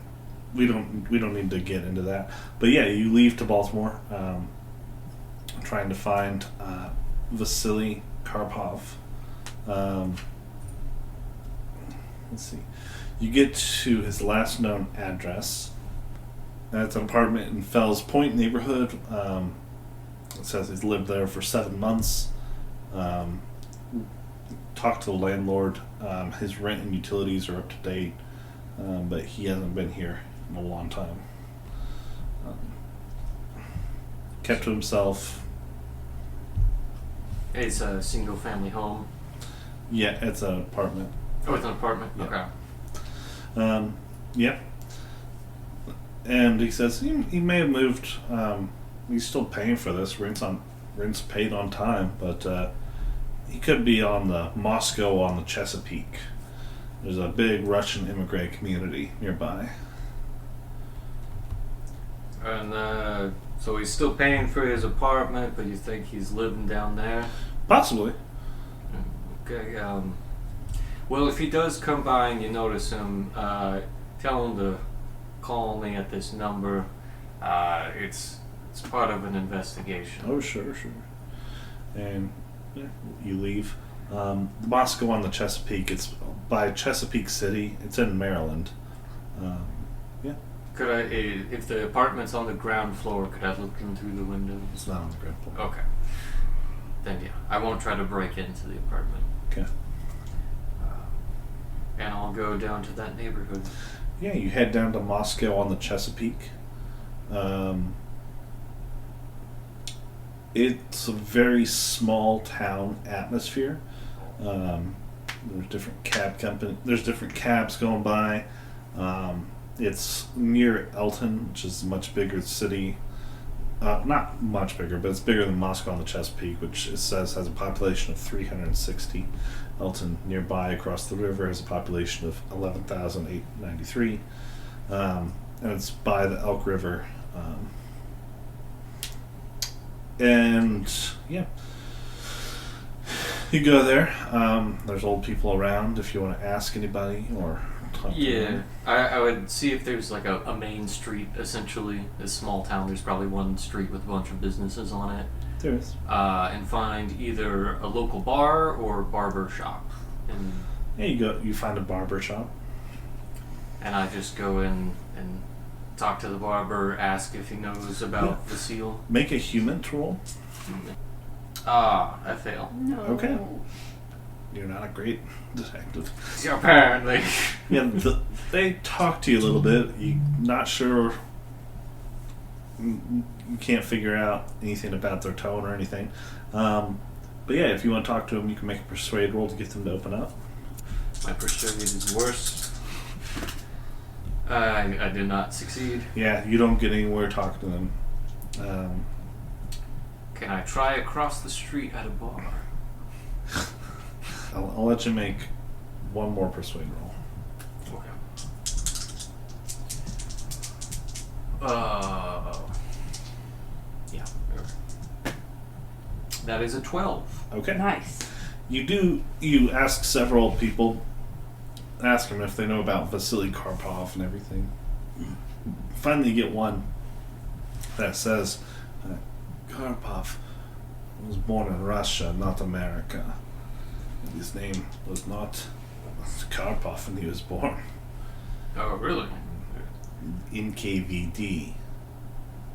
S2: we don't need to get into that. But yeah, you leave to Baltimore, trying to find Vasily Karpov. Let's see. You get to his last known address. That's an apartment in Fells Point neighborhood. It says he's lived there for 7 months. talked to the landlord. His rent and utilities are up to date, but he hasn't been here in a long time. Kept to himself.
S1: It's a single family home.
S2: Yeah, it's an apartment.
S1: Oh, it's an apartment?
S2: Yeah.
S1: Okay.
S2: Yeah. And he says he may have moved. He's still paying for this. Rent's paid on time, but he could be on the Moscow on the Chesapeake. There's a big Russian immigrant community nearby.
S1: And so he's still paying for his apartment, but you think he's living down there?
S2: Possibly.
S1: Okay. Well, if he does come by and you notice him, tell him to call me at this number. It's part of an investigation.
S2: Oh, sure. And yeah, you leave. Moscow on the Chesapeake. It's by Chesapeake City. It's in Maryland. Yeah.
S1: Could I, if the apartment's on the ground floor, could I look in through the windows?
S2: It's not on the ground floor.
S1: Okay. Then yeah, I won't try to break into the apartment.
S2: Okay.
S1: And I'll go down to that neighborhood.
S2: Yeah, you head down to Moscow on the Chesapeake. It's a very small town atmosphere. There's different There's different cabs going by. It's near Elton, which is a much bigger city. Not much bigger, but it's bigger than Moscow on the Chesapeake, which it says has a population of 360. Elton, nearby across the river, has a population of 11,893. And it's by the Elk River. And yeah, you go there. There's old people around if you want to ask anybody or talk to them.
S1: I would see if there's like a main street, essentially. This small town, there's probably one street with a bunch of businesses on it.
S2: There is.
S1: And find either a local bar or barber shop. And
S2: Yeah, you find a barber shop.
S1: And I just go in and talk to the barber, ask if he knows about the seal.
S2: Make a human roll.
S1: I fail.
S5: No.
S2: Okay. You're not a great detective.
S1: Apparently.
S2: Yeah, they talk to you a little bit. You're not sure. You can't figure out anything about their tone or anything. But yeah, if you want to talk to them, you can make a persuade roll to get them to open up.
S1: My persuade is worse. I did not succeed.
S2: Yeah, you don't get anywhere talking to them.
S1: Can I try across the street at a bar?
S2: I'll let you make one more persuade roll.
S1: Okay. Yeah. That is a 12.
S2: Okay.
S5: Nice.
S2: You ask several people, ask them if they know about Vasily Karpov and everything. Finally you get one that says, Karpov was born in Russia, not America. And his name was not Karpov when he was born.
S1: Oh, really?
S2: In KVD.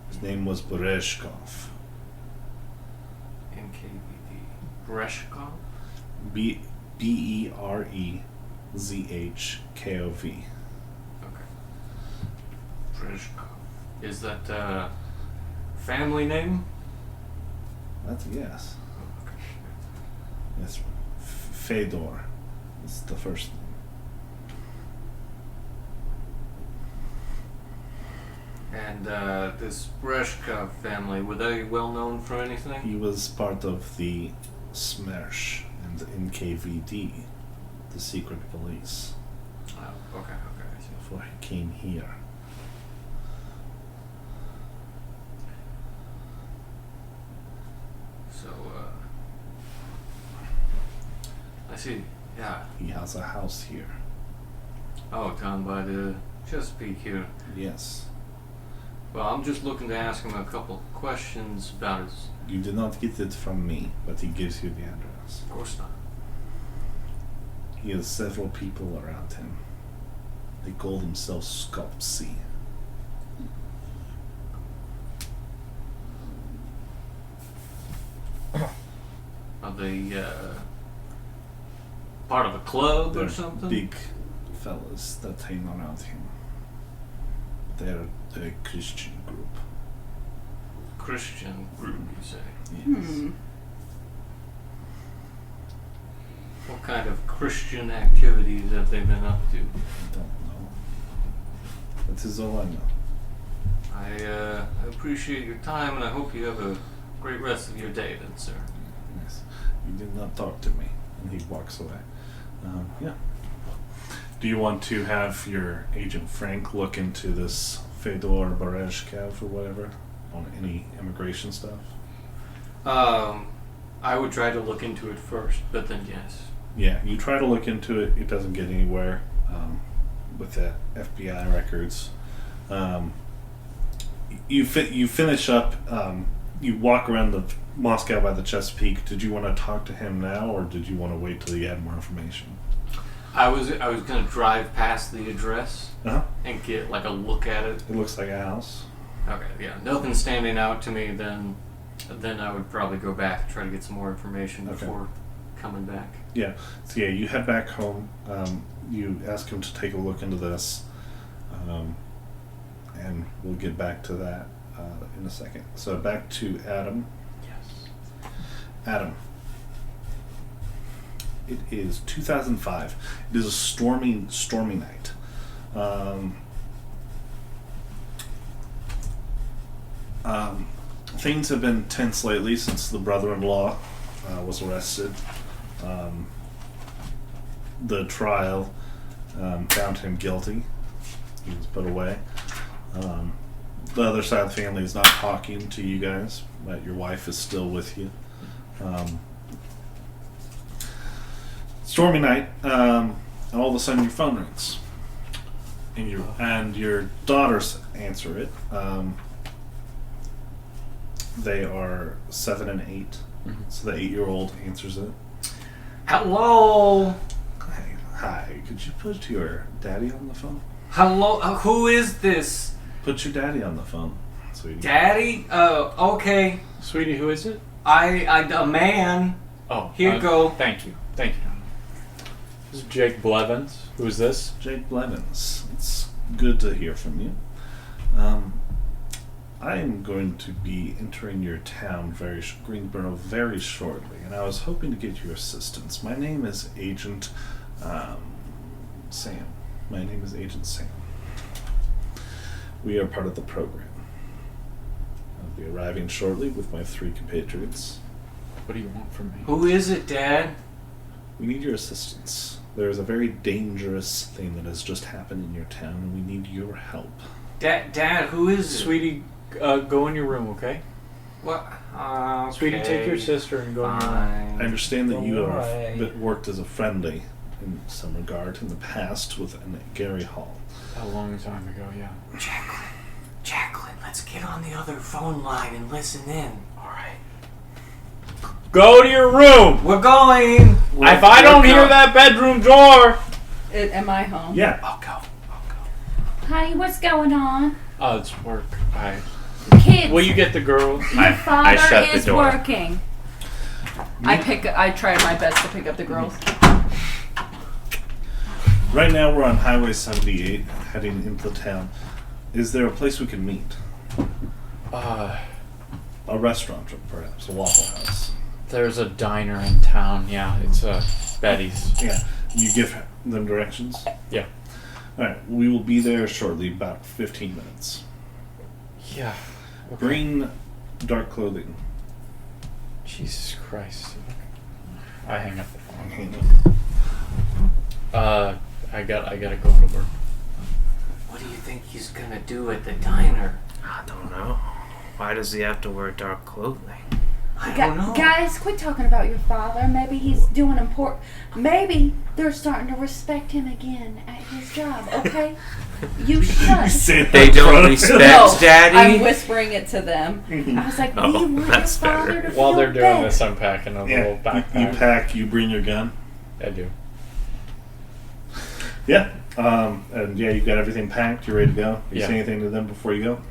S2: His name was Bereshkov.
S1: NKVD. Breshkov?
S2: Berezhkov.
S1: Okay. Breshkov. Is that family name?
S2: That's a yes.
S1: Oh, okay.
S2: Yes. Fedor is the first name.
S1: And this Breshkov family, were they well known for anything?
S2: He was part of the SMERSH and the NKVD, the secret police,
S1: Oh, okay, I see.
S2: before he came here.
S1: So, I see, yeah.
S2: He has a house here.
S1: Oh, down by the Chesapeake here.
S2: Yes.
S1: Well, I'm just looking to ask him a couple questions about his...
S2: You did not get it from me, but he gives you the address.
S1: Of course not.
S2: He has several people around him. They call themselves Skopsi.
S1: Are they, part of a club
S2: They're
S1: or something?
S2: big fellas that hang around him. They're a Christian group.
S1: Christian group, you say?
S2: Yes.
S1: What kind of Christian activities have they been up to?
S2: I don't know. That is all I know.
S1: I appreciate your time, and I hope you have a great rest of your day then, sir.
S2: Yes. You did not talk to me. And he walks away. Yeah. Do you want to have your agent Frank look into this Fedor Berezhkev or whatever on any immigration stuff?
S1: I would try to look into it first, but then yes.
S2: Yeah, you try to look into it. It doesn't get anywhere with the FBI records. You finish up. You walk around the Moscow by the Chesapeake. Did you want to talk to him now, or did you want to wait till you had more information?
S1: I was gonna drive past the address
S2: Uh-huh.
S1: and get like a look at it.
S2: It looks like a house.
S1: Okay, yeah, nothing standing out to me. Then I would probably go back and try to get some more information
S2: Okay.
S1: before coming back.
S2: Yeah. So yeah, you head back home. You ask him to take a look into this, and we'll get back to that in a second. So back to Adam.
S1: Yes.
S2: Adam. It is 2005. It is a stormy night. Things have been tense lately since the brother-in-law was arrested. The trial found him guilty. He was put away. The other side of the family is not talking to you guys, but your wife is still with you. Stormy night, and all of a sudden your phone rings, and your daughters answer it. They are 7 and 8, so the 8-year-old answers it.
S1: Hello.
S2: Hi, could you put your daddy on the phone?
S1: Hello. Who is this?
S2: Put your daddy on the phone, sweetie.
S1: Daddy? Okay.
S10: Sweetie, who is it?
S1: A man.
S10: Oh,
S1: Here you go.
S10: Thank you. This is Jake Blevins. Who is this?
S2: Jake Blevins. It's good to hear from you. I am going to be entering your town, Greensboro, very shortly, and I was hoping to get your assistance. My name is Agent Sam. My name is Agent Sam. We are part of the program. I'll be arriving shortly with my 3 compatriots.
S10: What do you want from me?
S1: Who is it, Dad?
S2: We need your assistance. There is a very dangerous thing that has just happened in your town, and we need your help.
S1: Dad, who is it?
S10: Sweetie, go in your room, okay?
S1: What?
S10: Sweetie, take your sister and go in your room.
S2: I understand that you
S1: Alright.
S2: have worked as a friendly in some regard in the past with Gary Hall.
S10: A long time ago, yeah.
S1: Jacqueline, let's get on the other phone line and listen in.
S10: Alright. Go to your room!
S1: We're going!
S10: If I don't hear that bedroom door...
S7: Am I home?
S2: Yeah.
S1: I'll go.
S5: Honey, what's going on?
S10: Oh, it's work.
S5: Kids,
S10: Will you get the girls?
S5: your father
S3: shut the
S5: is
S3: door.
S5: working.
S7: I try my best to pick up the girls.
S2: Right now we're on Highway 78 heading into town. Is there a place we can meet? A restaurant, perhaps. A Waffle House.
S10: There's a diner in town, yeah. It's Betty's.
S2: Yeah. You give them directions?
S10: Yeah.
S2: Alright, we will be there shortly, about 15 minutes.
S10: Yeah. Okay.
S2: Green, dark clothing.
S10: Jesus Christ. I hang up the phone. I gotta go to work.
S1: What do you think he's gonna do at the diner?
S6: I don't know. Why does he have to wear dark clothing?
S1: I don't know.
S5: Guys, quit talking about your father. Maybe he's doing important. Maybe they're starting to respect him again at his job. Okay, you shush.
S6: They don't respect
S7: No,
S6: Daddy?
S7: I'm whispering it to them.
S5: I was like, we
S6: Oh,
S5: want your
S6: that's
S5: father
S6: better.
S5: to
S10: While
S5: feel
S10: they're doing
S5: better.
S10: this, I'm packing a little
S2: You
S10: backpack.
S2: pack, you bring your gun.
S10: I do.
S2: Yeah. And yeah, you got everything packed, you're ready to go. You
S10: Yeah.
S2: say anything to them before you go?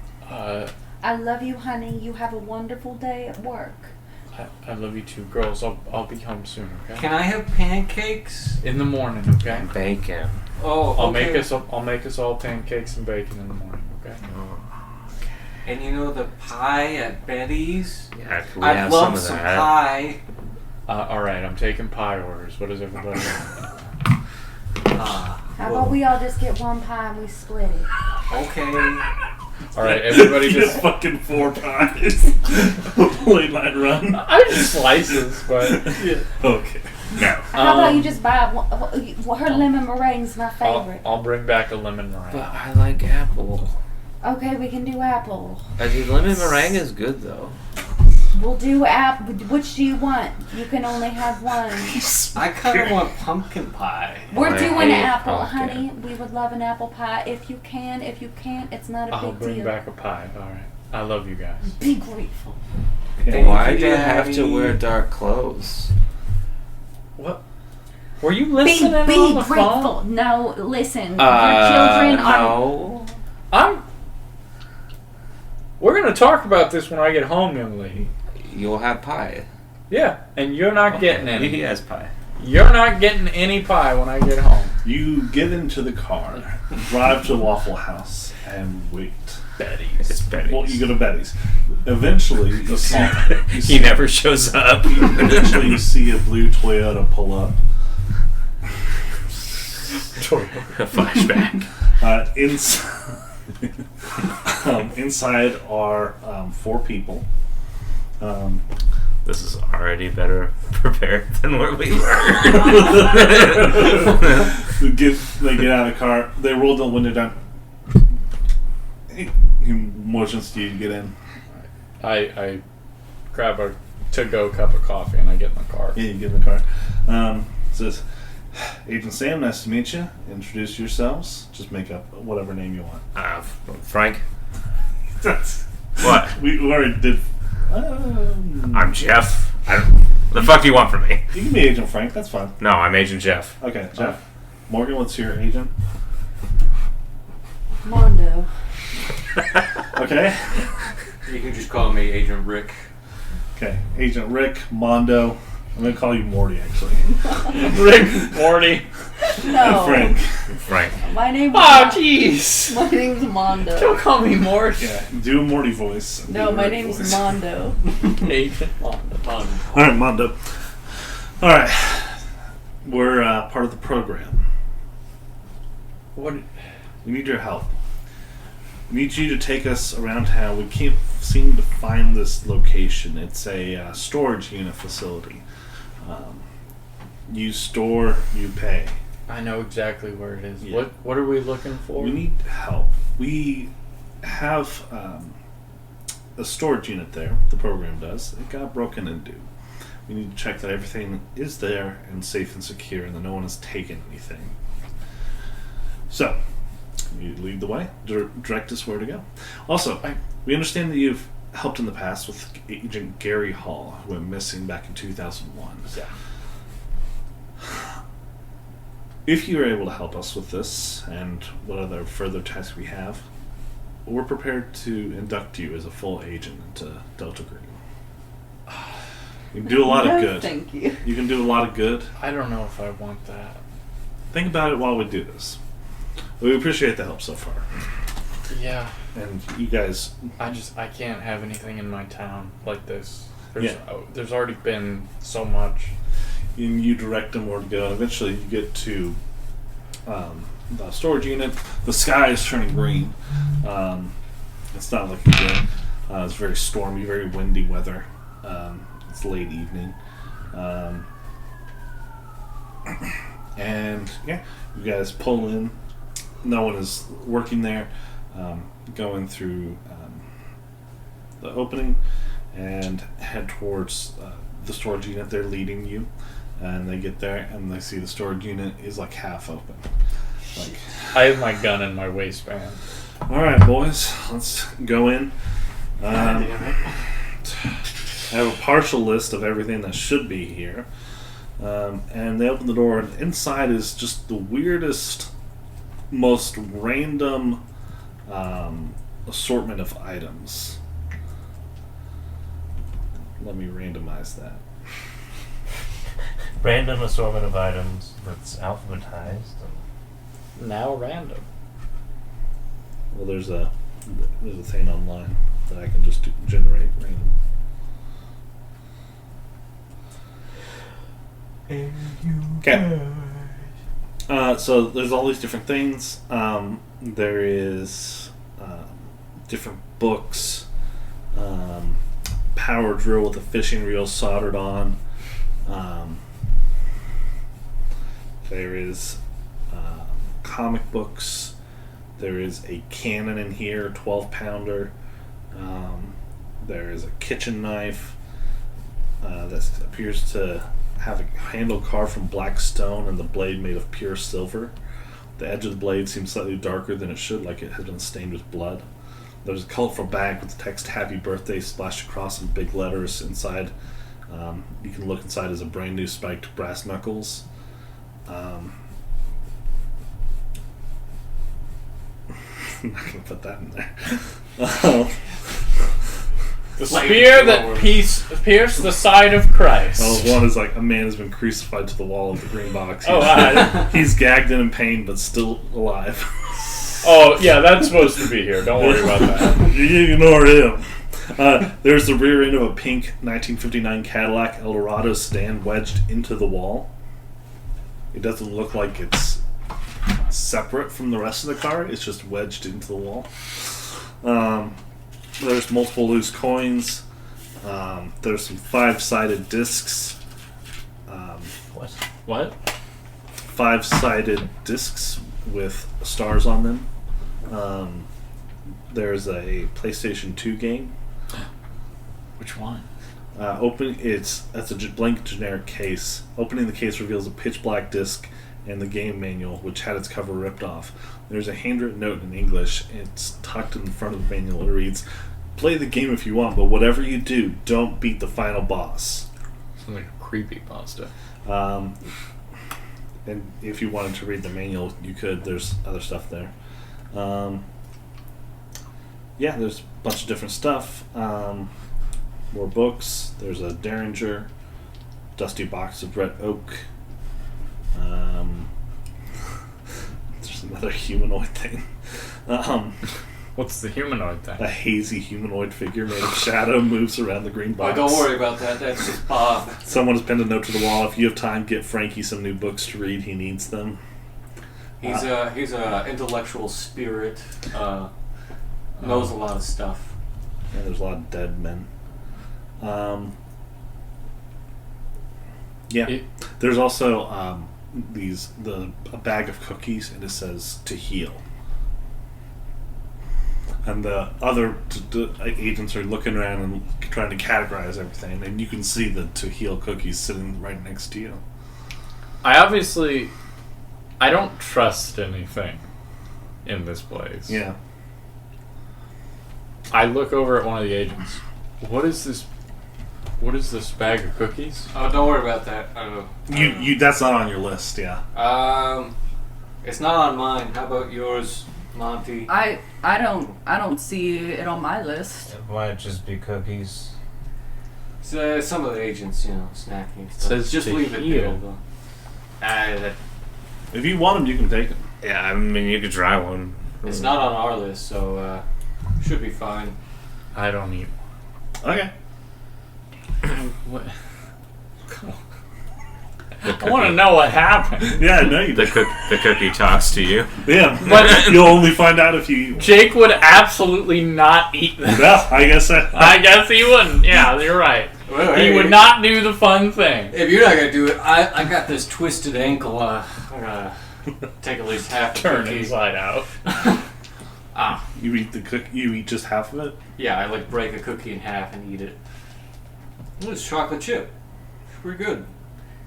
S5: I love you, honey. You have a wonderful day at work.
S4: I love you too, girls. I'll be home soon. Okay.
S1: Can I have pancakes?
S4: In the morning, okay?
S6: Bacon.
S1: Oh,
S4: I'll
S1: okay.
S4: make us all pancakes and bacon in the morning, okay?
S1: And you know the pie at Betty's?
S6: Yeah, can we
S1: I'd
S6: have
S1: love
S6: some of
S1: some
S6: that?
S1: pie.
S4: All right, I'm taking pie orders. What does everybody want?
S5: How about we all just get one pie and we split it?
S1: Okay.
S4: All right, everybody
S2: Get
S4: just.
S2: fucking 4 pies. Late night run.
S4: I just slices, but
S2: Okay.
S3: No.
S5: How about you just buy one? Her lemon meringue's my favorite.
S4: I'll bring back a lemon meringue.
S6: But I like apple.
S5: Okay, we can do apple.
S6: Lemon meringue is good though.
S5: We'll do apple. Which do you want? You can only have one.
S1: I kind of want pumpkin pie.
S5: We're
S6: I
S5: doing
S6: hate
S5: apple,
S6: pumpkin.
S5: honey. We would love an apple pie if you can. If you can't, it's not a
S4: I'll
S5: big
S4: bring
S5: deal.
S4: back a pie. All right. I love you guys.
S5: Be grateful.
S6: Why do you
S1: Daddy.
S6: have to wear dark clothes?
S4: What? Were you
S5: Be
S4: listening on the
S5: grateful.
S4: phone?
S5: No, listen. Your children are.
S6: No.
S4: We're gonna talk about this when I get home, young lady.
S6: You'll have pie.
S4: Yeah, and you're not getting any.
S6: He has pie.
S4: You're not getting any pie when I get home.
S2: You get into the car, drive to Waffle House, and wait.
S4: Betty's.
S3: It's Betty's.
S2: Well, you go to Betty's. Eventually, you see,
S3: He never shows up.
S2: eventually you see a blue Toyota pull up.
S3: A flashback.
S2: Inside are 4 people.
S3: This is already better prepared than where we were.
S2: They get out of the car. They roll the window down. He motions to you to get in.
S4: I grab a to-go cup of coffee and I get in the car.
S2: Yeah, you get in the car. Says, Agent Sam, nice to meet you. Introduce yourselves. Just make up whatever name you want.
S3: Frank?
S2: That's
S3: What?
S2: we already did.
S3: I'm Jeff. The fuck do you want from me?
S2: You can be Agent Frank. That's fine.
S3: No, I'm Agent Jeff.
S2: Okay, Jeff. Morgan, what's your agent?
S5: Mondo.
S2: Okay.
S1: You can just call me Agent Rick.
S2: Okay, Agent Rick, Mondo. I'm gonna call you Morty, actually.
S4: Rick, Morty.
S5: No.
S2: Frank.
S3: Frank.
S5: My name.
S4: Oh, jeez.
S5: My name's Mondo.
S4: Don't call me Morty.
S2: Yeah, do a Morty voice.
S5: No,
S2: Do a
S5: my
S2: Rick
S5: name's
S2: voice.
S5: Mondo.
S4: Agent Mondo.
S2: All right, Mondo. All right, we're part of the program.
S4: What?
S2: We need your help. We need you to take us around town. We can't seem to find this location. It's a storage unit facility. You store, you pay.
S4: I know exactly where it is.
S2: Yeah.
S4: What are we looking for?
S2: We need help. We have a storage unit there. The program does. It got broken into. We need to check that everything is there and safe and secure, and that no one has taken anything. So, you lead the way. Direct us where to go. Also, we understand that you've helped in the past with Agent Gary Hall, who went missing back in 2001.
S4: Yeah.
S2: If you're able to help us with this and what other further tasks we have, we're prepared to induct you as a full agent into Delta Green. You can do a lot of good.
S5: Thank you.
S2: You can do a lot of good.
S4: I don't know if I want that.
S2: Think about it while we do this. We appreciate the help so far.
S4: Yeah.
S2: And you guys,
S4: I can't have anything in my town like this.
S2: Yeah.
S4: There's already been so much.
S2: you direct them where to go, and eventually you get to the storage unit. The sky is turning green. It's not looking good. It's very stormy, very windy weather. It's late evening. And yeah, you guys pull in. No one is working there. Going through the opening and head towards the storage unit. They're leading you, and they get there and they see the storage unit is like half open. Like,
S4: I have my gun in my waistband.
S2: all right, boys, let's go in. I have a partial list of everything that should be here. And they open the door, and inside is just the weirdest, most random assortment of items. Let me randomize that.
S8: Random assortment of items that's alphabetized.
S10: Now random.
S2: Well, there's a thing online that I can just generate random. Okay. So there's all these different things. There is different books. Power drill with a fishing reel soldered on. There is comic books. There is a cannon in here, 12-pounder. There is a kitchen knife that appears to have a handle carved from black stone and the blade made of pure silver. The edge of the blade seems slightly darker than it should, like it has been stained with blood. There's a colorful bag with the text "Happy Birthday" splashed across in big letters inside. You can look inside as a brand new spiked brass knuckles. I'm not going to put that in there.
S10: The spear that pierced the side of Christ.
S2: One is like a man has been crucified to the wall of the green box. He's gagged and in pain, but still alive.
S10: Oh, yeah, that's supposed to be here. Don't worry about that.
S2: You ignore him. There's the rear end of a pink 1959 Cadillac Eldorado stand wedged into the wall. It doesn't look like it's separate from the rest of the car. It's just wedged into the wall. There's multiple loose coins. There's some 5-sided discs.
S10: What?
S2: 5-sided discs with stars on them. There's a PlayStation 2 game.
S10: Which one?
S2: That's a blank generic case. Opening the case reveals a pitch black disc and the game manual, which had its cover ripped off. There's a handwritten note in English. It's tucked in front of the manual. It reads, "Play the game if you want, but whatever you do, don't beat the final boss."
S10: Sounds like a creepypasta.
S2: And if you wanted to read the manual, you could. There's other stuff there. There's a bunch of different stuff. More books. There's a Derringer, dusty box of red oak. There's another humanoid thing.
S10: What's the humanoid thing?
S2: A hazy humanoid figure made of shadow moves around the green box.
S1: Oh, don't worry about that. That's just Bob.
S2: Someone has pinned a note to the wall. If you have time, get Frankie some new books to read. He needs them.
S1: He's a intellectual spirit. Knows a lot of stuff.
S2: Yeah, there's a lot of dead men. There's also a bag of cookies, and it says "to heal." And the other agents are looking around and trying to categorize everything, and you can see the "to heal" cookies sitting right next to you.
S10: I don't trust anything in this place.
S2: Yeah.
S10: I look over at one of the agents. What is this bag of cookies?
S1: Oh, don't worry about that.
S2: That's not on your list, yeah.
S1: It's not on mine. How about yours, Monty?
S7: I don't see it on my list.
S8: It might just be cookies.
S1: So, some of the agents, snacking and stuff.
S10: Says
S1: just
S10: to
S1: leave it
S10: heal.
S1: there, though.
S2: If you want them, you can take them.
S3: Yeah, I mean, you could try one.
S1: It's not on our list, so should be fine.
S10: I don't eat.
S2: Okay.
S10: What? I want to know what happened.
S2: Yeah, no, you
S3: The cookie talks to you.
S2: Yeah,
S10: But-
S2: you'll only find out if you.
S10: Jake would absolutely not eat them.
S2: Yeah, I guess.
S10: I guess he wouldn't. Yeah, you're right.
S1: Well,
S10: He
S1: hey,
S10: would not do the fun thing.
S1: If you're not gonna do it, I got this twisted ankle. I'm gonna take at least half a
S10: Turn
S1: cookie.
S10: inside out.
S2: You eat the cook. You eat just half of it.
S1: Yeah, I break a cookie in half and eat it. Ooh, it's chocolate chip. It's pretty good.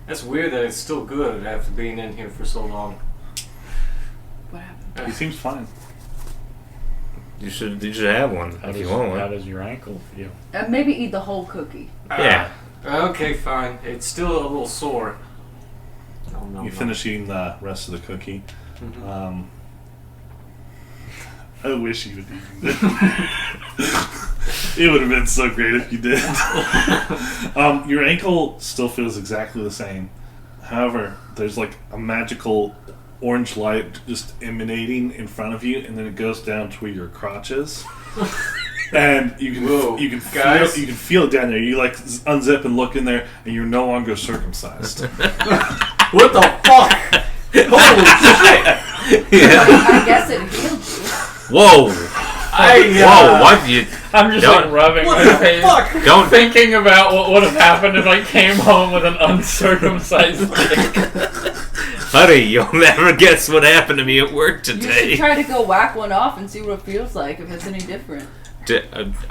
S1: That's weird that it's still good after being in here for so long.
S7: What happened?
S2: He seems fine.
S3: You should have one if you want
S10: How
S3: one.
S10: does your ankle feel?
S7: Maybe eat the whole cookie.
S3: Yeah.
S1: Okay, fine. It's still a little sore. No.
S2: You finish eating the rest of the cookie.
S1: Mhm.
S2: I wish you would eat it. It would have been so great if you did. Your ankle still feels exactly the same. However, there's like a magical orange light just emanating in front of you, and then it goes down to where your crotch is. And you can feel it down there. You like unzip and look in there, and you're no longer circumcised.
S1: What the fuck? Holy shit!
S7: I guess it healed you.
S6: Whoa! Whoa! What you?
S10: I'm just like rubbing
S1: What
S10: my
S1: the
S10: face,
S1: fuck?
S10: thinking about what would have happened if I came home with an uncircumcised dick.
S6: Honey, you'll never guess what happened to me at work
S7: You should
S6: today.
S7: try to go whack one off and see what it feels like, if it's any different.
S6: I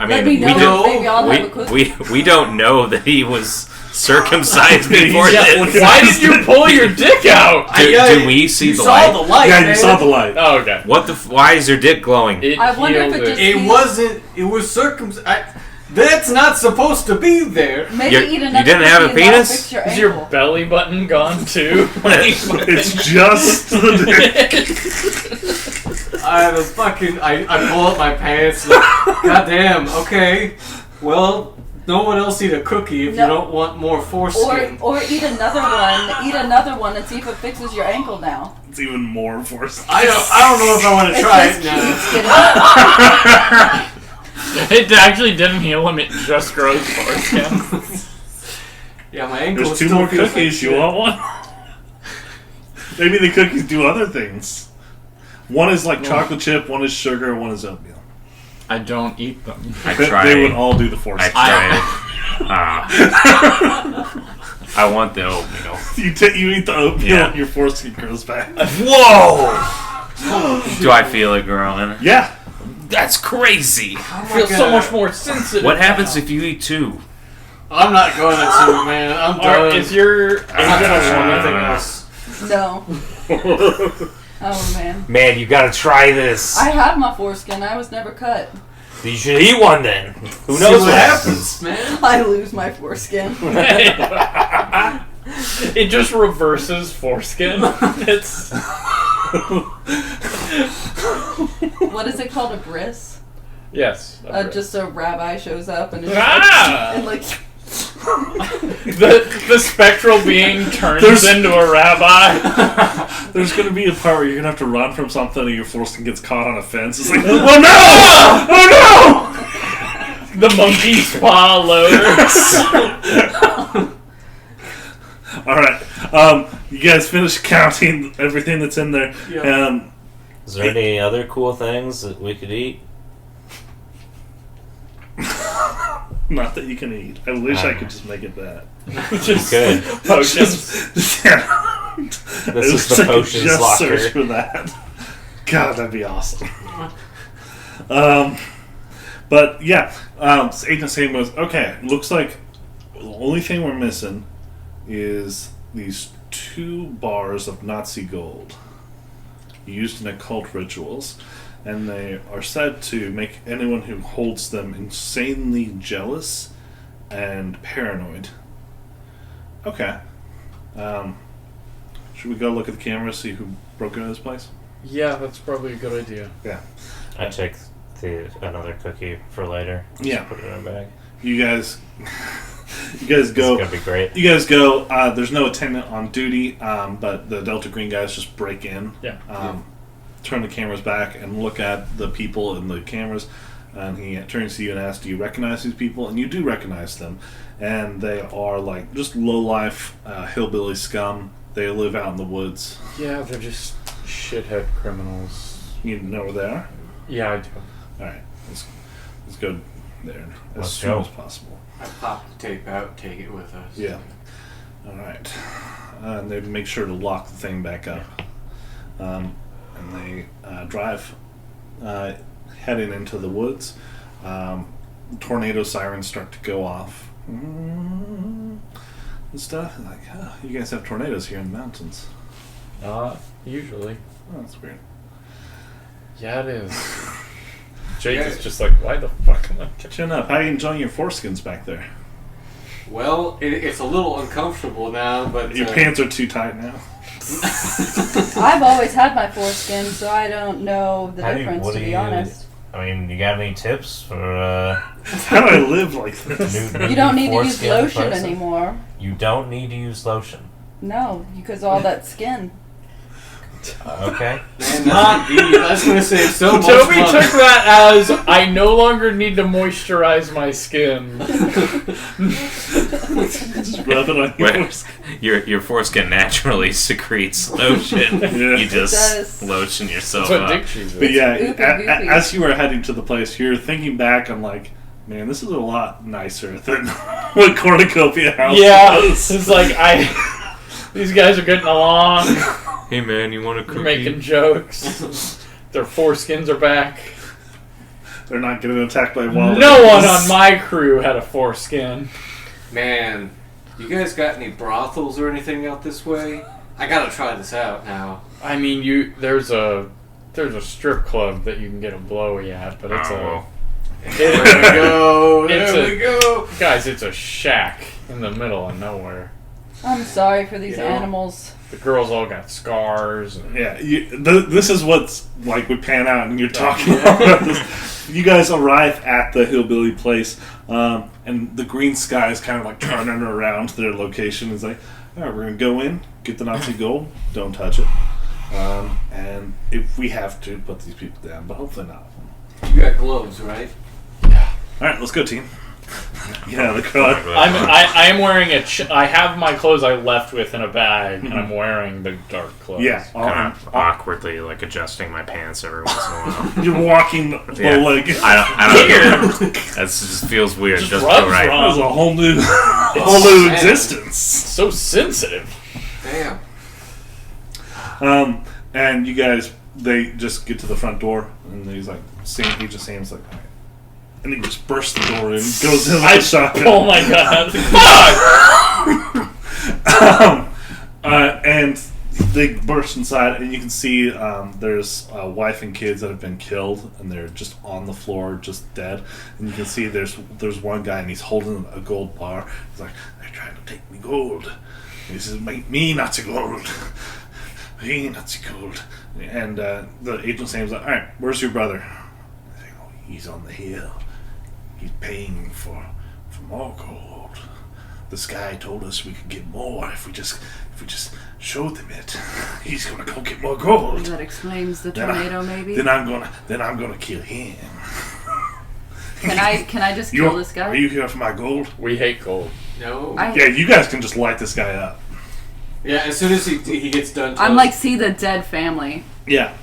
S7: Let
S6: mean,
S7: me know. Maybe I'll have a cookie.
S6: we don't know that he was circumcised before
S10: Yeah,
S6: this.
S10: why did you pull your dick out?
S6: Do we see
S1: You
S6: the
S1: saw
S6: light?
S1: the light,
S2: Yeah,
S1: man.
S2: you saw the light.
S10: Oh, okay.
S6: What the? Why is your dick glowing?
S7: I wonder if
S10: healed
S7: it just-
S1: It wasn't. It was circumcised. That's not supposed to be there.
S7: Maybe
S6: You-
S7: eat
S6: you
S7: another
S6: didn't have a
S7: cookie and that'll
S6: penis?
S7: fix your
S10: Is your
S7: ankle.
S10: belly button gone too?
S2: It's just the dick.
S1: I pull up my pants. Like, goddamn. Okay. Well, no one else eat a cookie if
S7: No.
S1: you don't want more foreskin.
S7: Or eat another one. Eat another one and see if it fixes your ankle now.
S2: It's even more forced.
S1: I don't know if I want to try it now.
S10: It actually didn't heal him, it just grows foreskin.
S1: Yeah, my ankle.
S2: There's two
S1: still
S2: more
S1: feels like
S2: cookies. You
S1: shit.
S2: want one? Maybe the cookies do other things. One is like chocolate chip, one is sugar, one is oatmeal.
S10: I don't eat them.
S2: They would all do the foreskin.
S6: I want the oatmeal.
S2: You eat the oatmeal and your foreskin grows back.
S6: Whoa! Do I feel it growing?
S2: Yeah.
S6: That's crazy.
S1: Oh
S10: I
S1: my
S10: feel so
S1: God.
S10: much more sensitive.
S6: What happens
S10: now.
S6: if you eat two?
S1: I'm not going to, man. I'm done.
S10: Is your
S1: I'm not gonna show anything else.
S7: No. Oh man.
S6: Man, you gotta try this.
S7: I have my foreskin. I was never cut.
S6: You should eat one then. Who
S1: See
S6: knows
S1: what happens, man?
S7: I lose my foreskin.
S10: It just reverses foreskin. It's
S7: What is it called? A bris?
S10: yes.
S7: Just a rabbi shows up and it's
S10: Ah!
S7: and like
S10: the spectral being turns into a rabbi.
S2: There's going to be a part where you're going to have to run from something and your foreskin gets caught on a fence. It's like, oh no! Oh
S10: The monkey spa loaders.
S2: no! Alright. You guys finished counting everything that's in there.
S1: Yep.
S6: Is there any other cool things that we could eat?
S2: Not that you can eat. I wish I could just make it that.
S10: Just
S6: Good.
S10: potions.
S2: Yeah.
S6: This is the potions
S2: just
S6: locker.
S2: search for that. God, that'd be awesome. But yeah, Agent Sam goes, okay, looks like the only thing we're missing is these 2 bars of Nazi gold used in occult rituals, and they are said to make anyone who holds them insanely jealous and paranoid. Okay. Should we go look at the camera, see who broke into this place?
S10: Yeah, that's probably a good idea.
S2: Yeah.
S6: I checked another cookie for later. Just
S2: Yeah.
S6: put it in a bag.
S2: You guys go.
S6: This is gonna be great.
S2: You guys go. There's no attendant on duty, but the Delta Green guys just break in.
S10: Yeah.
S2: Turn the cameras back and look at the people in the cameras. And he turns to you and asks, "Do you recognize these people?" And you do recognize them, and they are like just low-life hillbilly scum. They live out in the woods.
S10: Yeah, they're just shithead criminals.
S2: You know where they are.
S10: Yeah, I do.
S2: All right, let's go there as
S6: Let's
S2: soon
S6: go.
S2: as possible.
S1: I pop the tape out, take it with us.
S2: Yeah. All right. And they make sure to lock the thing back up. And they drive, heading into the woods. Tornado sirens start to go off. And stuff. Like, oh, you guys have tornadoes here in the mountains.
S10: Usually.
S2: Oh, that's weird.
S10: Yeah, it is. Jake is just like, why the fuck am I
S2: Chin up. How are you enjoying your foreskins back there?
S1: Well, it's a little uncomfortable now, but
S2: Your pants are too tight now.
S7: I've always had my foreskin, so I don't know the difference, to be honest.
S8: I mean, you got any tips for
S2: How do I live like this?
S7: You don't need to use
S8: foreskin
S7: lotion
S8: person?
S7: anymore.
S8: You don't need to use lotion.
S7: No, because all that skin.
S8: Okay.
S1: Man, that's going to save so much
S10: Toby
S1: money.
S10: took that as I no longer need to moisturize my skin.
S2: Just rub it on your
S3: Wait, your foreskin naturally secretes lotion.
S2: Yeah.
S3: You
S7: It
S3: just
S7: does.
S3: lotion yourself
S10: That's what
S3: up.
S10: dick cheese
S2: But
S10: is.
S2: yeah,
S7: Goopy, goopy.
S2: as you were heading to the place, you're thinking back on like, man, this is a lot nicer than what Cornucopia House
S10: Yeah,
S2: was.
S10: it's like these guys are getting along.
S3: Hey man, you want a
S10: They're
S3: cookie?
S10: making jokes. Their foreskins are back.
S2: They're not getting attacked by wild
S10: No one
S2: animals.
S10: on my crew had a foreskin.
S1: Man, you guys got any brothels or anything out this way? I gotta try this out now.
S10: I mean, there's a strip club that you can get a blowy at, but it's
S3: Oh,
S1: There we go.
S10: It's
S1: There
S10: a-
S1: we go.
S10: guys, it's a shack in the middle of nowhere.
S7: I'm sorry for these
S1: You know?
S7: animals.
S10: The girls all got scars. And
S2: Yeah, this is what's like would pan out, and you're talking about this. You guys arrive at the hillbilly place, and the green sky is kind of like turning around their location. It's like, all right, we're gonna go in, get the Nazi gold, don't touch it, and if we have to, put these people down, but hopefully not.
S1: You got gloves, right?
S2: All right, let's go, team. Yeah, the crowd.
S10: I am wearing I have my clothes I left with in a bag, and I'm wearing the dark clothes.
S2: Yeah,
S3: kind of awkwardly like adjusting my pants every once in a while.
S2: you're walking
S3: Yeah.
S2: like
S3: I don't get it. That just feels weird.
S10: Just
S3: Just
S10: rubs
S3: feel right.
S10: wrong.
S2: that was a whole new
S1: man.
S2: existence.
S10: So sensitive.
S1: Damn.
S2: And you guys, they just get to the front door, and he's like, he just seems like, all right. And he just bursts the door in, goes in with a shotgun.
S10: Oh my god. Fuck!
S2: And they burst inside, and you can see there's a wife and kids that have been killed, and they're just on the floor, just dead. And you can see there's one guy, and he's holding a gold bar. He's like, they're trying to take me gold. And he says, make me Nazi gold. Me Nazi gold. And the agent Sam's like, all right, where's your brother? I think, oh, he's on the hill. He's paying for more gold. This guy told us we could get more if we just showed them it. He's gonna go get more gold.
S7: That explains the
S2: Then
S7: tornado, maybe.
S2: Then I'm gonna kill him.
S7: Can I just kill this guy?
S2: Are you here for my gold?
S10: We hate gold.
S1: No.
S2: Yeah, you guys can just light this guy up.
S1: Yeah, as soon as he gets done.
S7: I'm like, see the dead family,
S2: Yeah.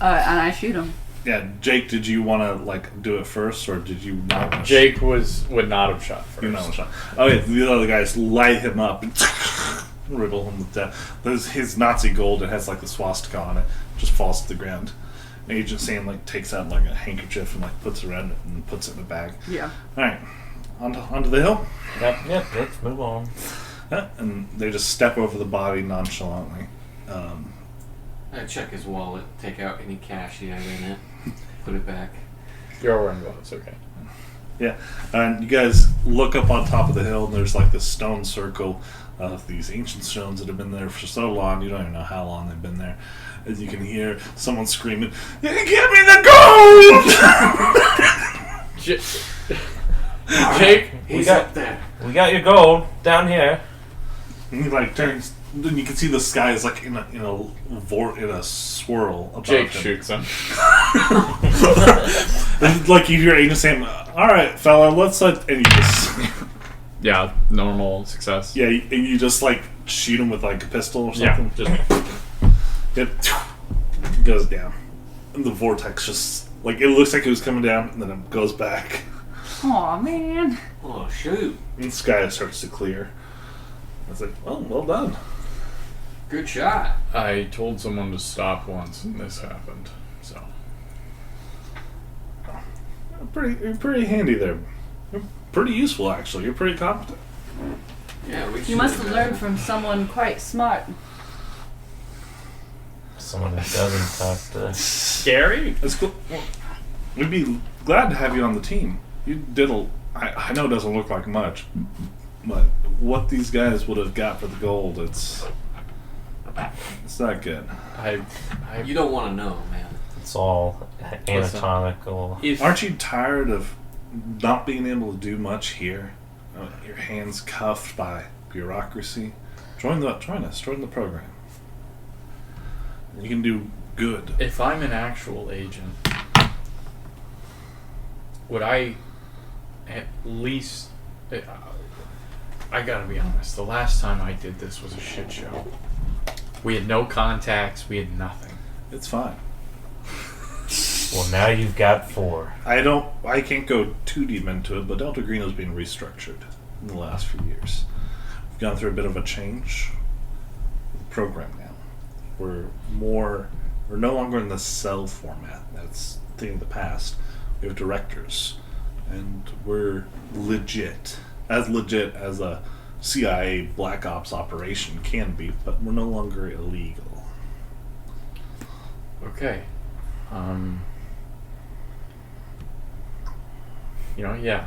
S7: and I shoot him.
S2: Yeah, Jake, did you want to like do it first, or did you not? wanna
S10: Jake would not have shot first.
S2: You know, shot. Oh yeah, the other guys light him up and riddle him with death. There's his Nazi gold. It has like the swastika on it. Just falls to the ground. And Agent Sam like takes out like a handkerchief and like puts it around it and puts it in a bag.
S7: Yeah.
S2: All right, onto the hill.
S8: Yep, let's move on.
S2: And they just step over the body nonchalantly.
S1: I check his wallet, take out any cash he had in it, put it back.
S10: You're wearing gloves, okay.
S2: Yeah, and you guys look up on top of the hill, and there's like this stone circle of these ancient stones that have been there for so long, you don't even know how long they've been there. As you can hear someone screaming, "Give me the gold!"
S10: Jake,
S1: He's up there.
S8: We got your gold down here.
S2: And he like turns, and you can see the sky is like in a swirl above
S10: Jake
S2: him.
S10: shoots him.
S2: And, like you hear Agent Sam, "All right, fella, let's let," and you just
S10: Yeah, normal success.
S2: and you just like shoot him with like a pistol or
S10: Yeah,
S2: something.
S10: just
S2: It goes down, and the vortex just like it looks like it was coming down, and then it goes back.
S7: Aw, man.
S1: Oh shoot!
S2: And the sky starts to clear. I was like, well done.
S1: Good shot.
S10: I told someone to stop once, and this happened. So
S2: You're pretty handy there. You're pretty useful, actually. You're pretty competent.
S1: Yeah, we.
S7: You must have learned from someone quite smart.
S8: Someone who doesn't talk to.
S10: scary.
S2: That's cool. Well, we'd be glad to have you on the team. You did I know it doesn't look like much, but what these guys would have got for the gold, it's not good.
S10: I
S1: You don't want to know, man.
S8: It's all anatomical.
S10: If
S2: Aren't you tired of not being able to do much here? Your hands cuffed by bureaucracy. Join us. Join the program. You can do good.
S10: if I'm an actual agent, would I at least? I gotta be honest. The last time I did this was a shit show. We had no contacts. We had nothing.
S2: It's fine.
S8: Well, now you've got 4.
S2: I can't go too deep into it, but Delta Green's been restructured in the last few years. We've gone through a bit of a change with the program now. We're no longer in the cell format. That's the thing of the past. We have directors, and we're legit as a CIA Black Ops operation can be, but we're no longer illegal.
S10: Okay. Yeah.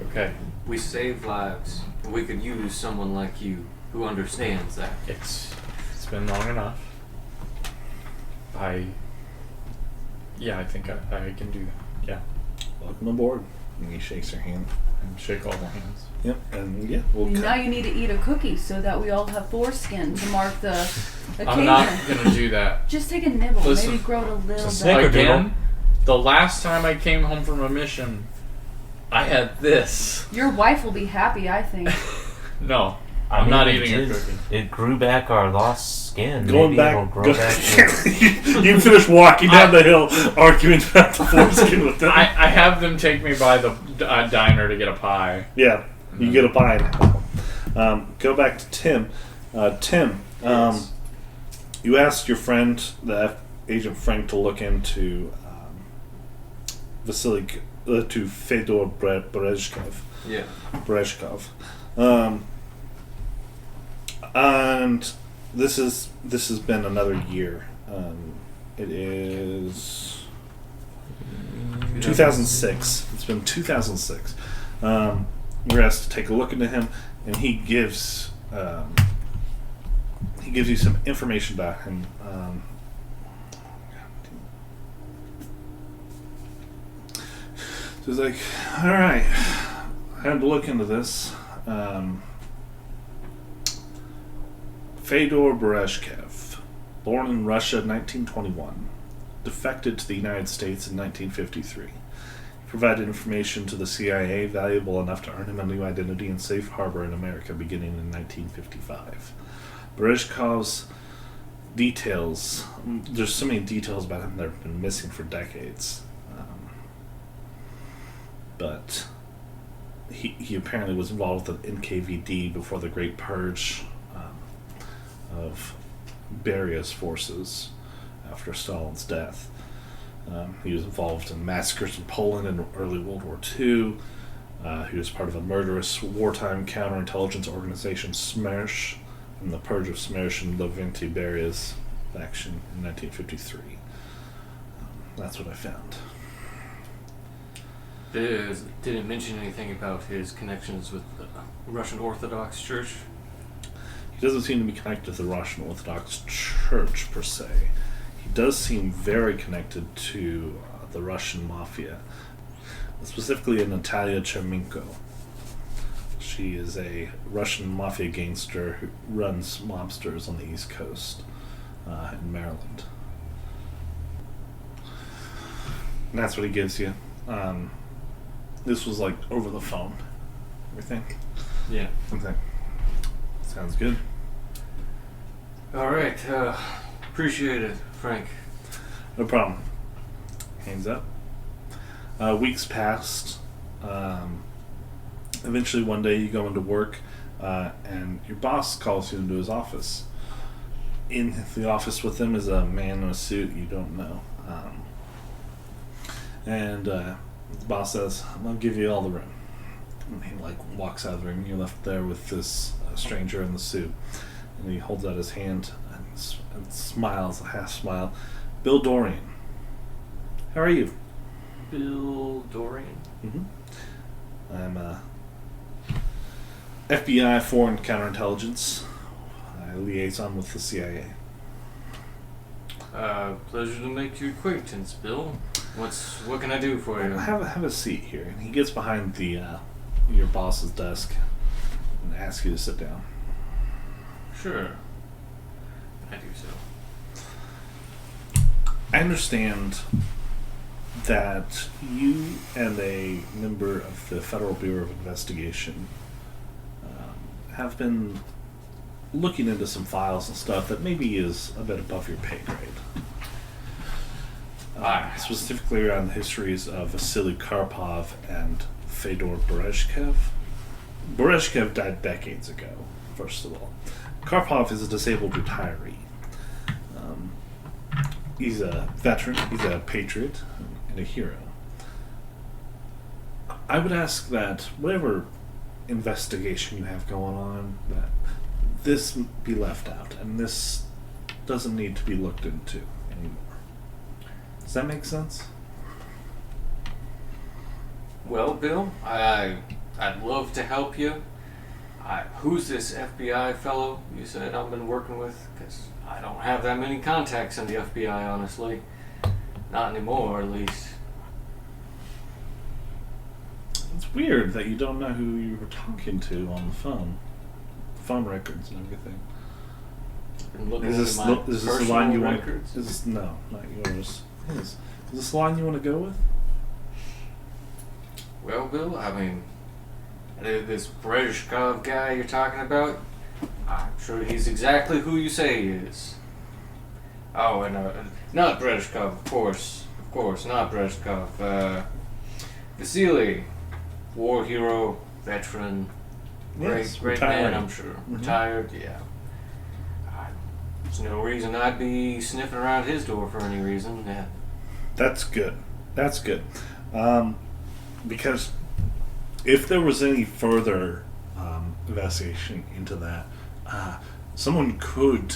S10: Okay.
S1: We save lives. We could use someone like you who understands that.
S10: It's been long enough. I think I can do that. Yeah.
S2: Welcome aboard. And he shakes her hand.
S10: And shake all the hands.
S2: Yep, and yeah, we'll
S5: Now you need to eat a cookie so that we all have foreskin to mark the occasion.
S10: I'm not gonna do that.
S5: Just take a nibble.
S10: Listen,
S5: Maybe grow it a little
S8: it's a
S5: bit.
S8: snickerdoodle.
S10: Again, the last time I came home from a mission, I had this.
S5: Your wife will be happy, I think.
S10: No,
S8: I
S10: I'm not
S8: mean,
S10: eating a cookie.
S8: It grew back our lost skin.
S2: Going
S8: Maybe
S2: back,
S8: it'll grow back.
S2: you finish walking down the hill, arguing about the foreskin with them.
S10: I have them take me by the diner to get a pie.
S2: Yeah, you get a pie. Go back to Tim. Tim,
S1: Yes.
S2: you asked your friend, Agent Frank, to look into to Fedor Berezhkov.
S1: Yeah.
S2: Berezhkov. And this has been another year. It is 2006. It's been 2006. We're asked to take a look into him, and he gives you some information about him. So he's like, all right, I had to look into this. Fedor Berezhkov, born in Russia in 1921, defected to the United States in 1953. He provided information to the CIA valuable enough to earn him a new identity and safe harbor in America beginning in 1955. Berezhkov's details, there's so many details about him that have been missing for decades. But he apparently was involved with the NKVD before the Great Purge of Beria's forces after Stalin's death. He was involved in massacres in Poland in early World War II. He was part of a murderous wartime counterintelligence organization, SMERSH, and the purge of SMERSH and Lavrenti Beria's faction in 1953. That's what I found.
S1: Did it mention anything about his connections with the Russian Orthodox Church?
S2: He doesn't seem to be connected to the Russian Orthodox Church, per se. He does seem very connected to the Russian mafia, specifically Natalia Chermenko. She is a Russian mafia gangster who runs mobsters on the East Coast in Maryland. And that's what he gives you. This was like over the phone. Everything?
S1: Yeah.
S2: Okay. Sounds good.
S1: All right. Appreciate it, Frank.
S2: No problem. Hands up. Weeks passed. Eventually, one day you go into work, and your boss calls you into his office. In the office with him is a man in a suit you don't know. And the boss says, "I'll give you all the room." And he walks out of the room. You're left there with this stranger in the suit, and he holds out his hand and smiles, a half smile. "Bill Dorian. How are you?"
S1: Bill Dorian.
S2: Mm-hmm. I'm FBI Foreign Counterintelligence. I liaison with the CIA.
S1: Pleasure to make your acquaintance, Bill. What can I do for you?
S2: Have a seat here. And he gets behind the your boss's desk and asks you to sit down.
S1: Sure. I do so.
S2: I understand that you and a member of the Federal Bureau of Investigation have been looking into some files and stuff that maybe is a bit above your pay grade. Specifically around the histories of Vasily Karpov and Fedor Berezhkev. Berezhkev died decades ago, first of all. Karpov is a disabled retiree. He's a veteran, he's a patriot, and a hero. I would ask that whatever investigation you have going on, that this be left out, and this doesn't need to be looked into anymore. Does that make sense?
S1: Well, Bill, I'd love to help you. Who's this FBI fellow you said I've been working with? Because I don't have that many contacts in the FBI, honestly. Not anymore, at least.
S2: It's weird that you don't know who you were talking to on the phone. Phone records and everything.
S1: Been looking
S2: Is this,
S1: into my
S2: is this the
S1: personal
S2: line you want?
S1: records.
S2: Is this, no, not yours. Is this the line you want to go with?
S1: Well, Bill, I mean, this Brezhkov guy you're talking about, I'm sure he's exactly who you say he is. Oh, and not Brezhkov, of course, not Brezhkov. Vasily, war hero, veteran,
S2: Yes,
S1: great
S2: retired.
S1: man, I'm sure.
S2: Mhm.
S1: Retired, yeah. There's no reason I'd be sniffing around his door for any reason. Yeah.
S2: That's good. That's good. Because if there was any further investigation into that, someone could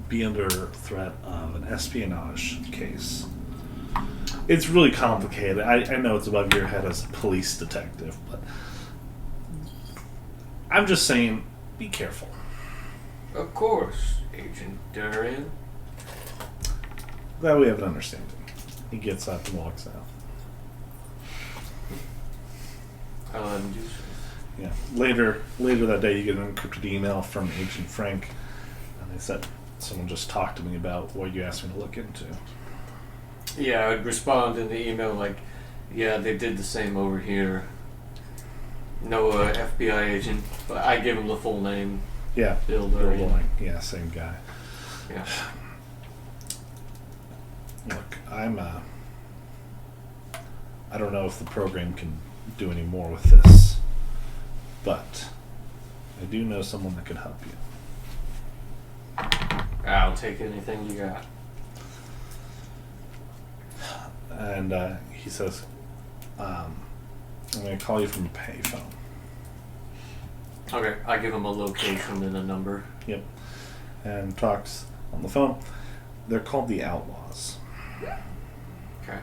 S2: be under threat of an espionage case. It's really complicated. I know it's above your head as a police detective, but I'm just saying, be careful.
S1: Of course, Agent Durian.
S2: Glad we have an understanding. He gets up and walks out.
S1: I'll let him do so.
S2: Yeah. Later that day, you get an encrypted email from Agent Frank, and they said someone just talked to me about what you asked me to look into.
S1: Yeah, I'd respond in the email like, yeah, they did the same over here. No FBI agent, but I give him the full name.
S2: Yeah.
S1: Bill
S2: Bill
S1: Durian.
S2: Loring. Yeah, same guy.
S1: Yeah.
S2: Look, I don't know if the program can do any more with this, but I do know someone that could help you.
S1: I'll take anything you got.
S2: And he says, I'm going to call you from a payphone.
S1: Okay, I give him a location and a number.
S2: Yep. And talks on the phone. They're called the Outlaws.
S1: Okay.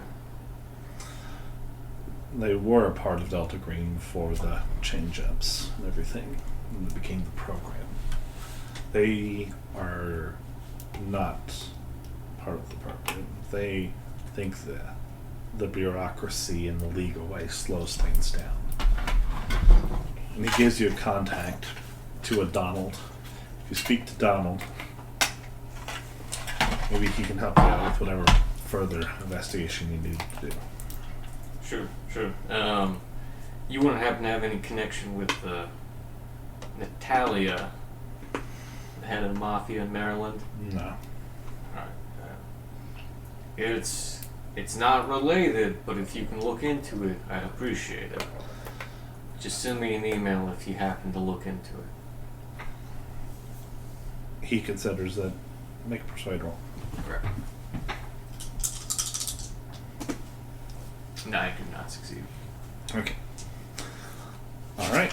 S2: They were a part of Delta Green before the change-ups and everything, and they became the program. They are not part of the program. They think that the bureaucracy and the legal way slows things down. And he gives you a contact to a Donald. If you speak to Donald, maybe he can help you out with whatever further investigation you need to do.
S1: Sure. You wouldn't happen to have any connection with Natalia, the head of the mafia in Maryland?
S2: No.
S1: Alright. It's not related, but if you can look into it, I'd appreciate it. Just send me an email if you happen to look into it.
S2: He considers that. Make a persuade roll.
S1: Correct. No, I do not succeed.
S2: Okay. Alright.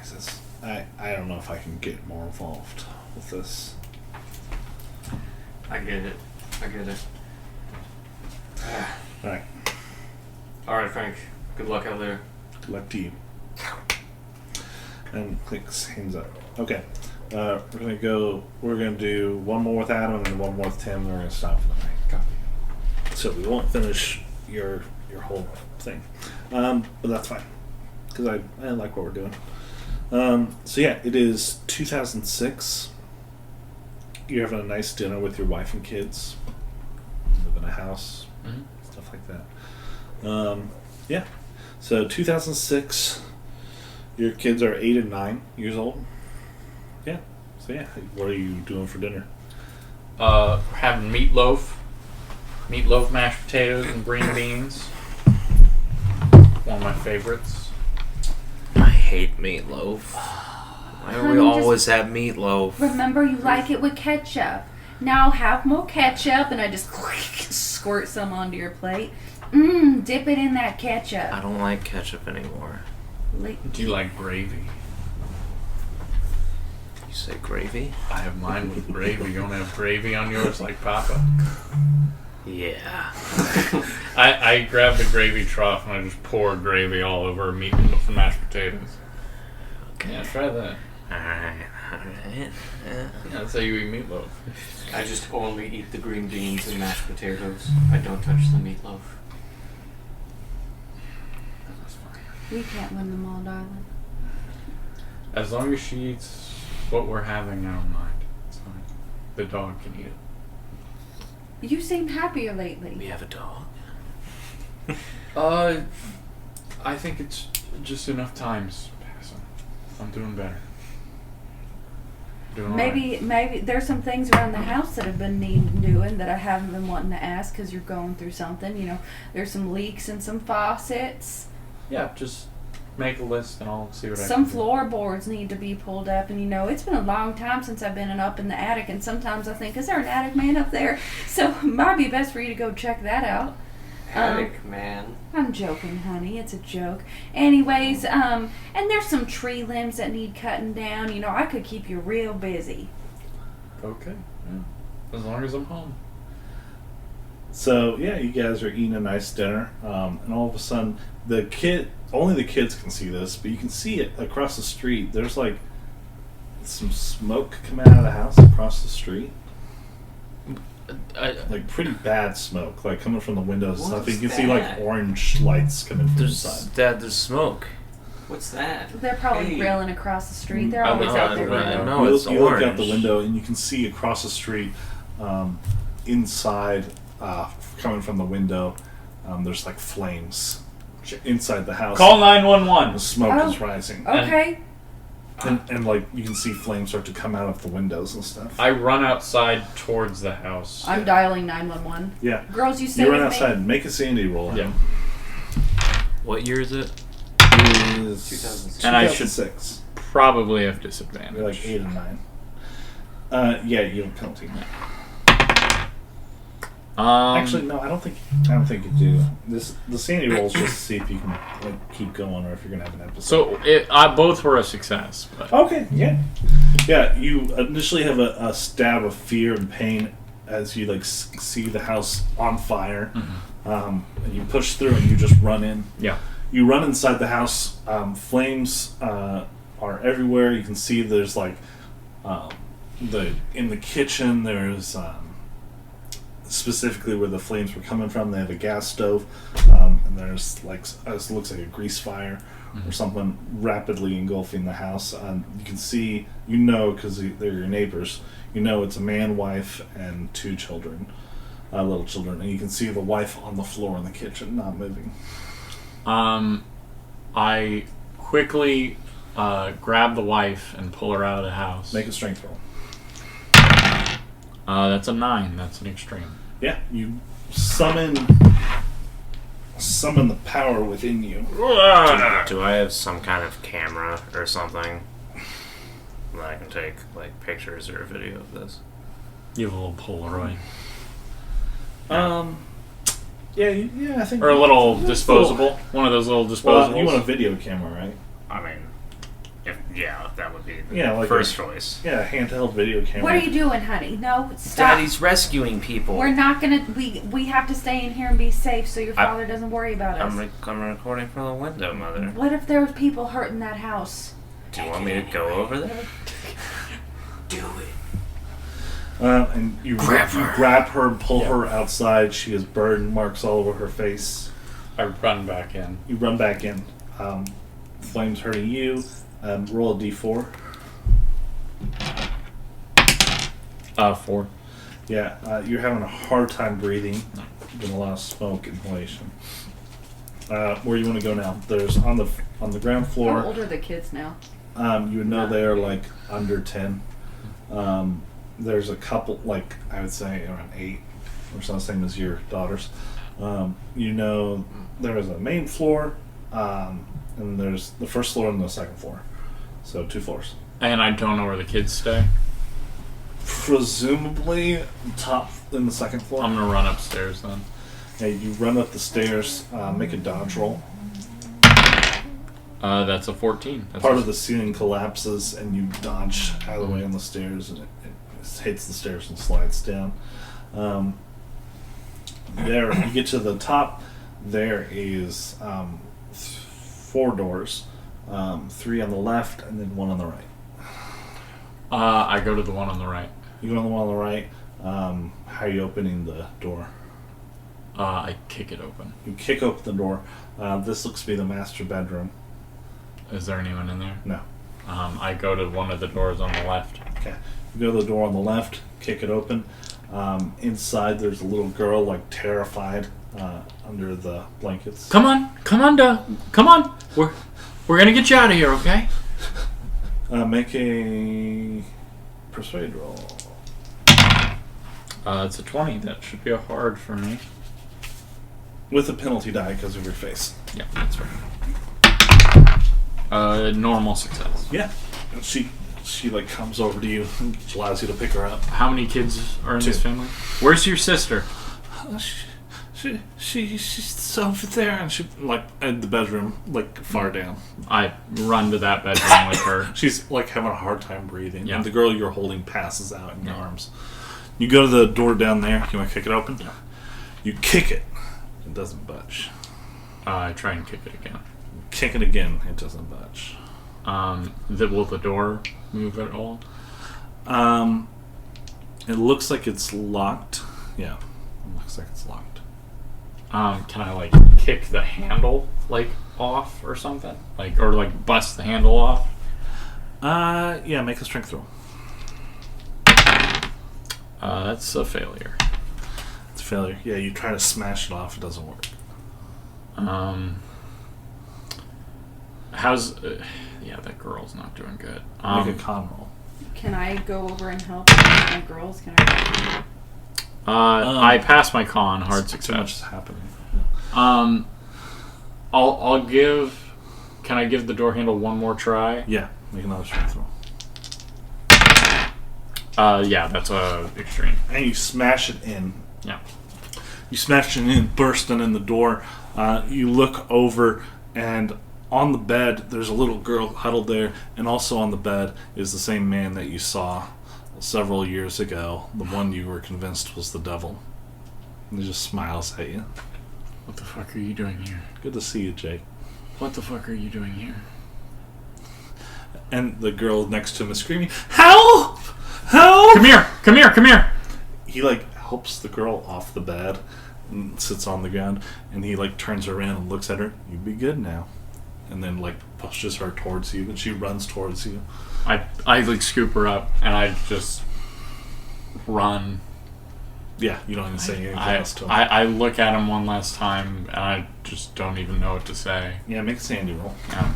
S2: He says, I don't know if I can get more involved with this.
S1: I get it.
S2: Alright.
S1: Alright, Frank. Good luck out there.
S2: Good luck to you. And clicks hands up. Okay. We're gonna do one more with Adam and then one more with Tim, and we're gonna stop for the night. Copy. So we won't finish your whole thing, but that's fine because I like what we're doing. So yeah, it is 2006. You're having a nice dinner with your wife and kids. You live in a house, stuff like that. Yeah. So 2006. Your kids are 8 and 9 years old. Yeah. So yeah, what are you doing for dinner?
S10: Having meatloaf, mashed potatoes, and green beans. One of my favorites.
S6: I hate meatloaf. Why do we
S5: Honey,
S6: always have meatloaf?
S5: Remember, you like it with ketchup. Now have more ketchup, and I just squirt some onto your plate. Dip it in that ketchup.
S6: I don't like ketchup anymore.
S10: Do you like gravy?
S6: You say gravy?
S10: I have mine with gravy. You don't have gravy on yours like Papa?
S6: Yeah.
S10: I grab the gravy trough and I just pour gravy all over meatloaf and mashed potatoes.
S6: Okay.
S10: Yeah, try that.
S6: Alright.
S10: Yeah, that's how you eat meatloaf.
S1: I just only eat the green beans and mashed potatoes. I don't touch the meatloaf.
S5: We can't win them all, darling.
S10: As long as she eats what we're having, I don't mind. It's fine. The dog can eat it.
S5: You seem happier
S6: We
S5: lately.
S6: have a dog.
S10: I think it's just enough times passing. I'm doing better. Doing all right.
S5: Maybe there's some things around the house that have been needing doing that I haven't been wanting to ask because you're going through something. You know, there's some leaks in some faucets.
S10: Yeah, just make a list and I'll see what I can
S5: Some
S10: do.
S5: floorboards need to be pulled up, and you know, it's been a long time since I've been up in the attic, and sometimes I think, is there an attic man up there? So it might be best for you to go check that out.
S1: Attic man.
S5: I'm joking, honey. It's a joke. Anyways, and there's some tree limbs that need cutting down. You know, I could keep you real busy.
S10: Okay. Yeah. As long as I'm home.
S2: So yeah, you guys are eating a nice dinner, and all of a sudden, only the kids can see this, but you can see it across the street. There's like some smoke coming out of the house across the street. Like pretty bad smoke, like coming from the windows and
S1: What
S2: stuff. You
S1: is
S2: can see like
S1: that?
S2: orange lights coming from
S6: There's
S2: inside.
S6: there's smoke.
S1: What's that?
S5: They're probably
S1: Hey.
S5: grilling across the street. They're
S10: I
S5: always
S10: know,
S5: out there.
S10: right.
S5: grilling.
S6: No, it's
S2: you look out the
S6: orange.
S2: window and you can see across the street, inside, coming from the window, there's like flames inside the house.
S10: Call
S2: The
S10: 911.
S2: smoke is
S5: Oh.
S2: rising,
S5: Okay.
S2: and like you can see flames start to come out of the windows and stuff.
S10: I run outside towards the house.
S5: I'm dialing 911.
S2: Yeah,
S5: Girls, you stay
S2: you run
S5: with
S2: outside.
S5: me.
S2: Make a sanity roll.
S10: Yeah.
S6: What year is it?
S2: It is
S1: 2006.
S10: And I should
S2: 2006.
S10: probably have disadvantage.
S2: You're like 8 and 9. Yeah, you have penalty. Actually, no, I don't think you do. The sanity roll is just to see if you can like keep going or if you're gonna have an episode.
S10: So both were a success. But
S2: Okay, yeah. You initially have a stab of fear and pain as you like see the house on fire, and you push through and you just run in.
S10: yeah.
S2: You run inside the house. Flames are everywhere. You can see there's like in the kitchen. There's specifically where the flames were coming from. They have a gas stove, and there's like it looks like a grease fire or something rapidly engulfing the house. You can see, because they're your neighbors. It's a man, wife, and 2 children, little children, and you can see the wife on the floor in the kitchen, not moving.
S10: I quickly grab the wife and pull her out of the house.
S2: Make a strength roll.
S10: That's a 9. That's an extreme.
S2: Yeah, you summon the power within you.
S3: Do I have some kind of camera or something that I can take like pictures or a video of this?
S10: You have a little Polaroid.
S2: Yeah, I think.
S10: Or a little disposable. One of those little disposables.
S2: Well, you want a video camera, right?
S3: I mean, if that would be the
S2: Yeah, like
S3: first choice.
S2: Yeah, a handheld video camera.
S5: What are you doing, honey? No, stop.
S6: Daddy's rescuing people.
S5: We're not gonna. We have to stay in here and be safe so your father doesn't worry about us.
S3: I'm recording from the window, Mother.
S5: What if there was people hurt in that house?
S3: Do you want me to go over there?
S1: Do it.
S2: And you grab her and pull her outside. She has burn marks all over her face.
S10: I run back in.
S2: You run back in. Flames hurting you. Roll a d4.
S10: 4.
S2: Yeah, you're having a hard time breathing. Getting a lot of smoke inhalation. Where you want to go now? There's on the ground floor.
S7: How old are the kids now?
S2: You would know they are like under 10. There's a couple, like I would say around 8, or so, same as your daughters. You know, there is a main floor, and there's the first floor and the second floor. So 2 floors.
S10: And I don't know where the kids stay.
S2: Presumably top in the second floor.
S10: I'm gonna run upstairs then.
S2: Yeah, you run up the stairs, make a dodge roll.
S10: That's a 14. That's
S2: Part of the ceiling collapses and you dodge out of the way on the stairs, and it hits the stairs and slides down. There, you get to the top. There is 4 doors, 3 on the left and then 1 on the right.
S10: I go to the one on the right.
S2: You go on the one on the right. How are you opening the door?
S10: I kick it open.
S2: You kick open the door. This looks to be the master bedroom.
S10: Is there anyone in there?
S2: No.
S10: I go to one of the doors on the left.
S2: Okay. You go to the door on the left, kick it open. Inside there's a little girl, like terrified, under the blankets.
S10: Come on, Doug. Come on. We're gonna get you out of here, okay?
S2: Make a persuade roll.
S10: It's a 20. That should be a hard for me.
S2: With a penalty die because of your face.
S10: Yeah, that's right. Normal success.
S2: Yeah. And she like comes over to you and allows you to pick her up.
S10: How many kids are in
S2: 2.
S10: this family? Where's your sister?
S2: She's over there, and she like in the bedroom, like far down.
S10: I run to that bedroom with her.
S2: She's like having a hard time breathing.
S10: Yeah.
S2: And the girl you're holding passes out in your arms. You go to the door down there. You want to kick it open?
S10: Yeah.
S2: You kick it. It doesn't budge.
S10: I try and kick it again.
S2: Kick it again. It doesn't budge.
S10: Will the door move at all?
S2: It looks like it's locked. Yeah. It looks like it's locked.
S10: Can I like kick the handle like off or something? Or bust the handle off?
S2: Yeah, make a strength roll.
S10: That's a failure.
S2: It's a failure. Yeah, you try to smash it off, it doesn't work.
S10: Yeah, that girl's not doing good.
S2: Make a con roll.
S7: Can I go over and help my girls? Can I?
S10: I pass my con, hard success.
S2: Too much is happening.
S10: I'll give. Can I give the door handle one more try?
S2: Yeah, make another strength roll.
S10: Yeah, that's a extreme.
S2: And you smash it in.
S10: Yeah.
S2: You smash it in, bursting in the door. You look over, and on the bed, there's a little girl huddled there, and also on the bed is the same man that you saw several years ago, the one you were convinced was the devil. And he just smiles at you.
S10: What the fuck are you doing here?
S2: Good to see you, Jake.
S10: What the fuck are you doing here?
S2: And the girl next to him is screaming, "Help! Help!
S10: Come here! Come here! Come here!"
S2: He helps the girl off the bed and sits on the ground, and he turns around and looks at her. "You be good now." And then pushes her towards you, and she runs towards you.
S10: I scoop her up, and I just run.
S2: Yeah, you don't even say anything else to him.
S10: I look at him one last time, and I just don't even know what to say.
S2: Yeah, make a sandy roll.
S10: Yeah.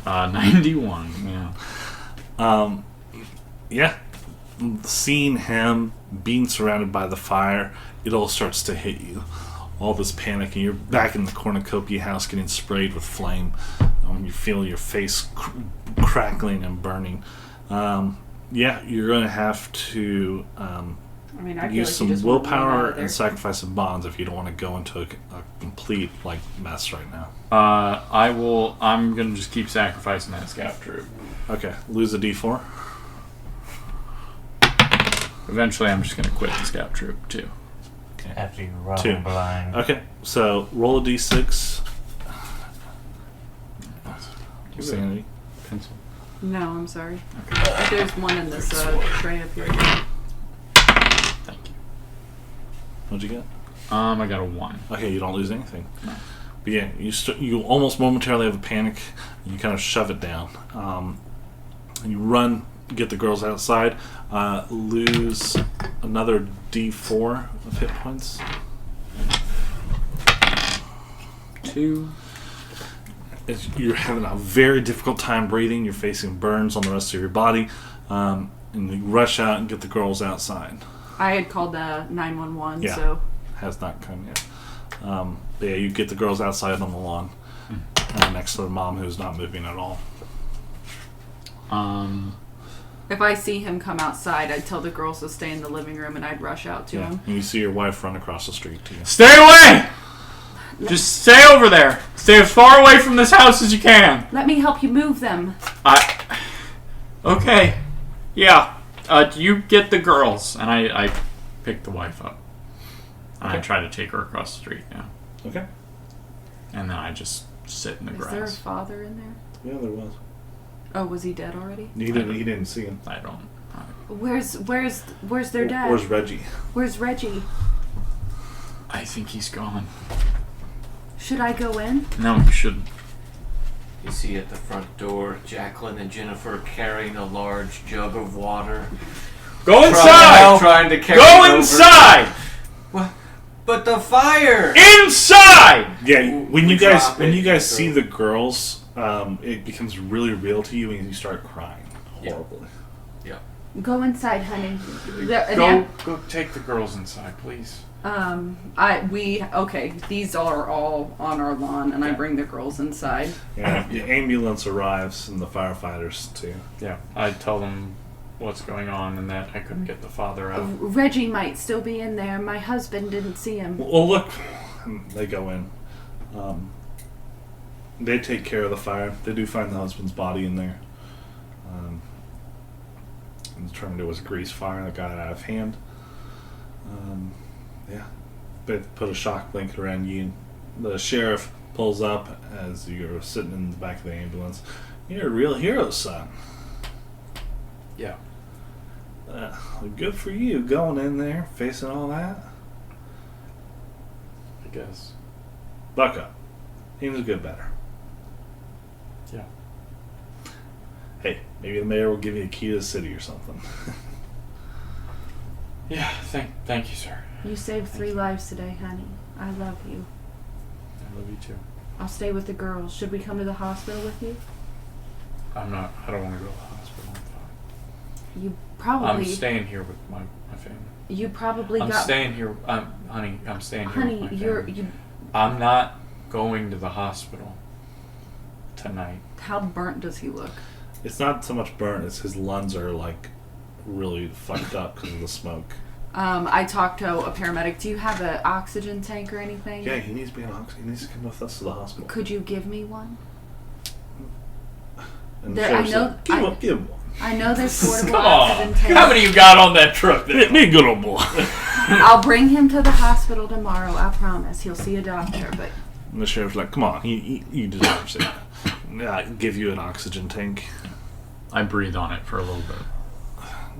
S10: 91. Yeah.
S2: Yeah. Seeing him being surrounded by the fire, it all starts to hit you. All this panic, and you're back in the Cornucopia House getting sprayed with flame. You feel your face crackling and burning. Yeah, you're going to have to use some willpower and sacrifice some bonds if you don't want to go into a complete mess right now.
S10: I'm going to just keep sacrificing that scout troop.
S2: Okay, lose a d4.
S10: Eventually, I'm just going to quit the scout troop too.
S8: After you run
S2: 2.
S8: blind.
S2: Okay, so roll a d6. Sanity.
S10: Pencil.
S7: No, I'm sorry. There's one in this tray up here.
S4: Thank you.
S2: What'd you get?
S4: I got a 1.
S2: Okay, you don't lose anything. But yeah, you almost momentarily have a panic. And you kind of shove it down. And you run, get the girls outside. Lose another D4 of hit points.
S4: 2.
S2: You're having a very difficult time breathing. You're facing burns on the rest of your body. And you rush out and get the girls outside.
S7: I had called 911,
S2: Yeah.
S7: so...
S2: Has not come yet. But yeah, you get the girls outside on the lawn. Next to their mom, who's not moving at all.
S7: If I see him come outside, I'd tell the girls to stay in the living room and I'd rush out to him.
S2: And you see your wife run across the street to you.
S4: Stay away! Just stay over there. Stay as far away from this house as you can.
S5: Let me help you move them.
S4: Okay. Yeah. You get the girls. And I pick the wife up. And I try to take her across the street, yeah.
S2: Okay.
S4: And then I just sit in the
S7: Is
S4: grass.
S7: there a father in there?
S2: Yeah, there was.
S7: Oh, was he dead already?
S2: He didn't see him.
S4: I don't.
S5: Where's their dad?
S2: Where's Reggie?
S5: Where's Reggie?
S4: I think he's gone.
S5: Should I go in?
S4: No, you shouldn't.
S1: You see at the front door Jacqueline and Jennifer carrying a large jug of water.
S4: Go inside!
S1: Trying to carry
S4: Go
S1: it over.
S4: inside!
S1: What? But the fire!
S4: Inside!
S2: Yeah, when you guys
S1: drop it,
S2: see the girls, it becomes really real to you, and you start crying horribly.
S1: Yeah.
S5: Go inside, honey.
S4: Go take the girls inside, please.
S7: These are all on our lawn, and I bring the girls inside.
S2: Yeah, the ambulance arrives and the firefighters too.
S4: Yeah, I tell them what's going on and that I couldn't get the father out.
S5: Reggie might still be in there. My husband didn't see him.
S2: Well, look, they go in. They take care of the fire. They do find the husband's body in there. And determined it was a grease fire that got out of hand. Yeah, they put a shock blanket around you. The sheriff pulls up as you're sitting in the back of the ambulance. You're a real hero, son.
S4: Yeah.
S2: Good for you, going in there, facing all that.
S4: I guess.
S2: Buck up. Things will get better.
S4: Yeah.
S2: Hey, maybe the mayor will give you a key to the city or something.
S4: Yeah, thank you, sir.
S5: You saved 3 lives today, honey. I love you.
S4: I love you too.
S5: I'll stay with the girls. Should we come to the hospital with you?
S4: I don't want to go to the hospital. I'm fine.
S5: You probably...
S4: I'm staying here with my family.
S5: You probably
S4: I'm
S5: got...
S4: staying here, honey, I'm staying here
S5: Honey,
S4: with my family.
S5: you...
S4: I'm not going to the hospital tonight.
S7: How burnt does he look?
S2: It's not so much burnt, it's his lungs are like really fucked up because of the smoke.
S7: I talked to a paramedic. Do you have an oxygen tank or anything?
S2: Yeah, he needs to be on oxygen. He needs to come with us to the hospital.
S5: Could you give me one?
S2: And
S5: There-
S2: the
S5: I
S2: sheriff
S5: know-
S2: said, give him one.
S5: I know there's portable
S4: Come
S5: oxygen
S4: on.
S5: tanks.
S4: How many you got on that truck there?
S2: Be a good old boy.
S5: I'll bring him to the hospital tomorrow, I promise. He'll see a doctor, but...
S2: And the sheriff's like, come on, you deserve it. Yeah, give you an oxygen tank.
S4: I breathe on it for a little bit.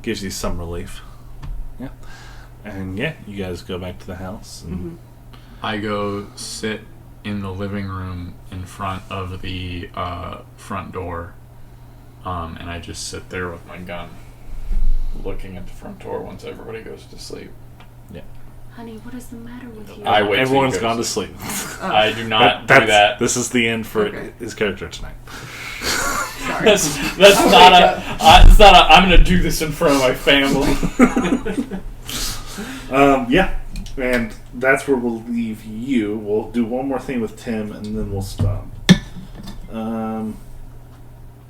S2: Gives you some relief. Yeah. And yeah, you guys go back to the house. And
S4: I go sit in the living room in front of the front door, and I just sit there with my gun, looking at the front door once everybody goes to sleep.
S2: Yeah.
S5: Honey, what is the matter with you?
S4: I wait till
S2: Everyone's
S4: he goes
S2: gone to
S4: to
S2: sleep.
S4: I do not do
S2: That's-
S4: that.
S2: This is the end for
S7: Okay.
S2: his character tonight.
S4: That's not it's not a. I'm gonna do this in front of my family.
S2: Yeah, and that's where we'll leave you. We'll do one more thing with Tim, and then we'll stop.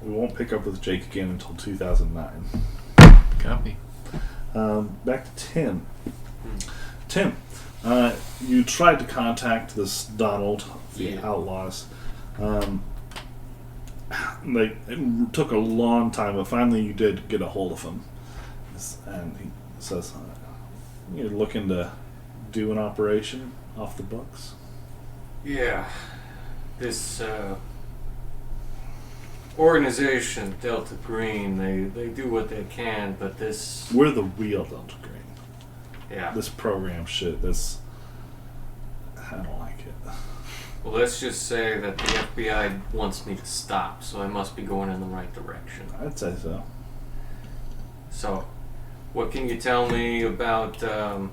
S2: We won't pick up with Jake again until 2009.
S4: Copy.
S2: Back to Tim. Tim, you tried to contact this Donald, the outlaws. It took a long time, but finally you did get a hold of him. And he says, you're looking to do an operation off the books?
S1: Yeah. This organization, Delta Green, they do what they can, but this...
S2: We're the real Delta Green.
S1: Yeah.
S2: This program shit, this... I don't like it.
S1: Well, let's just say that the FBI wants me to stop, so I must be going in the right direction.
S2: I'd say so.
S1: So, what can you tell me about the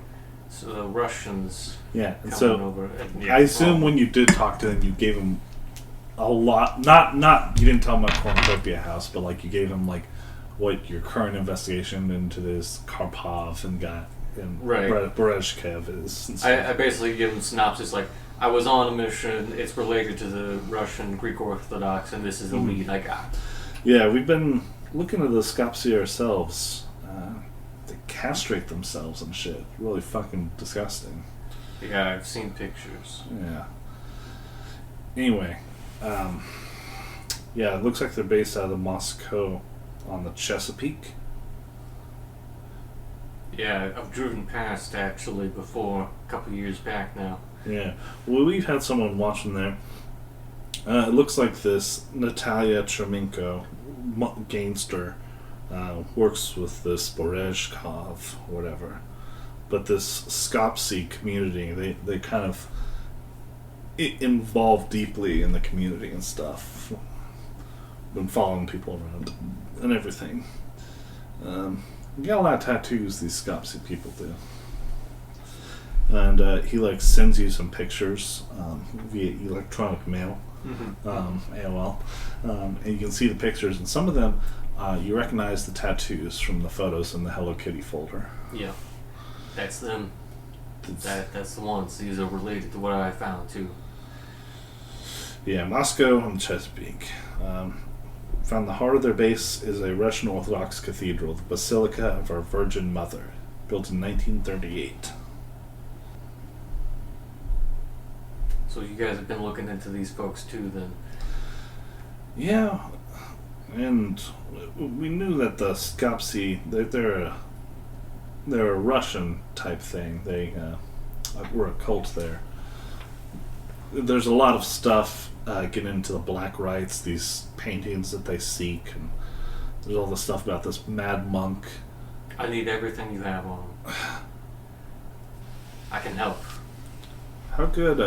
S1: Russians
S2: Yeah, and
S1: coming
S2: so
S1: over?
S2: I assume when you did talk to him, you gave him a lot. Not you didn't tell him about Cornucopia House, but like you gave him like what your current investigation into this Karpov and
S1: Right.
S2: Berezhkev is. And stuff.
S1: I basically give him synopsis like, I was on a mission, it's related to the Russian Greek Orthodox, and this is the lead I got.
S2: Yeah, we've been looking at the Skopsi ourselves. They castrate themselves and shit. Really fucking disgusting.
S1: Yeah, I've seen pictures.
S2: Yeah. Anyway, yeah, it looks like they're based out of Moscow on the Chesapeake.
S1: Yeah, I've driven past actually before, a couple years back now.
S2: Yeah. Well, we've had someone watching there. It looks like this Natalia Tremenko, gangster, works with this Berezhkov, whatever. But this Skopsi community, they kind of involved deeply in the community and stuff. Been following people around and everything. You got a lot of tattoos, these Skopsi people do. And he like sends you some pictures via electronic mail, AOL, and you can see the pictures. And some of them, you recognize the tattoos from the photos in the Hello Kitty folder.
S1: Yeah, that's them. That's the ones. These are related to what I found too.
S2: Yeah, Moscow and Chesapeake. Found the heart of their base is a Russian Orthodox cathedral, the Basilica of Our Virgin Mother, built in 1938.
S1: So you guys have been looking into these folks too, then?
S2: Yeah, and we knew that the Skopsi, they're a Russian type thing. They were a cult there. There's a lot of stuff getting into the black rites, these paintings that they seek, and there's all the stuff about this mad monk.
S1: I need everything you have on them. I can help.
S2: How good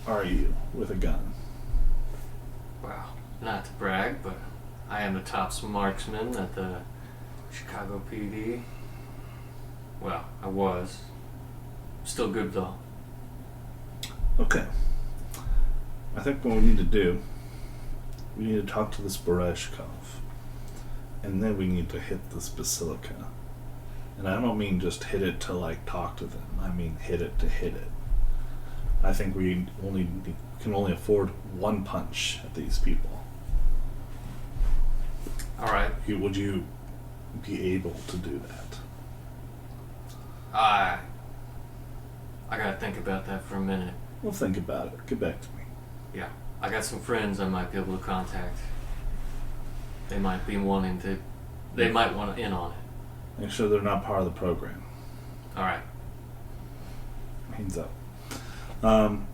S2: are you with a gun?
S1: Well, not to brag, but I am a top marksman at the Chicago PD. Well, I was. Still good though.
S2: Okay. I think what we need to do, we need to talk to this Berezhkov, and then we need to hit this Basilica. And I don't mean just hit it to like talk to them. I mean hit it to hit it. I think we can only afford one punch at these people.
S1: All right.
S2: Would you be able to do that?
S1: I gotta think about that for a minute.
S2: Well, think about it. Get back to me.
S1: Yeah, I got some friends I might be able to contact. They might be wanting to. They might want to in on it.
S2: Make sure they're not part of the program.
S1: All right.
S2: Hands up.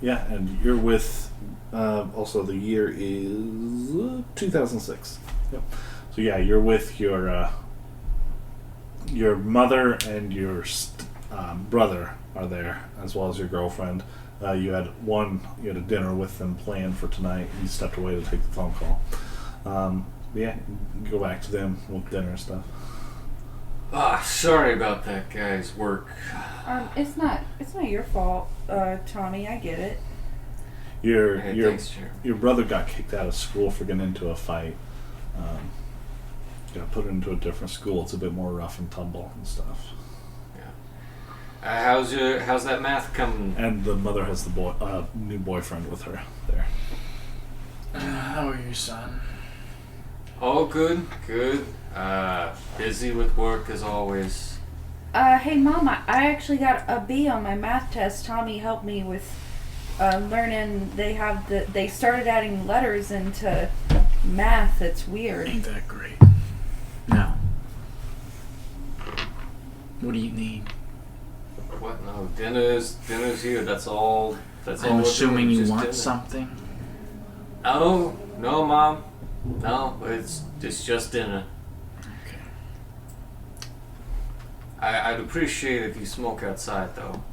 S2: Yeah, and you're with. Also, the year is 2006. Yep. So yeah, you're with your mother and your brother are there, as well as your girlfriend. You had a dinner with them planned for tonight. You stepped away to take the phone call. Yeah, you go back to them with dinner and stuff.
S1: Sorry about that guy's work.
S7: It's not your fault, Tommy. I get it.
S1: Thanks, Chair.
S2: Your brother got kicked out of school for getting into a fight. Got put into a different school. It's a bit more rough and tumble and stuff.
S1: How's that math coming?
S2: And the mother has the new boyfriend with her there.
S4: How are you, son?
S1: All good. Busy with work as always.
S7: Hey, Mom, I actually got a B on my math test. Tommy helped me with learning. They started adding letters into math. It's weird.
S4: Ain't that great? Now, what do you need?
S1: What? No, dinner's here. That's all.
S4: I'm assuming you want
S1: dinner.
S4: something.
S1: Oh no, Mom. No, it's just dinner.
S4: Okay.
S1: I'd appreciate if you smoke outside, though.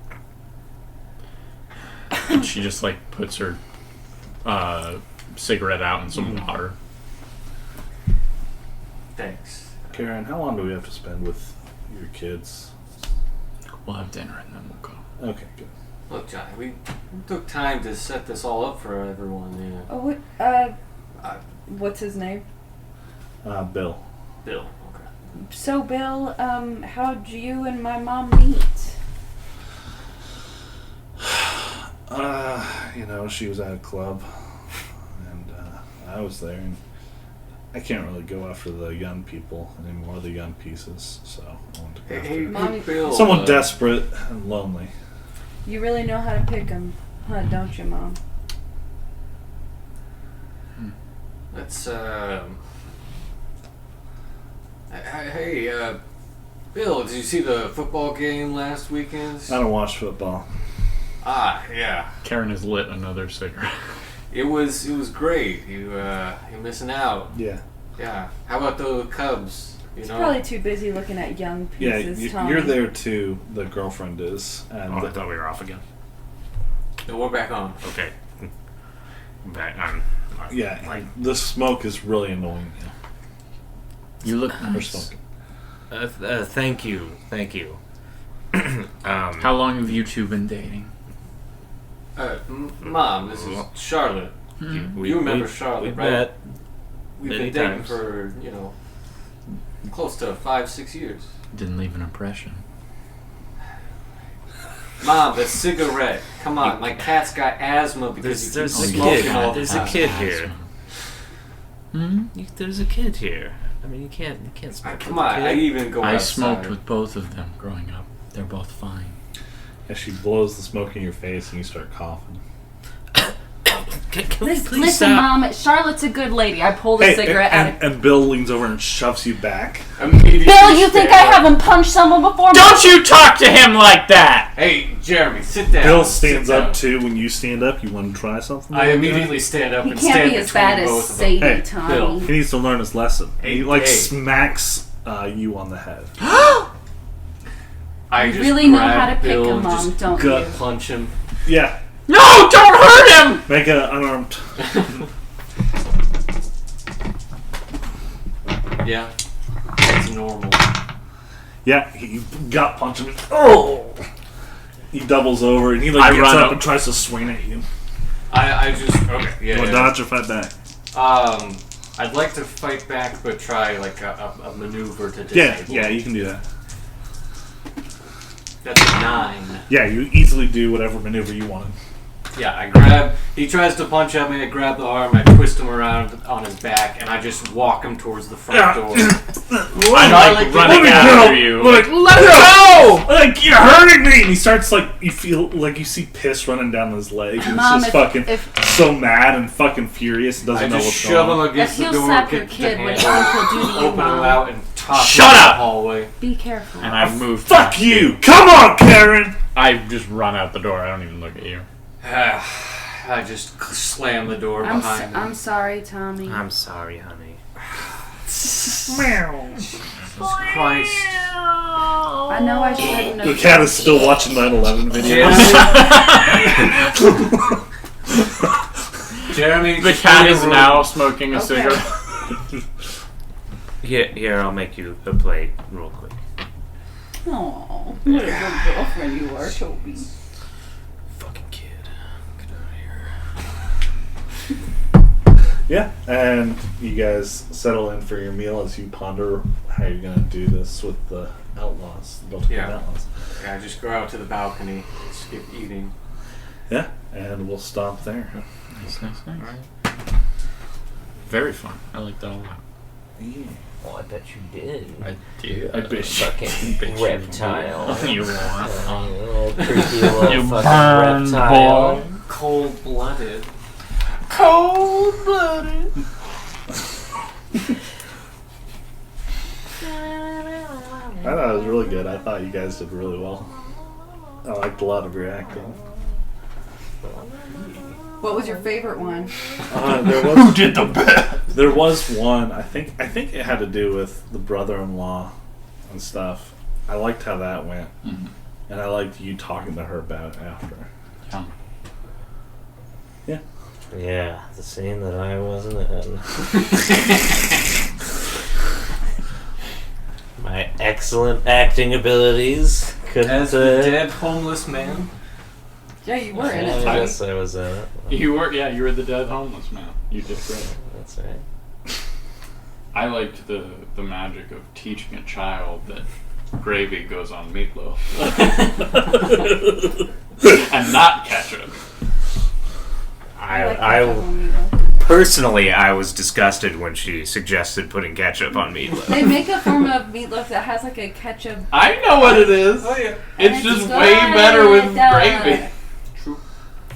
S4: And she just like puts her cigarette out in some water.
S1: Thanks.
S2: Karen, how long do we have to spend with your kids?
S4: We'll have dinner and then we'll go.
S2: Okay, good.
S1: Look, Johnny, we took time to set this all up for everyone. Yeah.
S7: Oh, what's his name?
S2: Bill.
S1: Bill. Okay.
S7: So, Bill, how'd you and my mom meet?
S2: She was at a club, and I was there, and I can't really go after the young people anymore, the young pieces, so I wanted to go after
S7: Mommy,
S1: Bill.
S2: someone desperate and lonely.
S7: You really know how to pick 'em, huh, don't you, Mom?
S1: Let's, Hey, Bill, did you see the football game last weekend?
S2: I don't watch football.
S1: Ah, yeah.
S4: Karen has lit another cigarette.
S1: It was great. You're missing out.
S2: Yeah.
S1: Yeah. How about the Cubs?
S7: He's probably too busy looking at young
S2: Yeah,
S7: pieces, Tommy.
S2: you're there too. The girlfriend is. And
S3: I thought we were off again.
S1: No, we're back on.
S3: Okay. Back on.
S2: Yeah,
S3: Like,
S2: the smoke is really annoying you.
S4: You look
S2: We're
S4: nice.
S2: smoking.
S3: thank you.
S4: How long have you two been dating?
S1: Mom, this is Charlotte. You remember Charlotte,
S6: we
S1: right?
S6: met.
S1: We've
S6: many
S1: been dating
S6: times.
S1: for, close to 5-6 years.
S4: Didn't leave an impression.
S1: Mom, the cigarette. Come on, my cat's got asthma because
S3: There's
S1: he
S3: a
S1: keeps smoking
S3: kid.
S1: all the
S3: There's a
S1: time.
S3: kid here.
S4: Hmm?
S3: There's a kid here. I mean, you can't smoke.
S1: Come
S3: with a
S1: on,
S3: kid.
S1: I even go
S4: I
S1: outside.
S4: smoked with both of them growing up. They're both fine.
S2: And she blows the smoke in your face and you start coughing.
S3: Can we please
S7: Listen,
S3: stop?
S7: Mom, Charlotte's a good lady. I pulled a cigarette out of...
S2: and Bill leans over and shoves you back.
S1: Immediately
S7: Bill, you think I
S1: stand up.
S7: haven't punched someone before?
S4: Don't you talk to him like that!
S1: Hey, Jeremy, sit down.
S2: Bill stands
S1: Sit
S2: up
S1: down.
S2: too when you stand up. You want to try something?
S1: I immediately stand up
S7: He
S1: and
S7: can't
S1: stand
S7: be as
S1: between
S7: bad as
S1: both of them.
S7: Sadie,
S2: Hey,
S7: Tommy.
S1: Bill.
S2: He needs to learn his lesson.
S1: Hey,
S2: He
S1: hey.
S2: smacks you on the head.
S1: I
S7: You
S1: just
S7: really know
S1: grab
S7: how to pick
S1: Bill
S7: him,
S1: and
S7: Mom,
S1: just
S7: don't
S1: gut
S7: you?
S1: punch him.
S2: Yeah,
S4: No! Don't hurt him!
S2: make an unarmed.
S1: Yeah, that's normal.
S2: Yeah, he gut punch him. Oh! He doubles over and he
S4: I
S2: gets
S4: run
S2: up
S4: up.
S2: and tries to swing at you.
S1: I just okay.
S2: You
S1: Yeah.
S2: want to dodge or fight back?
S1: I'd like to fight back, but try like a maneuver to
S2: Yeah,
S1: disable.
S2: yeah, you can do that.
S1: That's a 9.
S2: Yeah, you easily do whatever maneuver you want.
S1: Yeah, I grab. He tries to punch at me. I grab the arm. I twist him around on his back, and I just walk him towards the front door.
S4: I'm like running
S2: Let me
S4: after
S2: go!
S4: you.
S2: Like,
S4: Let it go!
S2: Like, you're hurting me! And he starts, you feel like you see piss running down his leg. And
S7: Mom,
S2: he's just
S7: if
S2: so mad and fucking furious and doesn't
S1: I
S2: know
S1: just
S2: what's
S1: shove
S2: going
S1: him
S2: on.
S1: against
S5: If
S1: the
S5: he'll
S1: door,
S5: slap
S1: get
S5: your
S1: the
S5: kid, what do you
S1: handle,
S5: think he'll do to you,
S1: open him
S5: Mom?
S1: out, and toss
S4: Shut
S1: him in
S4: up!
S1: the hallway.
S5: Be careful.
S4: And I moved.
S2: Fuck you! Come on, Karen!
S4: I just run out the door. I don't even look at you.
S1: I just slam the door
S5: I'm
S1: behind him.
S5: I'm sorry, Tommy.
S3: I'm sorry, honey.
S1: Jesus Christ.
S5: I know I shouldn't
S2: The
S5: have.
S2: cat is still watching 9/11 videos.
S1: Jeremy,
S4: The
S1: just
S4: cat
S1: leave
S4: is
S1: the room.
S4: now smoking a
S5: Okay.
S4: cigarette.
S3: Here, I'll make you a plate real quick.
S7: Oh, what a good girlfriend you are, Toby.
S3: Fucking kid. Get out of here.
S2: Yeah, and you guys settle in for your meal as you ponder how you're going to do this with the outlaws, the Baltimore
S1: Yeah.
S2: outlaws.
S1: Yeah, just go out to the balcony, skip eating.
S2: Yeah, and we'll stop there.
S4: Nice. Very fun. I like that a lot.
S6: Oh, I bet you did.
S4: I do.
S2: I bet you-
S6: Fucking
S4: bet you
S6: reptile.
S4: You want?
S6: Little creepy little
S4: You
S6: fucking
S4: burn,
S6: reptile.
S4: boy.
S1: Cold-blooded.
S4: Cold-blooded.
S2: I thought it was really good. I thought you guys did really well. I liked a lot of your acting.
S7: What was your favorite one?
S2: Who did the best? There was one. I think it had to do with the brother-in-law and stuff. I liked how that went, and I liked you talking to her about it after. Yeah.
S8: Yeah, the scene that I wasn't in. My excellent acting abilities couldn't.
S1: As the dead homeless man.
S7: Yeah, you were in
S8: I
S7: it.
S8: guess I was in it.
S4: You were the dead homeless man. You did great.
S8: That's right.
S4: I liked the magic of teaching a child that gravy goes on meatloaf and not ketchup.
S3: Personally, I was disgusted when she suggested putting ketchup on meatloaf.
S7: They make a form of meatloaf that has like a ketchup.
S4: I know what it is.
S1: Oh, yeah.
S4: It's just way better with gravy.
S1: True.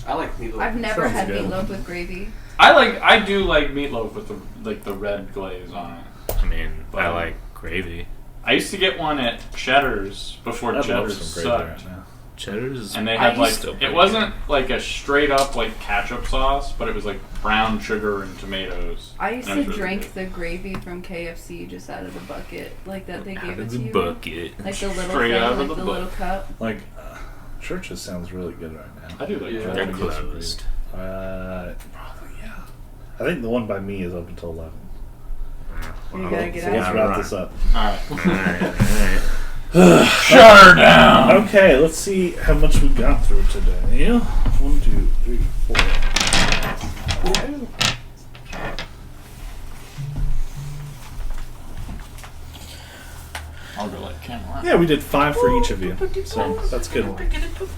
S1: I like meatloaf.
S7: I've never
S2: Sounds
S7: had
S2: good.
S7: meatloaf with gravy.
S4: I do like meatloaf with the red glaze on it.
S3: I mean, I like gravy.
S4: I used to get one at Cheddar's before
S2: I'd love
S4: Cheddar's
S2: some gravy
S4: sucked.
S2: right now.
S3: Cheddar's.
S4: And they had
S7: I used
S4: it wasn't like a straight up like ketchup sauce, but it was like brown sugar and tomatoes.
S7: I used
S4: And
S7: to
S4: it was really
S7: drink
S4: good.
S7: the gravy from KFC just out of the bucket, like that they gave it to
S3: the
S7: you.
S3: bucket.
S7: Like the little
S4: Straight
S7: thing,
S4: out of
S7: like
S4: the
S7: the
S4: bucket.
S7: little cup.
S2: Like, churches sounds really good right now.
S4: I do like
S1: Yeah.
S4: Cheddar.
S3: They're
S2: Get some
S3: closed.
S2: Probably, yeah. I think the one by me is up until 11.
S7: You gotta get
S2: So
S7: out.
S2: let's wrap this up.
S4: Alright.
S3: Alright.
S4: Shut her down!
S2: Okay, let's see how much we got through today. 1, 2, 3, 4.
S4: I'll go like camera.
S2: Yeah, we did 5 for each of you, so that's good.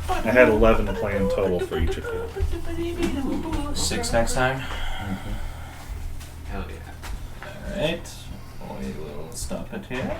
S2: I had 11 planned total for each of you.
S8: 6 next time.
S1: Hell yeah.
S8: Alright. We will stop it here.